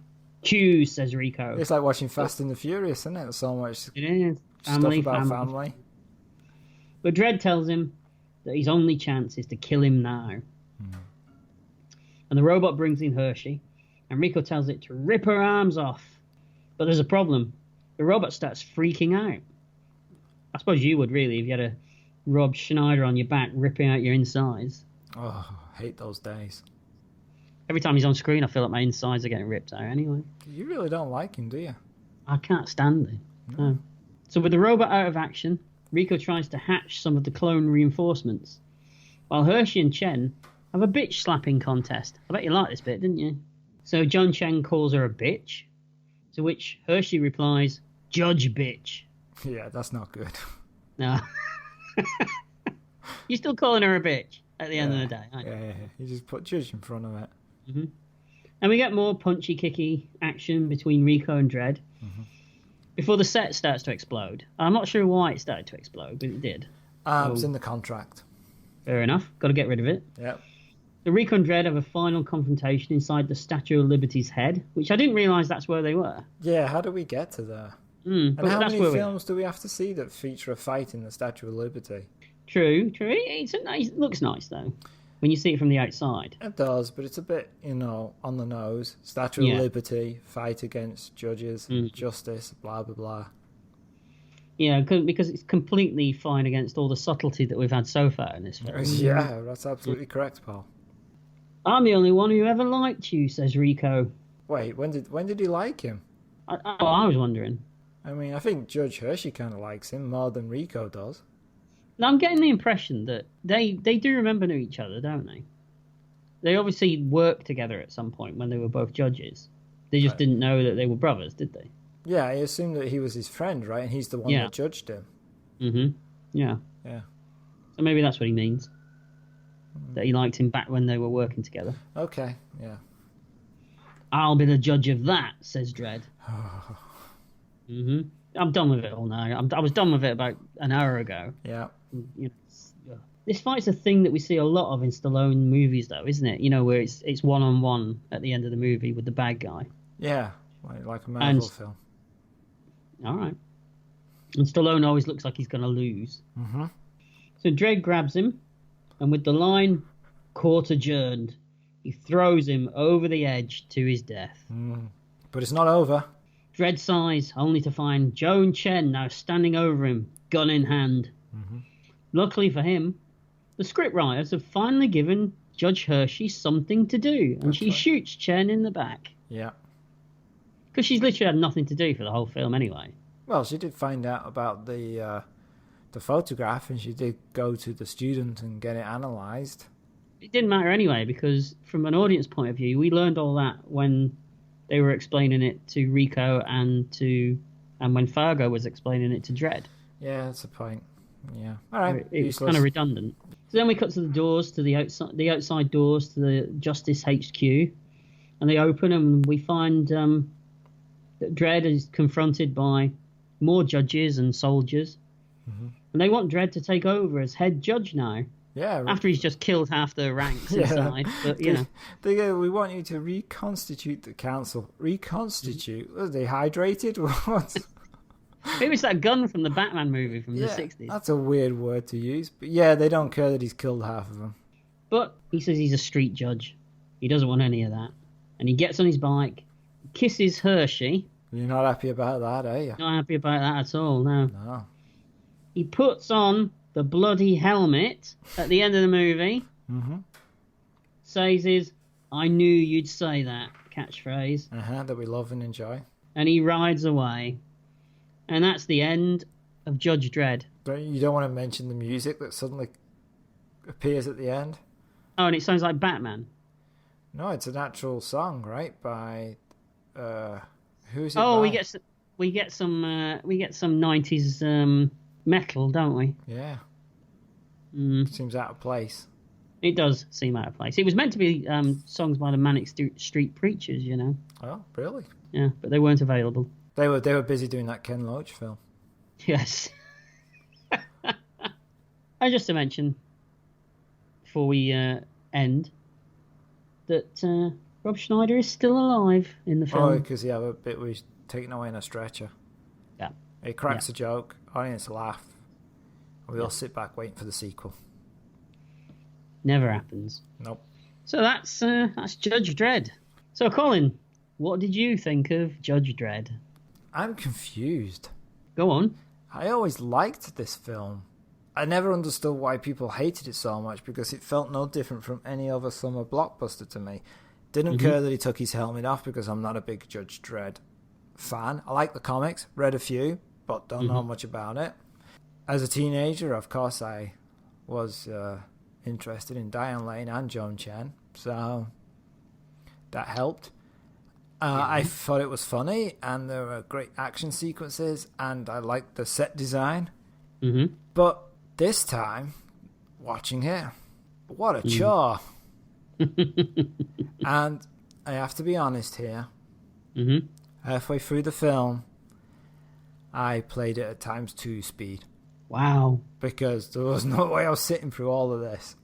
Choose, says Rico. It's like watching Fast and the Furious, isn't it? So much It is. stuff about family. But Dredd tells him that his only chance is to kill him now. And the robot brings in Hershey, and Rico tells it to rip her arms off. But there's a problem. The robot starts freaking out. I suppose you would, really, if you had a Rob Schneider on your back ripping out your insides. Oh, I hate those days. Every time he's on screen, I feel like my insides are getting ripped out anyway. You really don't like him, do you? I can't stand him. No. So with the robot out of action, Rico tries to hatch some of the clone reinforcements, while Hershey and Chen have a bitch slapping contest. I bet you liked this bit, didn't you? So John Chen calls her a bitch, to which Hershey replies, "Judge bitch." Yeah, that's not good. No. You're still calling her a bitch at the end of the day, aren't you? Yeah. You just put judge in front of it. Mm-hmm. And we get more punchy, kicky action between Rico and Dredd before the set starts to explode. I'm not sure why it started to explode, but it did. It was in the contract. Fair enough. Got to get rid of it. Yep. The Rico and Dredd have a final confrontation inside the Statue of Liberty's head, which I didn't realise that's where they were. Yeah, how do we get to there? And how many films do we have to see that feature a fight in the Statue of Liberty? True. It looks nice, though, when you see it from the outside. It does, but it's a bit, on the nose. Statue of Liberty, fight against judges, justice, blah, blah, blah. Yeah, because it's completely fine against all the subtlety that we've had so far in this film. Yeah, that's absolutely correct, Paul. I'm the only one who ever liked you, says Rico. Wait, when did he like him? I was wondering. I mean, I think Judge Hershey kind of likes him more than Rico does. Now, I'm getting the impression that they do remember each other, don't they? They obviously worked together at some point when they were both judges. They just didn't know that they were brothers, did they? Yeah, I assumed that he was his friend, right? And he's the one that judged him. Mm-hmm. Yeah. Yeah. So maybe that's what he means. That he liked him back when they were working together. Okay, yeah. I'll be the judge of that, says Dredd. I'm done with it all now. I was done with it about an hour ago. Yeah. This fight's a thing that we see a lot of in Stallone movies, though, isn't it? Where it's one-on-one at the end of the movie with the bad guy. Yeah, like a Marvel film. All right. And Stallone always looks like he's going to lose. Mm-hmm. So Dredd grabs him, and with the line, "Court adjourned," he throws him over the edge to his death. But it's not over. Dredd sighs, only to find Joan Chen now standing over him, gun in hand. Luckily for him, the scriptwriters have finally given Judge Hershey something to do, and she shoots Chen in the back. Yeah. Because she's literally had nothing to do for the whole film anyway. Well, she did find out about the photograph, and she did go to the student and get it analysed. It didn't matter anyway, because from an audience point of view, we learned all that when they were explaining it to Rico and when Fargo was explaining it to Dredd. Yeah, that's a point. Yeah. All right. It was kind of redundant. So then we cut to the doors, to the outside doors to the Justice HQ, and they open, and we find that Dredd is confronted by more judges and soldiers, and they want Dredd to take over as head judge now. Yeah. After he's just killed half the ranks inside, but They go, "We want you to reconstitute the council." Reconstitute? Are they hydrated? What? Maybe it's that gun from the Batman movie from the 60s. That's a weird word to use, but yeah, they don't care that he's killed half of them. But he says he's a street judge. He doesn't want any of that, and he gets on his bike, kisses Hershey. You're not happy about that, are you? Not happy about that at all. No. No. He puts on the bloody helmet at the end of the movie. Says his I knew you'd say that catchphrase. That we love and enjoy. And he rides away. And that's the end of Judge Dredd. You don't want to mention the music that suddenly appears at the end? Oh, and it sounds like Batman. No, it's an actual song, right? By who's it? Oh, by? we get some 90s metal, don't we? Yeah. Mm. Seems out of place. It does seem out of place. It was meant to be songs by the Manic Street Preachers, you know. Oh, really? Yeah, but they weren't available. They were busy doing that Ken Loach film. Yes. And just to mention, before we end, that Rob Schneider is still alive in the film. Oh, because the other bit was taken away in a stretcher. Yeah. He cracks a joke, audience laugh. We all sit back waiting for the sequel. Never happens. Nope. So that's Judge Dredd. So Colin, what did you think of Judge Dredd? I'm confused. Go on. I always liked this film. I never understood why people hated it so much because it felt no different from any other summer blockbuster to me. Didn't care that he took his helmet off because I'm not a big Judge Dredd fan. I like the comics, read a few, but don't know much about it. As a teenager, of course, I was interested in Diane Lane and Joan Chen, so that helped. I thought it was funny, and there were great action sequences, and I liked the set design. But this time, watching it, what a chore. And I have to be honest here. Halfway through the film, I played it at times 2 speed. Wow. Because there was no way I was sitting through all of this.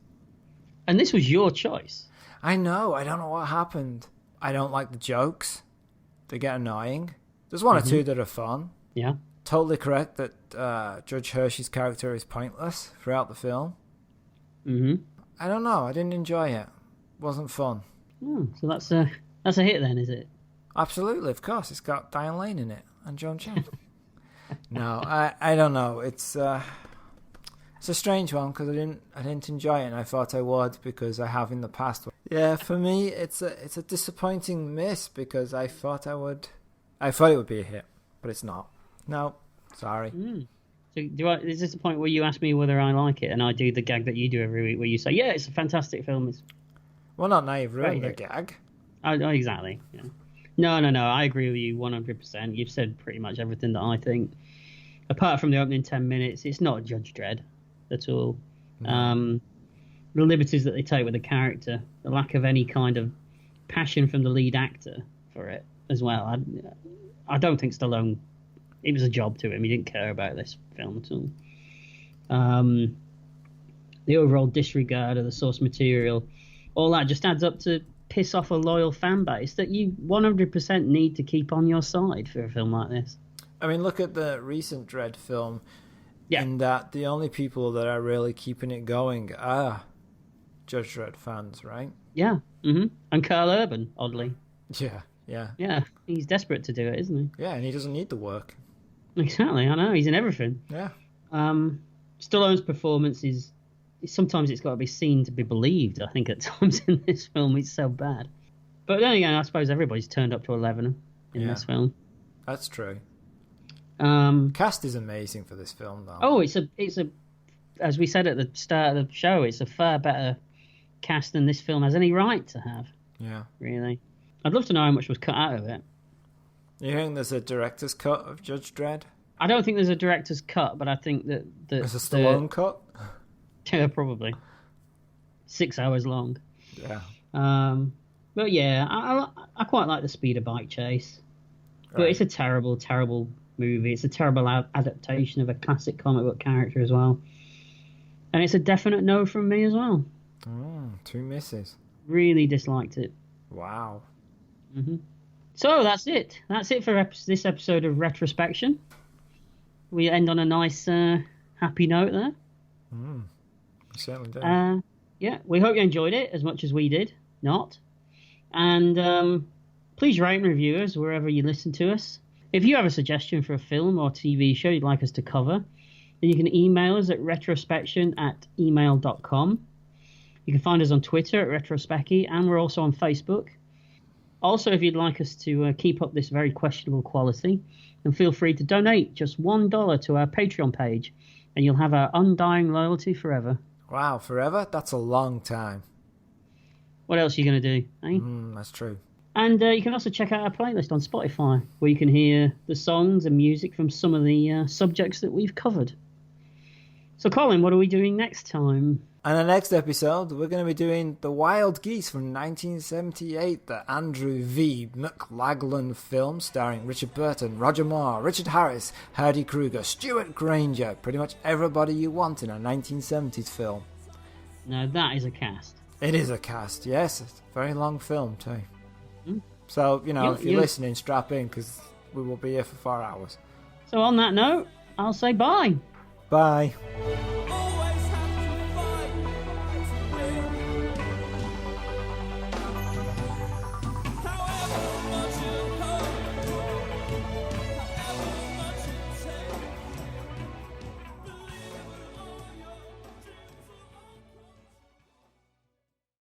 And this was your choice. I know. I don't know what happened. I don't like the jokes. They get annoying. There's one or two that are fun. Yeah. Totally correct that Judge Hershey's character is pointless throughout the film. I don't know. I didn't enjoy it. Wasn't fun. So that's a hit then, is it? Absolutely, of course. It's got Diane Lane in it and Joan Chen. No, I don't know. It's a strange one because I didn't enjoy it, and I thought I would because I have in the past. Yeah, for me, it's a disappointing miss because I thought it would be a hit, but it's not. No, sorry. So is this the point where you ask me whether I like it, and I do the gag that you do every week, where you say, "Yeah, it's a fantastic film." Well, not now you've ruined the gag. Oh, exactly. Yeah. No. I agree with you 100%. You've said pretty much everything that I think. Apart from the opening 10 minutes, it's not Judge Dredd at all. No. The liberties that they take with the character, the lack of any kind of passion from the lead actor for it as well. I don't think Stallone, it was a job to him. He didn't care about this film at all. The overall disregard of the source material, all that just adds up to piss off a loyal fan base that you 100% need to keep on your side for a film like this. I mean, look at the recent Dredd film. Yeah. In that the only people that are really keeping it going are Judge Dredd fans, right? Yeah. And Carl Urban, oddly. Yeah. Yeah. He's desperate to do it, isn't he? Yeah, and he doesn't need the work. Exactly. I know. He's in everything. Yeah. Stallone's performance is sometimes it's got to be seen to be believed. I think at times in this film it's so bad. But then again, I suppose everybody's turned up to 11 in this film. That's true. Cast is amazing for this film, though. Oh, it's a as we said at the start of the show, it's a far better cast than this film has any right to have. Yeah, really. I'd love to know how much was cut out of it. You think there's a director's cut of Judge Dredd? I don't think there's a director's cut, but I think that there's a Stallone cut. Yeah, probably 6 hours long. Yeah. But yeah, I quite like the speeder bike chase, but it's a terrible, terrible movie. It's a terrible adaptation of a classic comic book character as well, and it's a definite no from me as well. 2 misses. Really disliked it. Wow. So that's it. That's it for this episode of Retrospection. We end on a nice, happy note there. Certainly did. Yeah, we hope you enjoyed it as much as we did. Not. And please rate and review us wherever you listen to us. If you have a suggestion for a film or TV show you'd like us to cover, then you can email us at retrospection@email.com. You can find us on Twitter at Retrospecky, and we're also on Facebook. Also, if you'd like us to keep up this very questionable quality, then feel free to donate just $1 to our Patreon page, and you'll have our undying loyalty forever. Wow, forever? That's a long time. What else are you going to do, eh? That's true. And you can also check out our playlist on Spotify, where you can hear the songs and music from some of the subjects that we've covered. So, Colin, what are we doing next time? And the next episode, we're going to be doing The Wild Geese from 1978, the Andrew V. McLaglen film starring Richard Burton, Roger Moore, Richard Harris, Hardy Kruger, Stuart Granger, pretty much everybody you want in a 1970s film. Now, that is a cast. It is a cast, yes. It's a very long film, too. So, if you're listening, strap in, because we will be here for 4 hours. So, on that note, I'll say bye. Bye.